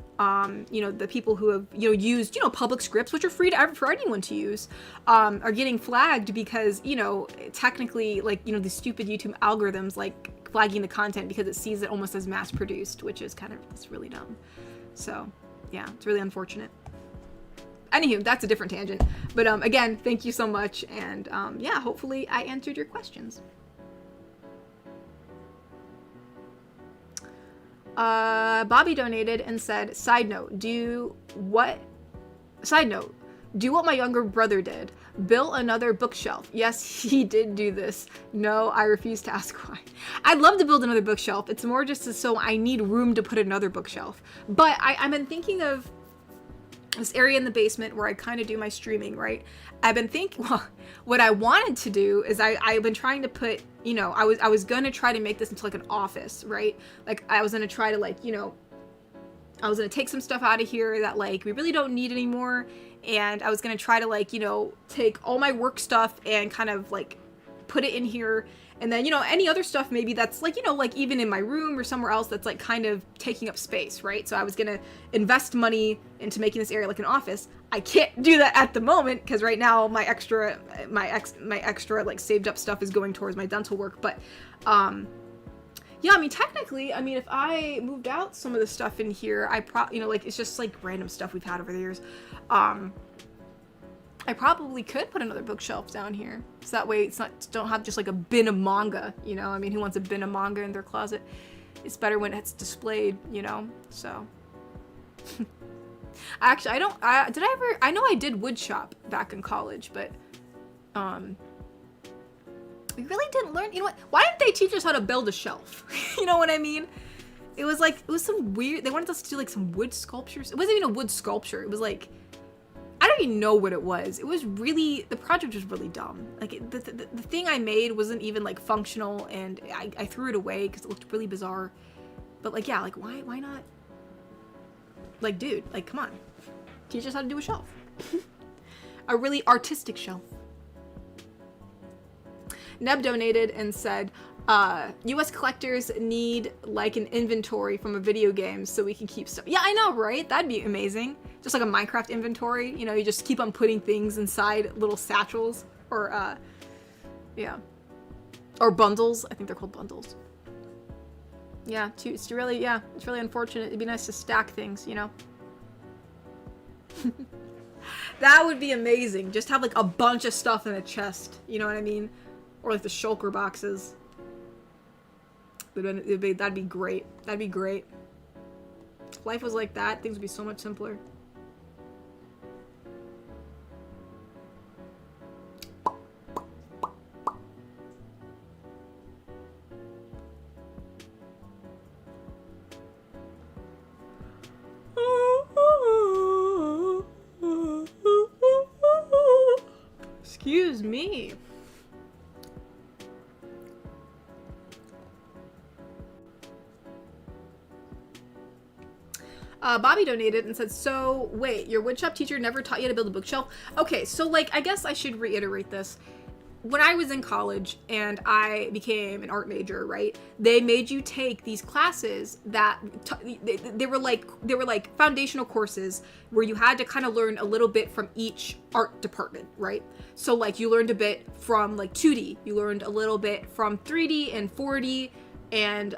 you know, the people who have, you know, used, you know, public scripts, which are free for anyone to use, are getting flagged because, you know, technically, like, you know, the stupid YouTube algorithms, like, flagging the content because it sees it almost as mass produced, which is it's really dumb. So yeah, it's really unfortunate. Anywho, that's a different tangent. But again, thank you so much. And yeah, hopefully I answered your questions. Bobby donated and said, side note, do what my younger brother did. Build another bookshelf. Yes, he did do this. No, I refuse to ask why. I'd love to build another bookshelf. It's more just so I need room to put another bookshelf. But I've been thinking of this area in the basement where I kind of do my streaming, right? I've been thinking, well, what I wanted to do is I've been trying to put, you know, I was going to try to make this into like an office, right? Like I was going to try to like, you know, I was going to take some stuff out of here that like we really don't need anymore. And I was going to try to like, you know, take all my work stuff and kind of like put it in here. And then, you know, any other stuff maybe that's like, you know, like even in my room or somewhere else that's like kind of taking up space, right? So I was going to invest money into making this area like an office. I can't do that at the moment because right now my extra like saved up stuff is going towards my dental work. But yeah, I mean, technically, I mean, if I moved out some of the stuff in here, you know, like it's just like random stuff we've had over the years. I probably could put another bookshelf down here. So that way it's not, don't have just like a bin of manga, you know? I mean, who wants a bin of manga in their closet? It's better when it's displayed, you know? So. Actually, I know I did wood shop back in college, but, we really didn't learn, you know what? Why didn't they teach us how to build a shelf? You know what I mean? It was some weird, they wanted us to do like some wood sculptures. It wasn't even a wood sculpture. It was like, I don't even know what it was. It was really, the project was really dumb. Like the thing I made wasn't even like functional and I threw it away because it looked really bizarre. But like, yeah, like why not? Like, dude, like, come on. Teach us how to do a shelf. A really artistic shelf. Neb donated and said, US collectors need like an inventory from a video game so we can keep stuff. Yeah, I know, right? That'd be amazing. Just like a Minecraft inventory, you know, you just keep on putting things inside little satchels or, yeah. Or bundles. I think they're called bundles. Yeah, it's really unfortunate. It'd be nice to stack things, you know? That would be amazing. Just have like a bunch of stuff in a chest, you know what I mean? Or like the shulker boxes. That'd be great. That'd be great. If life was like that, things would be so much simpler. Excuse me. Bobby donated and said, so wait, your woodshop teacher never taught you how to build a bookshelf? Okay, so like, I guess I should reiterate this. when I was in college and I became an art major, right? They made you take these classes that they were like foundational courses where you had to kind of learn a little bit from each art department, right? So like you learned a bit from like 2D, you learned a little bit from 3D and 4D, and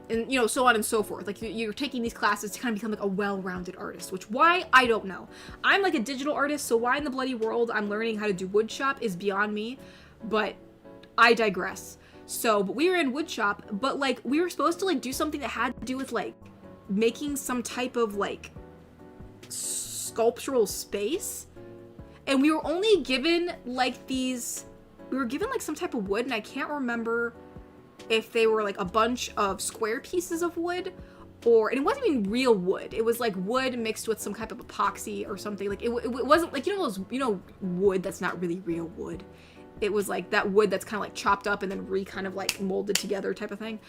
you know, so on and so forth. Like you're taking these classes to kind of become like a well-rounded artist, which why, I don't know. I'm like a digital artist, so why in the bloody world I'm learning how to do woodshop is beyond me, but I digress. So, but we were in woodshop, but like we were supposed to like do something that had to do with like making some type of like sculptural space. And we were only given like these, we were given like some type of wood, and I can't remember if they were like a bunch of square pieces of wood, or, and it wasn't even real wood. It was like wood mixed with some type of epoxy or something. Like it wasn't like, you know, those, you know, wood that's not really real wood. It was like that wood that's kind of like chopped up and then kind of like molded together type of thing.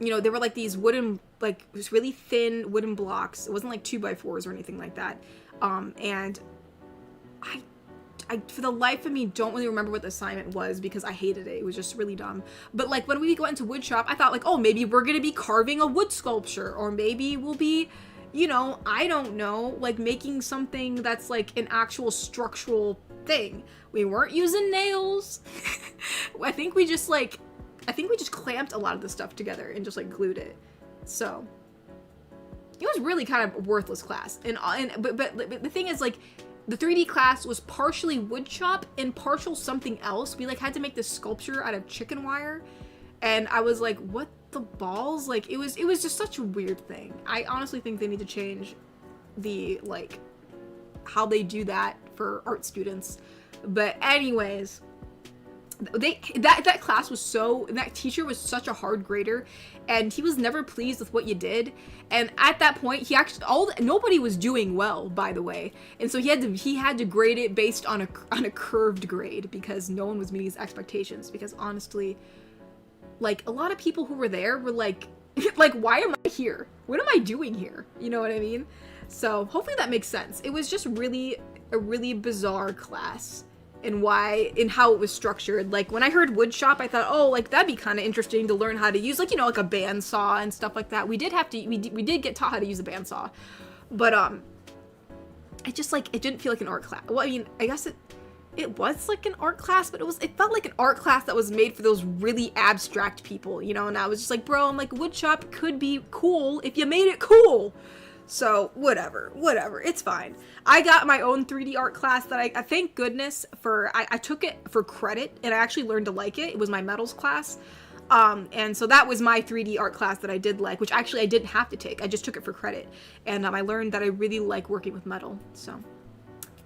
You know, they were like these wooden, like it was really thin wooden blocks. It wasn't like 2x4s or anything like that. And I, for the life of me, don't really remember what the assignment was because I hated it. It was just really dumb. But like when we went into wood shop, I thought like, oh, maybe we're going to be carving a wood sculpture, or maybe we'll be, you know, I don't know, like making something that's like an actual structural thing. We weren't using nails. I think we just clamped a lot of the stuff together and just like glued it. So it was really kind of a worthless class. But the thing is, like, the 3D class was partially wood shop and partial something else. We like had to make this sculpture out of chicken wire, and I was like, what the balls? Like it was just such a weird thing. I honestly think they need to change the like how they do that for art students. But anyways, that class was that teacher was such a hard grader, and he was never pleased with what you did. And at that point, he actually nobody was doing well, by the way, and so he had to grade it based on a curved grade because no one was meeting his expectations. Because honestly, like a lot of people who were there were like like, why am I here? What am I doing here? You know what I mean? So hopefully that makes sense. It was just a really bizarre class. And how it was structured. Like when I heard wood shop, I thought, oh, like that'd be kind of interesting to learn how to use, like, you know, like a bandsaw and stuff like that. We did get taught how to use a bandsaw, but it just like, it didn't feel like an art class. Well, I mean, I guess it was like an art class, but it felt like an art class that was made for those really abstract people, you know. And I was just like, bro, I'm like, wood shop could be cool if you made it cool. So whatever, it's fine. I got my own 3D art class that I thank goodness for. I took it for credit, and I actually learned to like it. It was my metals class. And so that was my 3D art class that I did like, which actually I didn't have to take. I just took it for credit. And I learned that I really like working with metal. So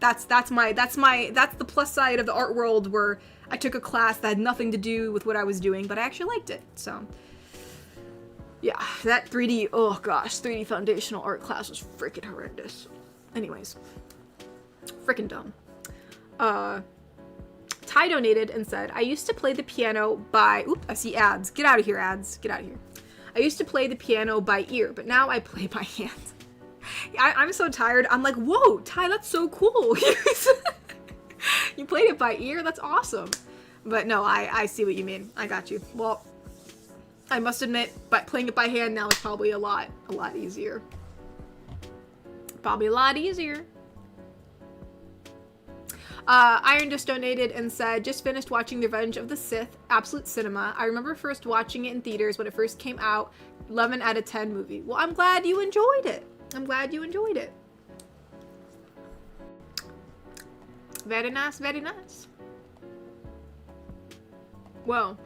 that's the plus side of the art world, where I took a class that had nothing to do with what I was doing, but I actually liked it. So yeah, that 3D foundational art class was freaking horrendous. Anyways, freaking dumb. Ty donated and said, I used to play the piano by, I see ads. Get out of here, ads. Get out of here. I used to play the piano by ear, but now I play by hand. I'm so tired. I'm like, whoa, Ty, that's so cool. You played it by ear? That's awesome. But no, I see what you mean. I got you. Well, I must admit, but playing it by hand now is probably a lot easier. Probably a lot easier. Iron just donated and said, just finished watching The Revenge of the Sith, absolute cinema. I remember first watching it in theaters when it first came out. 11 out of 10 movie. Well, I'm glad you enjoyed it. Very nice, very nice. Whoa.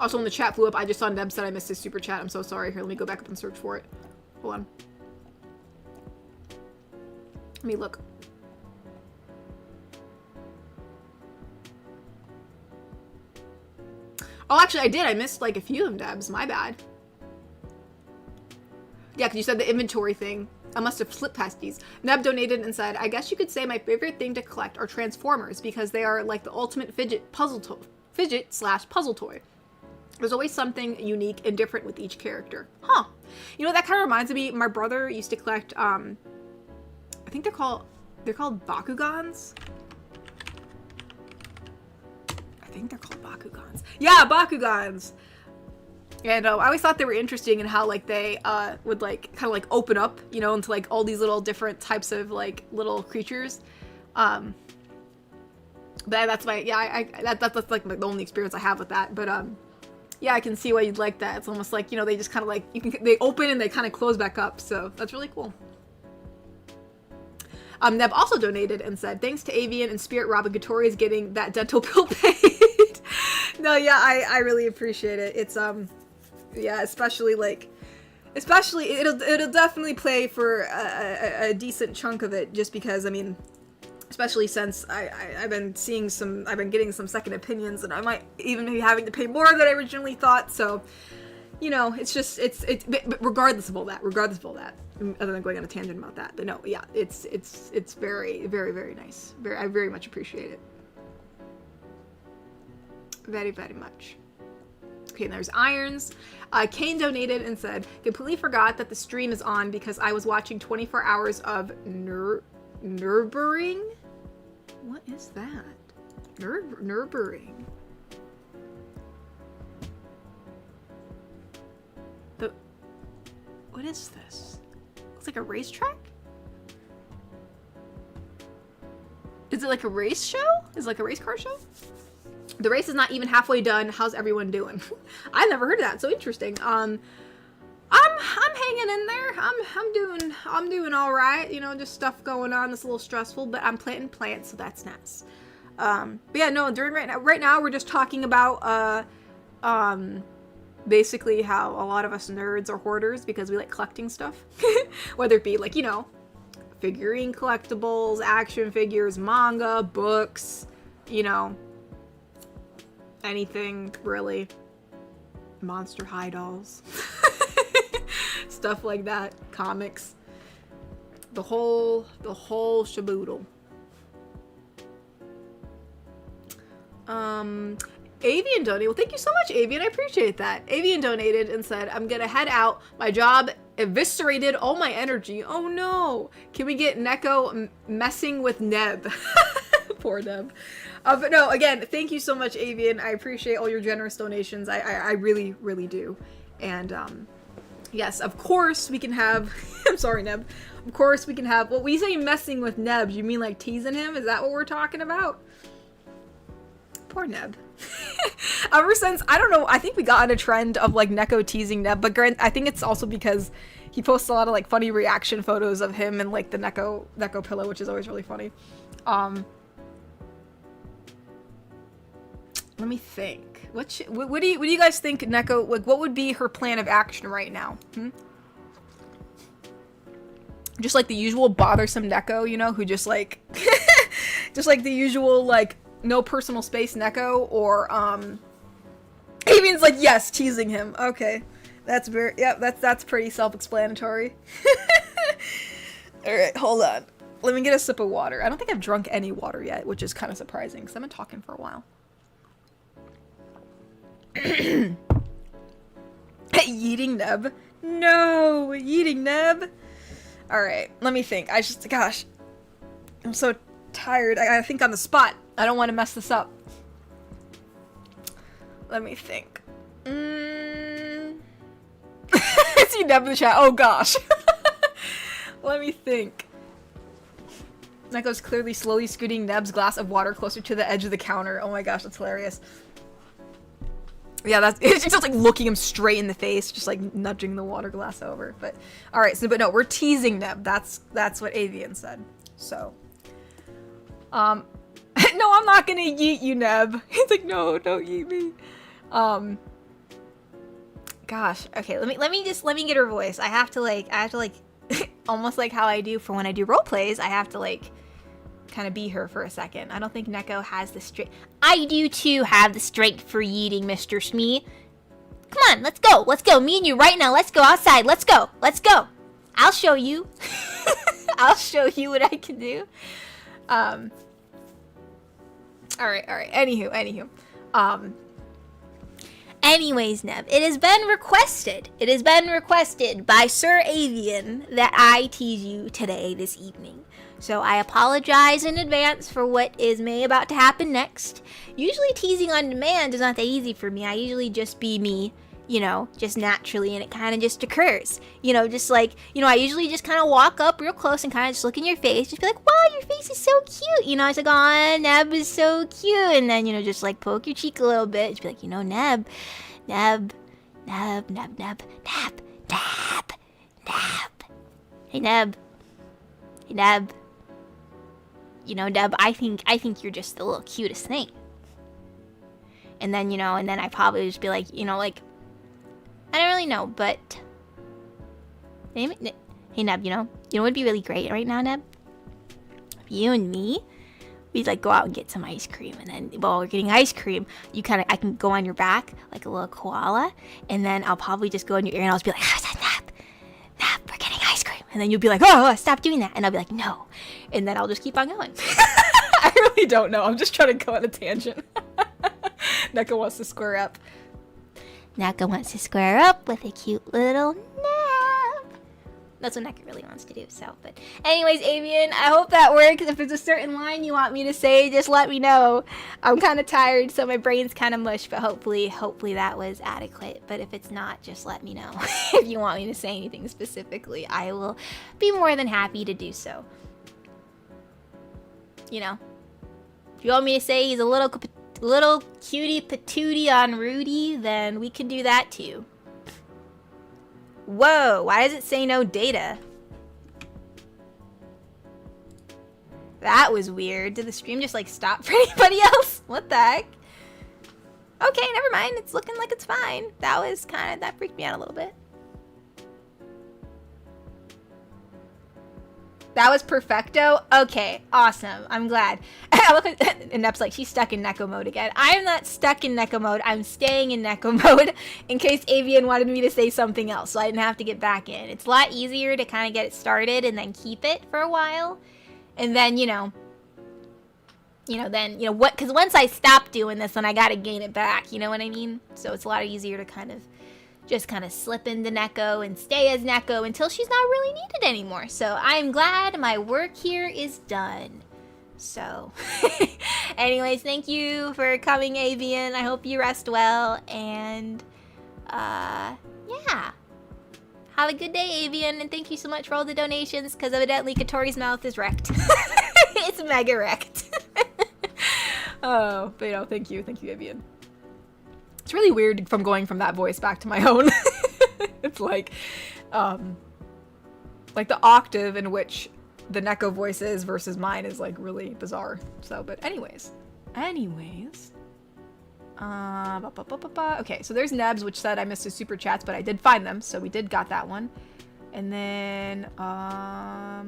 Also, when the chat flew up, I just saw Neb said I missed his super chat. I'm so sorry. Here, let me go back up and search for it. Hold on. Let me look. Oh, actually, I did. I missed, like, a few of Neb's. My bad. Yeah, because you said the inventory thing. I must have slipped past these. Neb donated and said, I guess you could say my favorite thing to collect are Transformers, because they are, like, the ultimate fidget/puzzle toy. There's always something unique and different with each character. Huh. You know, that kind of reminds me, my brother used to collect, I think they're called Bakugans. I think they're called Bakugans. Yeah, Bakugans! And I always thought they were interesting in how, like, they would, like, kind of, like, open up, you know, into, like, all these little different types of, like, little creatures. But that's my, yeah, that's, like, the only experience I have with that. But, yeah, I can see why you'd like that. It's almost like, you know, they just kind of, like, they open and they kind of close back up. So that's really cool. Neb also donated and said, thanks to Avian and Spirit Robin, Gatori is getting that dental bill paid. No, yeah, I really appreciate it. It's, yeah, especially it'll definitely play for a decent chunk of it, just because, I mean, especially since I've been getting some second opinions, and I might even be having to pay more than I originally thought, so, you know, it's just, it's regardless of all that, other than going on a tangent about that, but no, yeah, it's very, very, very nice. I very much appreciate it. Very, very much. Okay, and there's Irons. Kane donated and said, completely forgot that the stream is on because I was watching 24 hours of Nurbering? What is that? Nurbering. What is this? Looks like a racetrack? Is it like a race show? Is it like a race car show? The race is not even halfway done. How's everyone doing? I've never heard of that. So interesting. I'm hanging in there. I'm doing all right. You know, just stuff going on that's a little stressful, but I'm planting plants, so that's nice. But yeah, no, right now we're just talking about basically how a lot of us nerds are hoarders because we like collecting stuff. Whether it be like, you know, figurine collectibles, action figures, manga, books, you know, anything really. Monster High dolls. Stuff like that. Comics. The whole shaboodle. Avian donated. Well, thank you so much, Avian. I appreciate that. Avian donated and said, I'm gonna head out. My job eviscerated all my energy. Oh no. Can we get Neko messing with Neb? Poor Neb. But no, again, thank you so much, Avian. I appreciate all your generous donations. I really, really do. And, yes, of course we can have, I'm sorry, Neb. Of course we can have, well, we say messing with Neb, you mean like teasing him? Is that what we're talking about? Poor Neb. Ever since, I don't know, I think we got on a trend of like Neko teasing Neb, but I think it's also because he posts a lot of like funny reaction photos of him and like the Neko pillow, which is always really funny. Let me think. What do you guys think Neko, like, what would be her plan of action right now? Just like the usual bothersome Neko, you know, who just like, just like the usual, like, no personal space Neko, or, Avian's like, yes, teasing him. Okay. That's very, yeah, that's pretty self-explanatory. Alright, hold on. Let me get a sip of water. I don't think I've drunk any water yet, which is kind of surprising, because I've been talking for a while. Yeeting Neb. No! Yeeting Neb! Alright, let me think. Gosh. I'm so tired. I gotta think on the spot. I don't want to mess this up. Let me think. I see Neb in the chat. Oh gosh. Let me think. Neko's clearly slowly scooting Neb's glass of water closer to the edge of the counter. Oh my gosh, that's hilarious. Yeah, it's just like looking him straight in the face, just like nudging the water glass over. But all right, so but no, we're teasing Neb. That's what Avian said. So, no, I'm not gonna yeet you, Neb. He's like, no, don't yeet me. Gosh, okay, let me get her voice. I have to like almost like how I do for when I do role plays. I have to like kind of be her for a second. I don't think Neko has the strength. I do too have the strength for yeeting, Mr. Smee. Come on, let's go. Let's go. Me and you right now. Let's go outside. Let's go. Let's go. I'll show you. I'll show you what I can do. All right. Anywho. Anyways, Neb, it has been requested. It has been requested by Sir Avian that I tease you today, this evening. So I apologize in advance for what is may about to happen next. Usually teasing on demand is not that easy for me. I usually just be me, you know, just naturally, and it kind of just occurs. You know, just like, you know, I usually just kind of walk up real close and kind of just look in your face, just be like, wow, your face is so cute. You know, it's like, oh, Neb is so cute. And then, you know, just like poke your cheek a little bit. Just be like, you know, Neb. Hey, Neb. You know, Neb, I think you're just the little cutest thing. And then, you know, and then I probably just be like, you know, like, I don't really know, but hey, Neb, you know what would be really great right now, Neb? If you and me, we'd like go out and get some ice cream, and then while we're getting ice cream, I can go on your back like a little koala, and then I'll probably just go in your ear and I'll just be like, Neb, we're getting ice cream, and then you'll be like, oh, stop doing that, and I'll be like, no, and then I'll just keep on going. I really don't know. I'm just trying to go on a tangent. Neko wants to square up. Neko wants to square up with a cute little Neb. That's what Neko really wants to do, so. But anyways, Avian, I hope that works. If there's a certain line you want me to say, just let me know. I'm kind of tired, so my brain's kind of mush, but hopefully that was adequate. But if it's not, just let me know. If you want me to say anything specifically, I will be more than happy to do so. You know, if you want me to say he's a little cutie patootie on Rudy, then we can do that too. Whoa, why does it say no data? That was weird. Did the stream just like stop for anybody else? What the heck? Okay, never mind. It's looking like it's fine. That freaked me out a little bit. That was perfecto? Okay, awesome. I'm glad. And Nep's like, she's stuck in Neko mode again. I'm not stuck in Neko mode. I'm staying in Neko mode in case Avian wanted me to say something else, so I didn't have to get back in. It's a lot easier to kind of get it started and then keep it for a while. And then, because once I stop doing this, then I got to gain it back. You know what I mean? So it's a lot easier to kind of slip into Neko and stay as Neko until she's not really needed anymore. So I'm glad my work here is done. So anyways, thank you for coming, Avian. I hope you rest well, and yeah, have a good day, Avian, and thank you so much for all the donations, because evidently Katori's mouth is wrecked. It's mega wrecked. Oh, but thank you, Avian. It's really weird from going from that voice back to my own. It's like the octave in which the Neko voice is versus mine is like really bizarre. So, but anyways. Okay, so there's Nebs, which said I missed his super chats, but I did find them, so we got that one. And then yeah,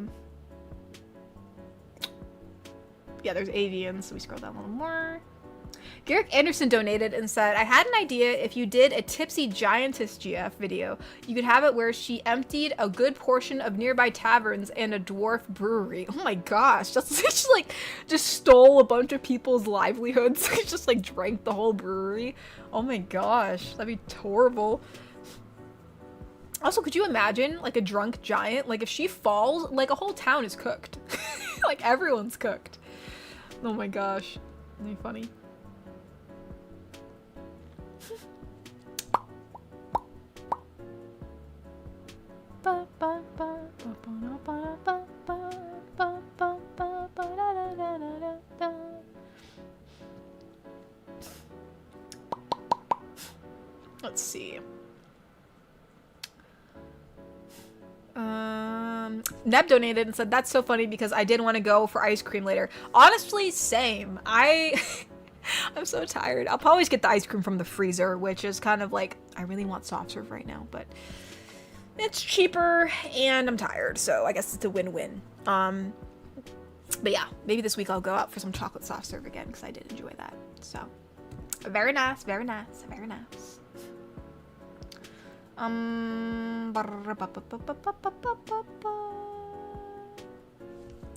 there's Avian, so we scroll down a little more. Garrick Anderson donated and said, I had an idea if you did a Tipsy Giantess GF video, you could have it where she emptied a good portion of nearby taverns and a dwarf brewery. Oh my gosh, she just stole a bunch of people's livelihoods. Just like drank the whole brewery. Oh my gosh, that'd be horrible. Also, could you imagine like a drunk giant? Like if she falls, like a whole town is cooked. Like everyone's cooked. Oh my gosh, that'd be funny. Let's see. Neb donated and said, that's so funny because I did want to go for ice cream later. Honestly, same. I'm so tired. I'll probably just get the ice cream from the freezer, which is kind of like, I really want soft serve right now, but it's cheaper and I'm tired, so I guess it's a win-win. But yeah, maybe this week I'll go out for some chocolate soft serve again because I did enjoy that. So, very nice, very nice, very nice.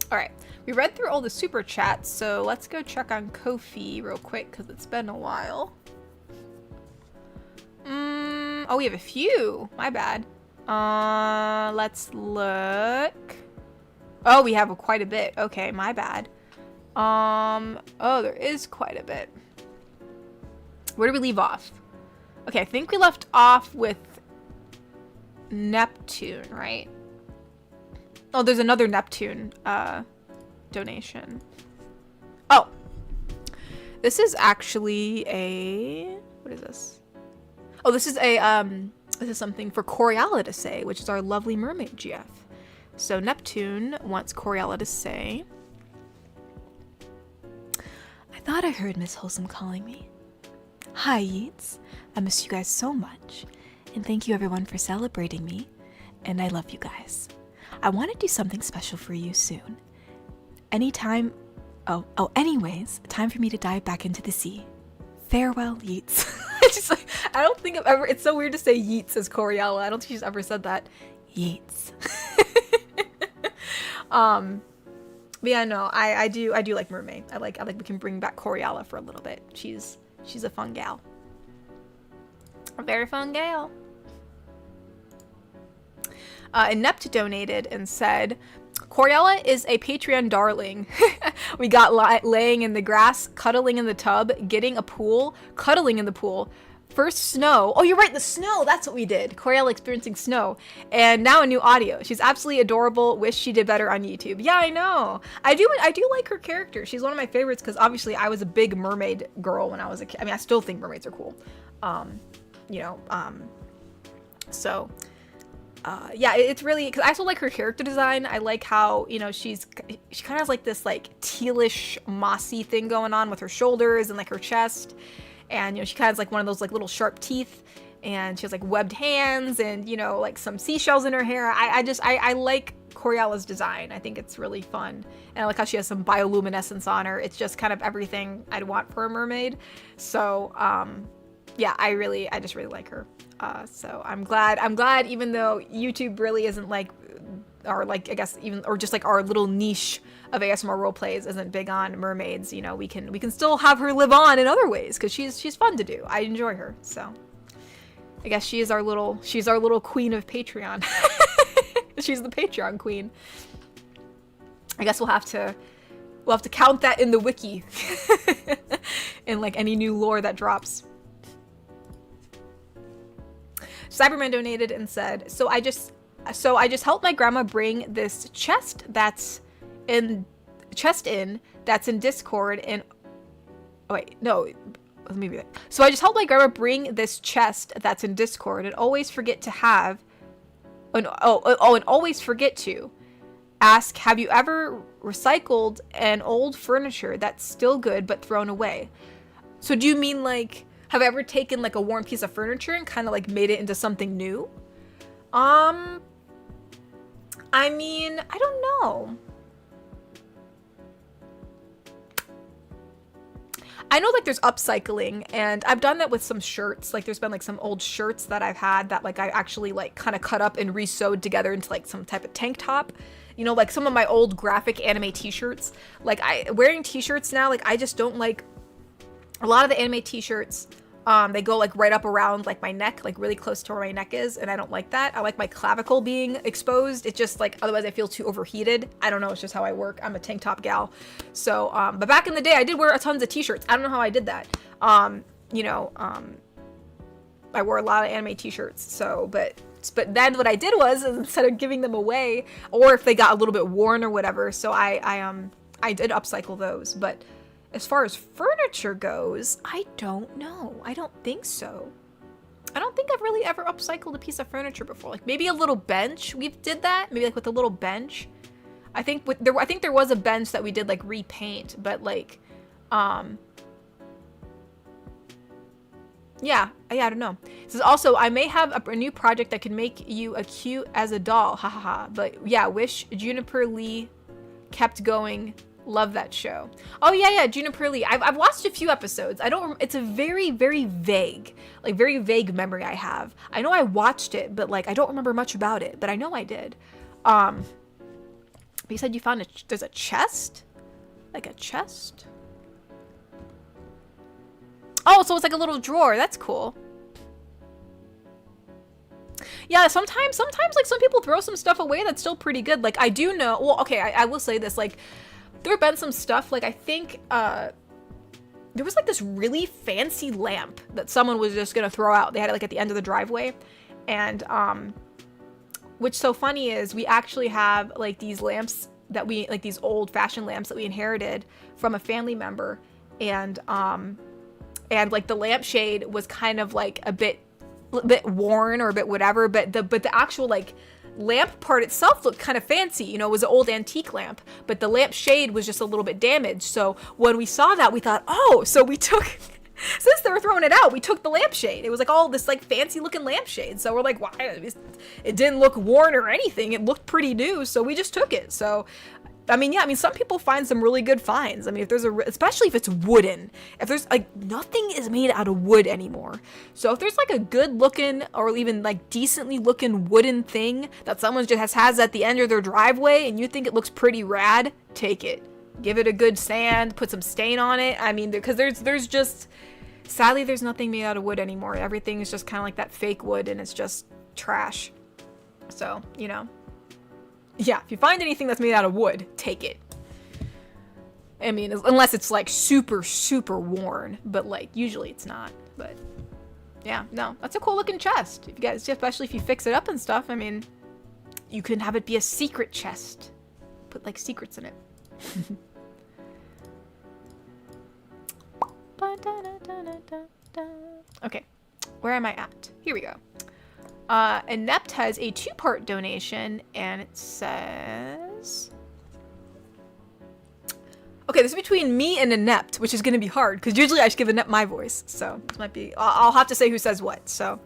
Alright, we read through all the super chats, so let's go check on Ko-fi real quick because it's been a while. Oh, we have a few. My bad. Let's look. Oh, we have quite a bit. Okay, my bad. Oh, there is quite a bit. Where did we leave off? Okay, I think we left off with Neptune, right? Oh, there's another Neptune, donation. Oh. This is actually a... What is this? Oh, this is a, this is something for Coriella to say, which is our lovely mermaid GF. So Neptune wants Coriella to say... I thought I heard Miss Wholesome calling me. Hi, Yeats. I miss you guys so much. And thank you everyone for celebrating me. And I love you guys. I want to do something special for you soon. Anytime... anyways, time for me to dive back into the sea. Farewell, Yeats. I don't think I've ever... It's so weird to say Yeats as Coriella. I don't think she's ever said that. Yeats. But yeah, no, I do like Mermaid. I like we can bring back Coriella for a little bit. She's a fun gal. A very fun gal. And Nept donated and said, Coriella is a Patreon darling. We got laying in the grass, cuddling in the tub, getting a pool, cuddling in the pool. First snow. Oh, you're right, the snow. That's what we did. Coriella experiencing snow. And now a new audio. She's absolutely adorable. Wish she did better on YouTube. Yeah, I know. I do like her character. She's one of my favorites because obviously I was a big mermaid girl when I was a kid. I mean, I still think mermaids are cool. Yeah, it's really, because I also like her character design. I like how, you know, she kind of has like this like tealish mossy thing going on with her shoulders and like her chest. And, you know, she kind of has like one of those like little sharp teeth, and she has like webbed hands and, you know, like some seashells in her hair. I like Coriella's design. I think it's really fun. And I like how she has some bioluminescence on her. It's just kind of everything I'd want for a mermaid. So, yeah, I just really like her. So I'm glad even though YouTube really isn't like, or like, I guess even, or just like our little niche of ASMR roleplays isn't big on mermaids, you know, we can still have her live on in other ways because she's fun to do. I enjoy her. So I guess she's our little queen of Patreon. She's the Patreon queen. I guess we'll have to count that in the wiki in like any new lore that drops. Cyberman donated and said, so I just helped my grandma bring this chest that's in Discord and so I just helped my grandma bring this chest that's in Discord and always forget to ask, have you ever recycled an old furniture that's still good but thrown away? So do you mean like, have I ever taken like a worn piece of furniture and kind of like made it into something new? I mean, I don't know. I know like there's upcycling, and I've done that with some shirts. Like there's been like some old shirts that I've had that like I actually like kind of cut up and re-sewed together into like some type of tank top. You know, like some of my old graphic anime t-shirts. Like wearing t-shirts now, like I just don't like a lot of the anime t-shirts. They go like right up around like my neck, like really close to where my neck is, and I don't like that. I like my clavicle being exposed. It's just like, otherwise I feel too overheated. I don't know, it's just how I work. I'm a tank top gal. So, but back in the day I did wear tons of t-shirts. I don't know how I did that. I wore a lot of anime t-shirts. So, but then what I did was, instead of giving them away, or if they got a little bit worn or whatever, so I did upcycle those. But as far as furniture goes, I don't know. I don't think so. I don't think I've really ever upcycled a piece of furniture before. Like maybe a little bench. We did that. Maybe like with a little bench. I think there was a bench that we did like repaint, but like, yeah, I don't know. This is also, I may have a new project that could make you a cute as a doll. Ha ha ha. But yeah, wish Juniper Lee kept going. Love that show. Oh yeah, Juniper Lee. I've watched a few episodes. It's a very, very vague memory I have. I know I watched it, but like I don't remember much about it, but I know I did. You said you found there's a chest? Like a chest? Oh, so it's like a little drawer. That's cool. Yeah, sometimes like some people throw some stuff away that's still pretty good. Like I do know, well, okay, I will say this, like there have been some stuff, like I think there was like this really fancy lamp that someone was just gonna throw out. They had it like at the end of the driveway. And what's so funny is we actually have like these lamps that we, like these old fashioned lamps that we inherited from a family member. And like the lampshade was kind of like a bit worn or a bit whatever, but the actual like lamp part itself looked kind of fancy. You know, it was an old antique lamp, but the lamp shade was just a little bit damaged. So when we saw that, we thought, oh, so we took, since they were throwing it out, we took the lampshade. It was like all this like fancy looking lampshade. So we're like, why? It didn't look worn or anything. It looked pretty new. So we just took it. So I mean, yeah, I mean, some people find some really good finds. I mean, if there's especially if it's wooden, if there's like, nothing is made out of wood anymore. So if there's like a good looking or even like decently looking wooden thing that someone just has at the end of their driveway and you think it looks pretty rad, take it. Give it a good sand, put some stain on it. I mean, because there's just, sadly, there's nothing made out of wood anymore. Everything is just kind of like that fake wood and it's just trash. So, you know. Yeah, if you find anything that's made out of wood, take it. I mean, unless it's like super, super worn, but like usually it's not. But yeah, no, that's a cool looking chest. If you guys, especially if you fix it up and stuff, I mean, you can have it be a secret chest. Put like secrets in it. Okay, where am I at? Here we go. Inept has a 2-part donation, and it says... Okay, this is between me and Inept, which is going to be hard, because usually I should give Inept my voice, so this might be... I'll have to say who says what, so...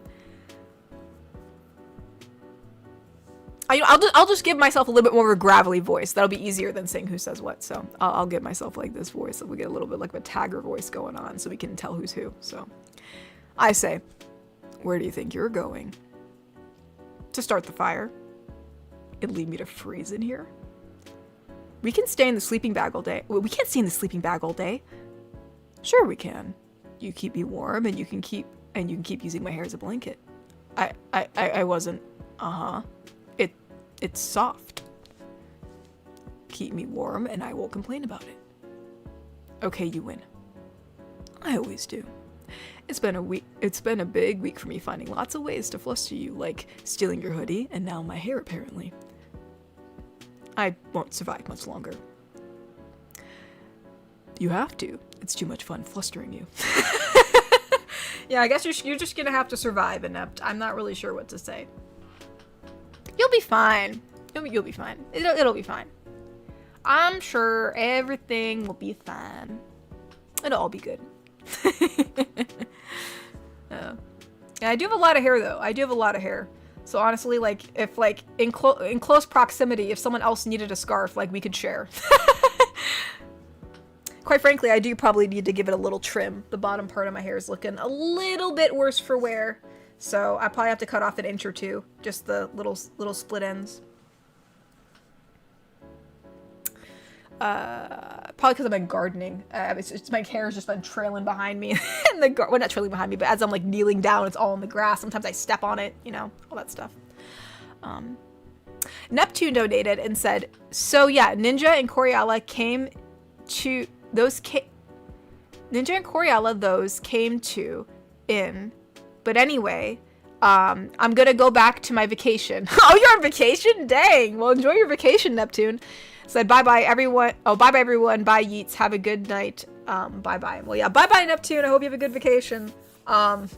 I'll just give myself a little bit more of a gravelly voice. That'll be easier than saying who says what, so I'll give myself like this voice, so we get a little bit like a tagger voice going on, so we can tell who's who, so... I say, where do you think you're going? To start the fire. It'd leave me to freeze in here. We can stay in the sleeping bag all day. Well, we can't stay in the sleeping bag all day. Sure we can. You keep me warm and you can keep using my hair as a blanket. I wasn't. It's soft. Keep me warm and I won't complain about it. Okay, you win. I always do. It's been a big week for me, finding lots of ways to fluster you, like stealing your hoodie and now my hair apparently. I won't survive much longer. You have to. It's too much fun flustering you. Yeah, I guess you're just gonna have to survive, Inept. I'm not really sure what to say. You'll be fine. You'll be fine. It'll be fine. I'm sure everything will be fine. It'll all be good. Yeah, I do have a lot of hair though. I do have a lot of hair. So honestly, like if like in close proximity, if someone else needed a scarf, like we could share. Quite frankly, I do probably need to give it a little trim. The bottom part of my hair is looking a little bit worse for wear. So I probably have to cut off an inch or two. Just the little split ends. Probably because I've been gardening. My hair has just been trailing behind me. Well, not trailing behind me, but as I'm like kneeling down, it's all in the grass. Sometimes I step on it, you know, all that stuff. Neptune donated and said, so yeah, Ninja and Coriella came to in. But anyway, I'm gonna go back to my vacation. Oh, you're on vacation? Dang. Well, enjoy your vacation, Neptune. Said bye-bye, everyone. Oh, bye-bye, everyone. Bye, Yeats. Have a good night. Bye-bye. Well, yeah, bye-bye, Neptune. I hope you have a good vacation. Dang.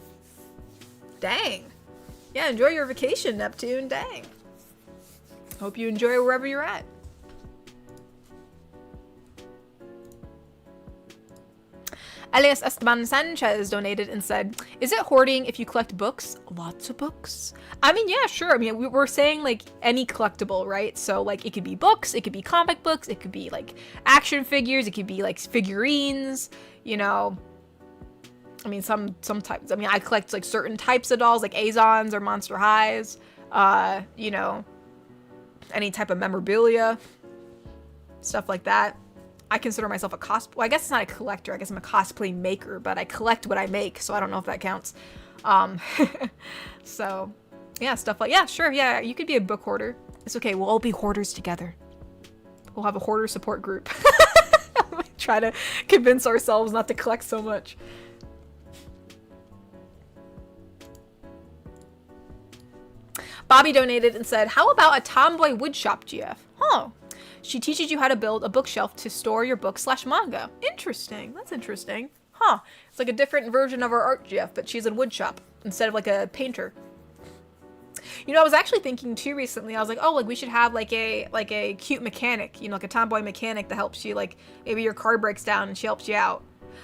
Yeah, enjoy your vacation, Neptune. Dang. Hope you enjoy wherever you're at. Elias Esteban Sanchez donated and said, is it hoarding if you collect books? Lots of books. I mean, yeah, sure. I mean, we're saying like any collectible, right? So like it could be books, it could be comic books, it could be like action figures, it could be like figurines, you know. I mean, some types. I mean, I collect like certain types of dolls, like Azons or Monster Highs, you know, any type of memorabilia, stuff like that. I consider myself a well, I guess it's not a collector. I guess I'm a cosplay maker, but I collect what I make, so I don't know if that counts. So, Yeah, stuff like, yeah, sure, yeah, you could be a book hoarder. It's okay, we'll all be hoarders together. We'll have a hoarder support group. Try to convince ourselves not to collect so much. Bobby donated and said, how about a tomboy woodshop, GF? Huh. She teaches you how to build a bookshelf to store your book/manga. Interesting. That's interesting. Huh. It's like a different version of our art, GF, but she's a woodshop instead of like a painter. You know, I was actually thinking too recently, I was like, oh, like we should have like a cute mechanic, you know, like a tomboy mechanic that helps you, like maybe your car breaks down and she helps you out.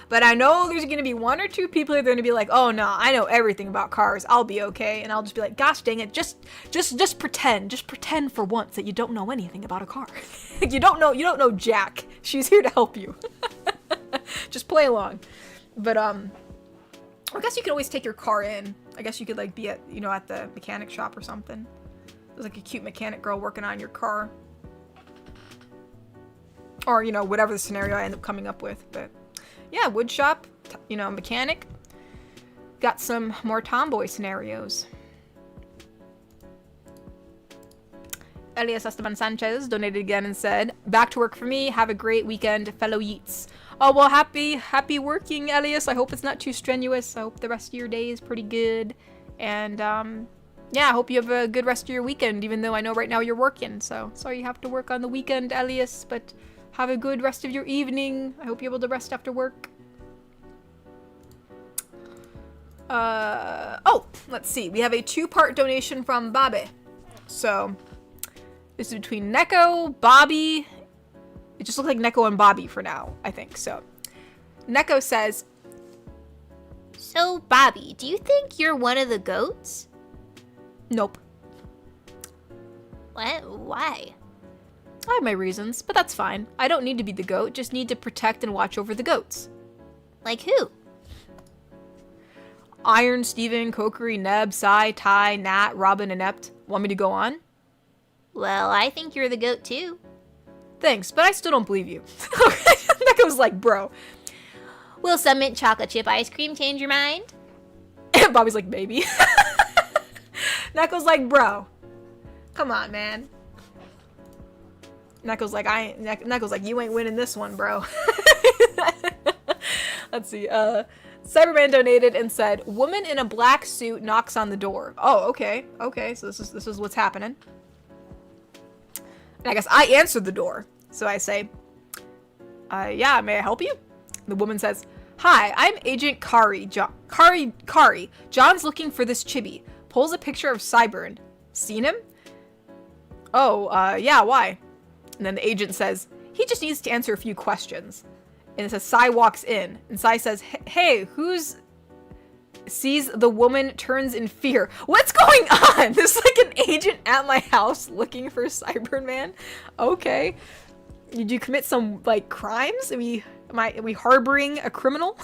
But I know there's going to be 1 or 2 people that are going to be like, oh no, I know everything about cars. I'll be okay. And I'll just be like, gosh dang it, just pretend for once that you don't know anything about a car. you don't know Jack. She's here to help you. Just play along. But I guess you could always take your car in. I guess you could like be at, you know, at the mechanic shop or something. There's like a cute mechanic girl working on your car. Or, you know, whatever the scenario I end up coming up with. But yeah, wood shop, you know, mechanic. Got some more tomboy scenarios. Elias Esteban Sanchez donated again and said, back to work for me. Have a great weekend, fellow Yeats. Oh, well, happy working, Elias. I hope it's not too strenuous. I hope the rest of your day is pretty good. And, yeah, I hope you have a good rest of your weekend, even though I know right now you're working. So, sorry you have to work on the weekend, Elias, but have a good rest of your evening. I hope you're able to rest after work. Oh, let's see. We have a 2-part donation from Babe. So, this is between Neko, Bobby. It just looks like Neko and Bobby for now, I think. So, Neko says, So, Bobby, do you think you're one of the goats? nope. What? Why? I have my reasons, but that's fine. I don't need to be the goat, just need to protect and watch over the goats. Like who? Iron, Steven, Kokiri, Neb, Sai, Tai, Nat, Robin, Inept. Want me to go on? Well, I think you're the goat too. Thanks, but I still don't believe you. Neko's like, bro. Will some mint chocolate chip ice cream change your mind? Bobby's like, maybe. Neko's like, bro. Come on, man. Neko's like, Neko's like, you ain't winning this one, bro. Let's see. Cyberman donated and said, woman in a black suit knocks on the door. Oh, okay. Okay, so this is what's happening. And I guess I answered the door. So I say, yeah, may I help you? The woman says, hi, I'm Agent Kari. Kari. John's looking for this chibi. Pulls a picture of Cyburn. Seen him? Oh, yeah, why? And then the agent says, he just needs to answer a few questions. And it says, Sai walks in. And Sai says, hey, who's... Sees the woman, turns in fear. What's going on? There's like an agent at my house looking for Cyberman. Okay. Did you commit some, like, crimes? Are we harboring a criminal?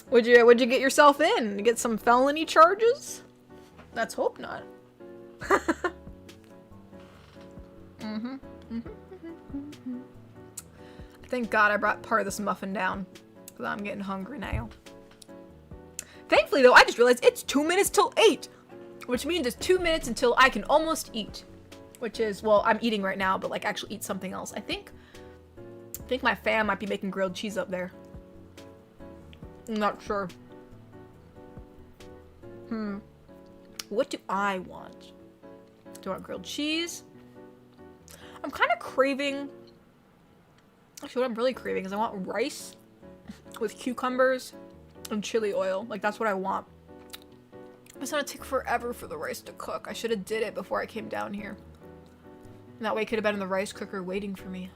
Would you get yourself in? Get some felony charges? Let's hope not. Thank God I brought part of this muffin down. Because I'm getting hungry now. Thankfully, though, I just realized it's 2 minutes till 8. Which means it's 2 minutes until I can almost eat. Which is, well, I'm eating right now, but, like, actually eat something else. I think my fam might be making grilled cheese up there. I'm not sure. What do I want? Do I want grilled cheese? I'm kind of craving... Actually, what I'm really craving is I want rice with cucumbers and chili oil. Like, that's what I want. It's gonna take forever for the rice to cook. I should have did it before I came down here. And that way it could have been in the rice cooker waiting for me.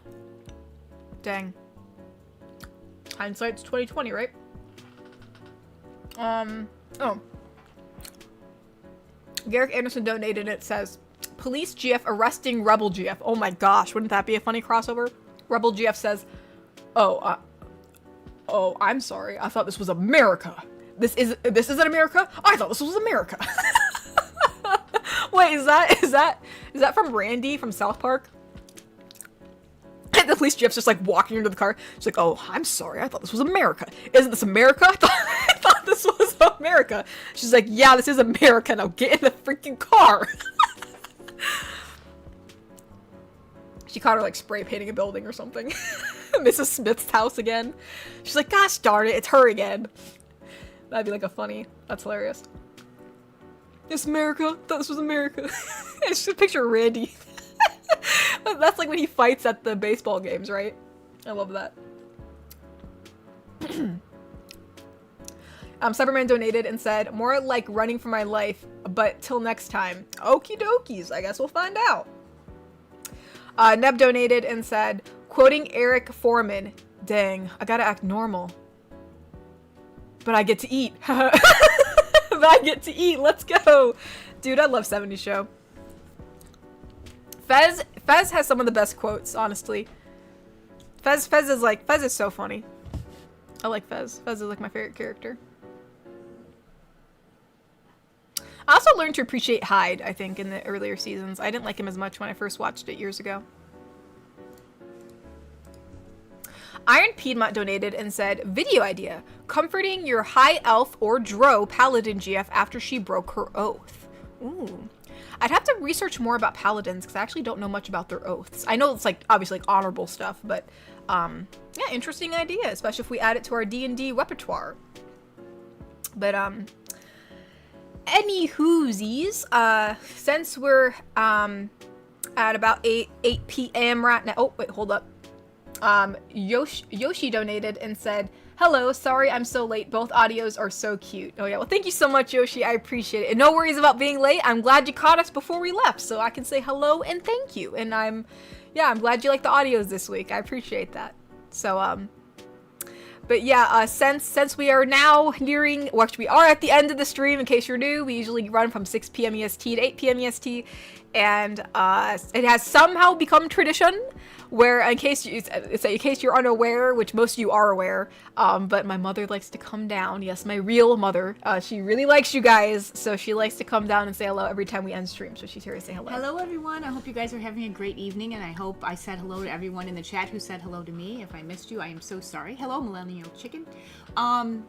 Dang. Hindsight's 2020, right? Oh. Garrick Anderson donated it. Says, police GF arresting Rebel GF. Oh my gosh, wouldn't that be a funny crossover? Rebel GF says, oh, I'm sorry. I thought this was America. This isn't America? I thought this was America. Wait, is that from Randy from South Park? The police chief's just like walking into the car. She's like, oh, I'm sorry. I thought this was America. Isn't this America? I thought this was America. She's like, yeah, this is America. Now get in the freaking car. She caught her like spray painting a building or something. Mrs. Smith's house again. She's like, gosh darn it, it's her again. That'd be like a funny. That's hilarious. It's America. I thought this was America. It's just a picture of Randy. That's like when he fights at the baseball games, right? I love that. Cyberman donated and said, more like running for my life, but till next time. Okie dokies. I guess we'll find out. Neb donated and said, quoting Eric Foreman, dang, I gotta act normal. But I get to eat. But I get to eat. Let's go. Dude, I love 70s Show. Fez has some of the best quotes, honestly. Fez is so funny. I like Fez. Fez is like my favorite character. I also learned to appreciate Hyde, I think, in the earlier seasons. I didn't like him as much when I first watched it years ago. Iron Piedmont donated and said, video idea. Comforting your high elf or dro paladin GF after she broke her oath. Ooh. I'd have to research more about paladins because I actually don't know much about their oaths. I know it's like obviously like honorable stuff, but yeah, interesting idea, especially if we add it to our D&D repertoire. But any whoosies, since we're at about 8 p.m. right now. Oh, wait, hold up. Yoshi donated and said, hello, sorry I'm so late. Both audios are so cute. Oh yeah, well thank you so much, Yoshi. I appreciate it. And no worries about being late. I'm glad you caught us before we left, so I can say hello and thank you. And I'm glad you like the audios this week. I appreciate that. So, but yeah, since we are now nearing, well, actually we are at the end of the stream, in case you're new, we usually run from 6 p.m. EST to 8 p.m. EST, and it has somehow become tradition where, in case you're unaware, which most of you are aware, but my mother likes to come down. Yes, my real mother. She really likes you guys, so she likes to come down and say hello every time we end stream. So she's here to say hello. Hello, everyone. I hope you guys are having a great evening, and I hope I said hello to everyone in the chat who said hello to me. If I missed you, I am so sorry. Hello, Millennial Chicken. I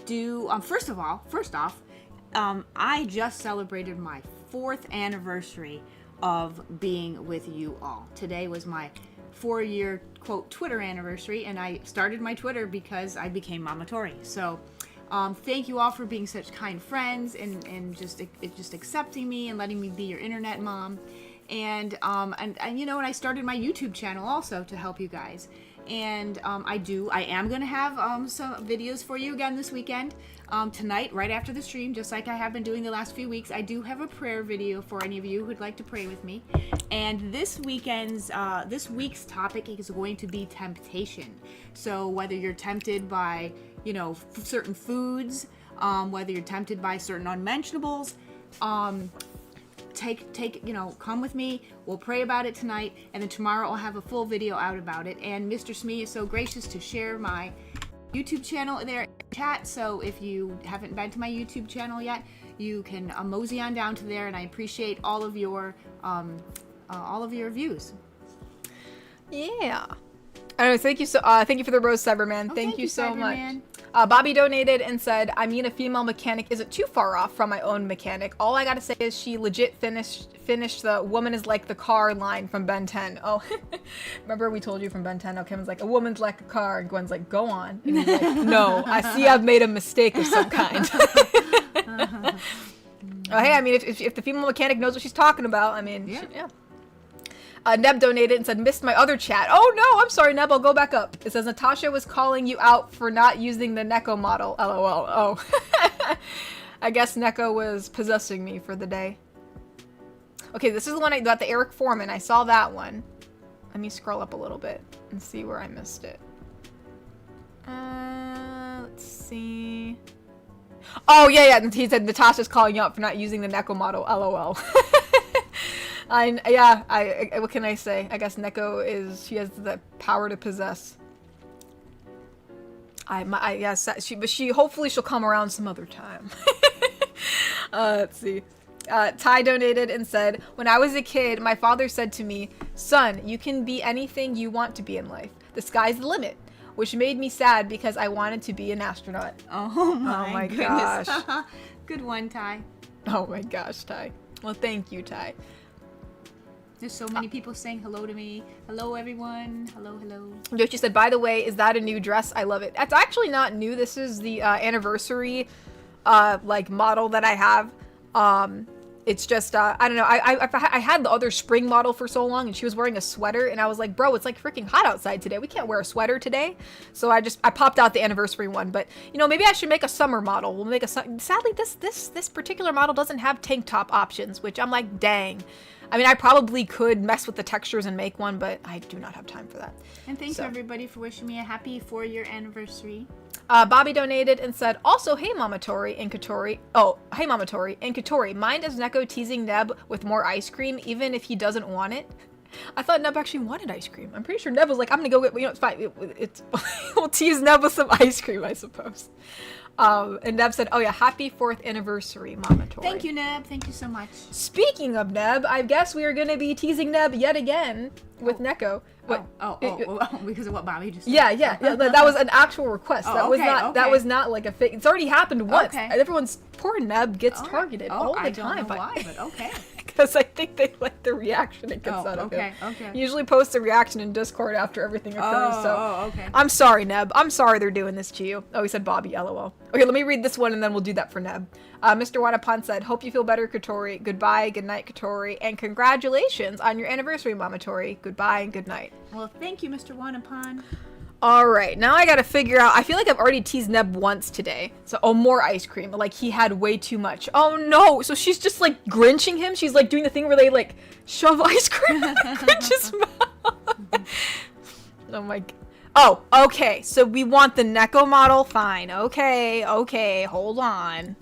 do. First off, I just celebrated my 4th anniversary of being with you all. Today was my 4-year quote Twitter anniversary, and I started my Twitter because I became Mama Tori. So thank you all for being such kind friends and just accepting me and letting me be your internet mom. And you know, and I started my YouTube channel also to help you guys. And I am gonna have some videos for you again this weekend. Tonight, right after the stream, just like I have been doing the last few weeks, I do have a prayer video for any of you who'd like to pray with me. And this week's topic is going to be temptation. So whether you're tempted by, you know, certain foods, whether you're tempted by certain unmentionables, come with me. We'll pray about it tonight, and then tomorrow I'll have a full video out about it. And Mr. Smee is so gracious to share my YouTube channel there in chat, so if you haven't been to my YouTube channel yet, you can mosey on down to there, and I appreciate all of your views. Yeah. Anyway, thank you for the rose, Cyberman. Thank you so much. Bobby donated and said, I mean, a female mechanic isn't too far off from my own mechanic. All I gotta say is she legit finished the woman is like the car line from Ben 10. Oh, remember we told you from Ben 10? Oh, Kevin's like, a woman's like a car. And Gwen's like, go on. And he's like, no, I see I've made a mistake of some kind. Hey, I mean, if the female mechanic knows what she's talking about, I mean, yeah. Neb donated and said, missed my other chat. Oh no, I'm sorry, Neb, I'll go back up. It says, Natasha was calling you out for not using the Neko model. LOL. Oh. I guess Neko was possessing me for the day. Okay, this is the one I got, the Eric Foreman. I saw that one. Let me scroll up a little bit and see where I missed it. Let's see. Oh, yeah. He said, Natasha's calling you out for not using the Neko model. LOL. What can I say? I guess Neko she has the power to possess. But hopefully she'll come around some other time. Let's see. Ty donated and said, when I was a kid, my father said to me, son, you can be anything you want to be in life. The sky's the limit. Which made me sad because I wanted to be an astronaut. Oh my goodness. gosh. Good one, Ty. Oh my gosh, Ty. Well, thank you, Ty. There's so many people saying hello to me. Hello, everyone. Hello, hello. Yoshi said, by the way, is that a new dress? I love it. It's actually not new. This is the anniversary like model that I have. It's just, I don't know. I had the other spring model for so long and she was wearing a sweater and I was like, bro, it's like freaking hot outside today. We can't wear a sweater today. So I popped out the anniversary one, but you know, maybe I should make a summer model. We'll make sadly, this particular model doesn't have tank top options, which I'm like, dang. I mean, I probably could mess with the textures and make one, but I do not have time for that. And thanks everybody for wishing me a happy 4-year anniversary. Bobby donated and said, also, hey Mama Tori and Katori. Oh, hey Mama Tori and Katori. Mind is Neko teasing Neb with more ice cream, even if he doesn't want it? I thought Neb actually wanted ice cream. I'm pretty sure Neb was like, I'm gonna go get, you know, it's fine. We'll tease Neb with some ice cream, I suppose. And Neb said, oh yeah, happy 4th anniversary, Mama Tori. Thank you, Neb. Thank you so much. Speaking of Neb, I guess we are going to be teasing Neb yet again with Neko. Because of what Bobby just said. Yeah. That was an actual request. That was not like a fake. It's already happened once. Okay. Everyone's poor Neb gets targeted all the time. I don't know why, but okay. Because I think they like the reaction it gets out of him. Okay. He usually posts a reaction in Discord after everything occurs. Okay. I'm sorry, Neb. I'm sorry they're doing this to you. Oh, he said Bobby, LOL. Okay, let me read this one and then we'll do that for Neb. Mr. Wanapan said, hope you feel better, Katori. Goodbye, good night, Katori. And congratulations on your anniversary, Mama Tori. Goodbye and good night. Well, thank you, Mr. Wanapan. Alright, now I gotta figure out, I feel like I've already teased Neb once today. So, more ice cream. Like, he had way too much. Oh no! So she's just like Grinching him? She's like doing the thing where they like shove ice cream in Grinch's mouth. Oh my god. Oh, okay. So we want the Neko model? Fine. Okay. Hold on.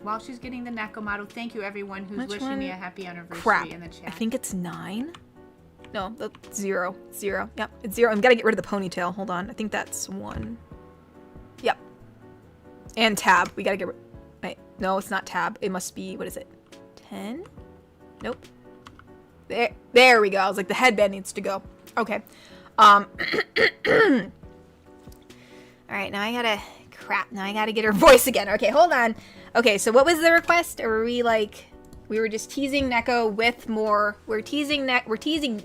While she's getting the Neko model, thank you everyone who's wishing me a happy anniversary Crap. in the chat. I think it's 9. No, that's 0. Yep, it's 0. I'm gotta get rid of the ponytail. Hold on. I think that's 1. Yep. And tab. We gotta get rid. Wait, no, it's not tab. It must be, what is it? 10? Nope. There we go. I was like, the headband needs to go. Okay. Alright, now I gotta get her voice again. Okay, hold on. Okay, so what was the request? Or were we like, we were just teasing Neko with more, we're teasing Neb. We're teasing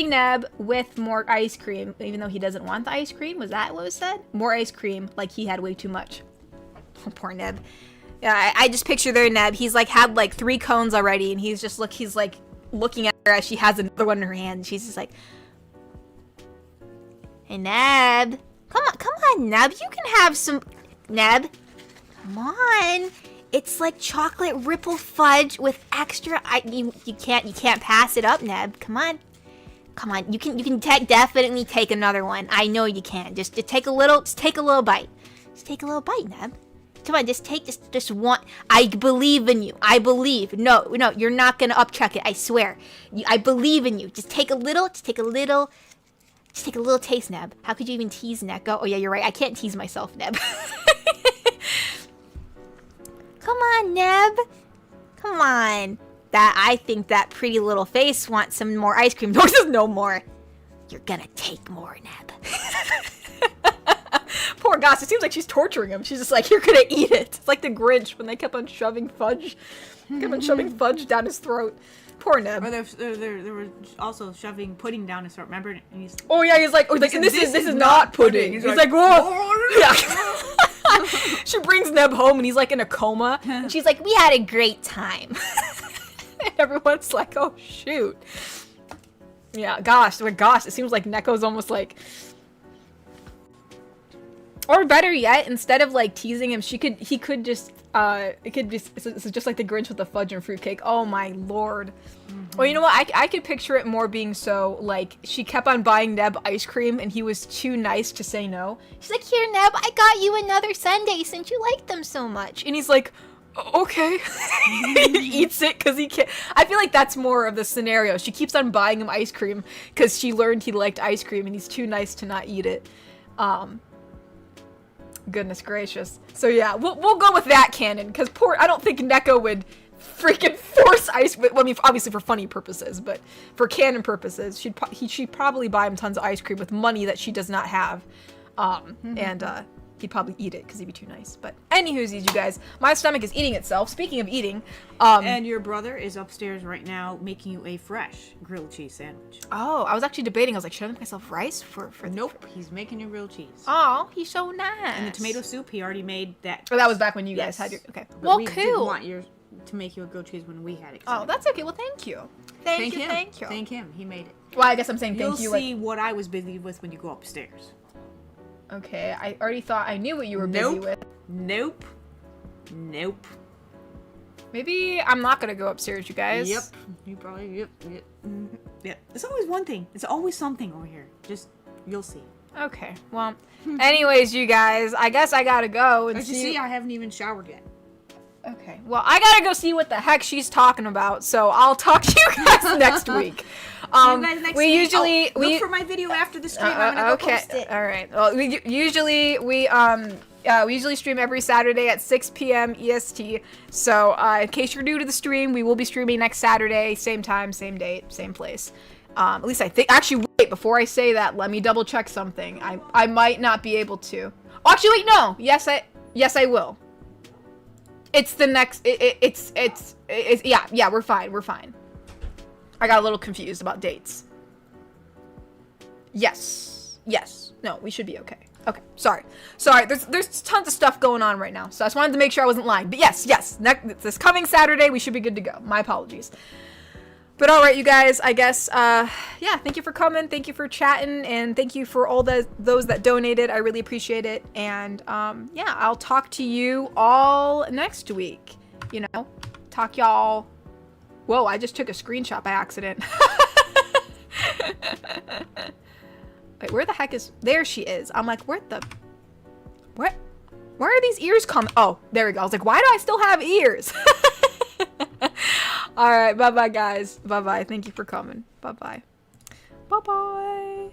Neb with more ice cream, even though he doesn't want the ice cream. Was that what was said? More ice cream, like he had way too much. Oh, poor Neb. Yeah, I just picture there Neb. He's like had like 3 cones already, and he's like looking at her as she has another one in her hand. And she's just like, hey Neb, come on Neb, you can have some. Neb, come on. It's like chocolate ripple fudge with extra. You can't pass it up, Neb. Come on. You can definitely take another one. I know you can. Just take a little bite. Just take a little bite, Neb. Come on, just one. I believe in you. I believe. No, you're not gonna upchuck it. I swear. I believe in you. Just take a little taste, Neb. How could you even tease Neko? Oh yeah, you're right. I can't tease myself, Neb. Come on, Neb. Come on. I think that pretty little face wants some more ice cream. No more. You're gonna take more, Neb. Poor Goss. It seems like she's torturing him. She's just like, you're gonna eat it. It's like the Grinch when they kept on shoving fudge. Down his throat. Poor Neb. Or they were also shoving pudding down his throat. Remember? And he's like, and this is not pudding. He's like, whoa. Yeah. She brings Neb home and he's like in a coma. And she's like, we had a great time. And everyone's like, oh shoot. Yeah, gosh, it seems like Neko's almost like. Or better yet, instead of like teasing him, this is just like the Grinch with the fudge and fruitcake. Oh my lord. Mm-hmm. Well, you know what? I could picture it more being so like she kept on buying Neb ice cream and he was too nice to say no. She's like, here Neb, I got you another sundae since you like them so much. And he's like, okay. He eats it because he can't. I feel like that's more of the scenario. She keeps on buying him ice cream because she learned he liked ice cream and he's too nice to not eat it. Goodness gracious. So yeah, we'll go with that canon, because I don't think Neko would freaking force ice. Well, I mean, obviously for funny purposes, but for canon purposes, she'd probably buy him tons of ice cream with money that she does not have, and he'd probably eat it because he'd be too nice. But anywho's, you guys, my stomach is eating itself. Speaking of eating, and your brother is upstairs right now making you a fresh grilled cheese sandwich. Oh, I was actually debating. I was like, should I make myself rice for Nope, he's making you grilled cheese. Oh, he's so nice. And the tomato soup, he already made that. Oh, that was back when you guys had your. Okay. But Well, we cool. didn't want yours to make you a grilled cheese when we had it. Oh, that's okay. Well, thank you. Thank you. him. Thank you. Thank him. He made it. Well, I guess I'm saying You'll thank you. see what I was busy with when you go upstairs. Okay, I already thought I knew what you were busy with. Nope. Maybe I'm not gonna go upstairs, you guys. Yep. You probably. Yep. Yep. It's always one thing. It's always something over here. Just you'll see. Okay. Well, anyways, you guys, I guess I gotta go and As you see, I haven't even showered yet. Okay. Well, I gotta go see what the heck she's talking about. So I'll talk to you guys next week. See you guys next week. Usually look for my video after the stream. I'm gonna go post it. All right. Well, we usually stream every Saturday at 6 p.m. EST. So in case you're new to the stream, we will be streaming next Saturday, same time, same date, same place. At least I think. Actually, wait. Before I say that, let me double check something. I might not be able to. Oh, actually, wait. No. Yes, I will. It's the next. It's yeah. We're fine. I got a little confused about dates. Yes. No, we should be okay. Okay. Sorry. There's tons of stuff going on right now, so I just wanted to make sure I wasn't lying. But yes. This coming Saturday, we should be good to go. My apologies. But all right, you guys. I guess. Yeah. Thank you for coming. Thank you for chatting, and thank you for all those that donated. I really appreciate it. And yeah, I'll talk to you all next week. You know, talk y'all. Whoa, I just took a screenshot by accident. Wait, where the heck is... There she is. I'm like, where are these ears coming? Oh, there we go. I was like, why do I still have ears? All right, bye-bye, guys. Bye-bye. Thank you for coming. Bye-bye. Bye-bye.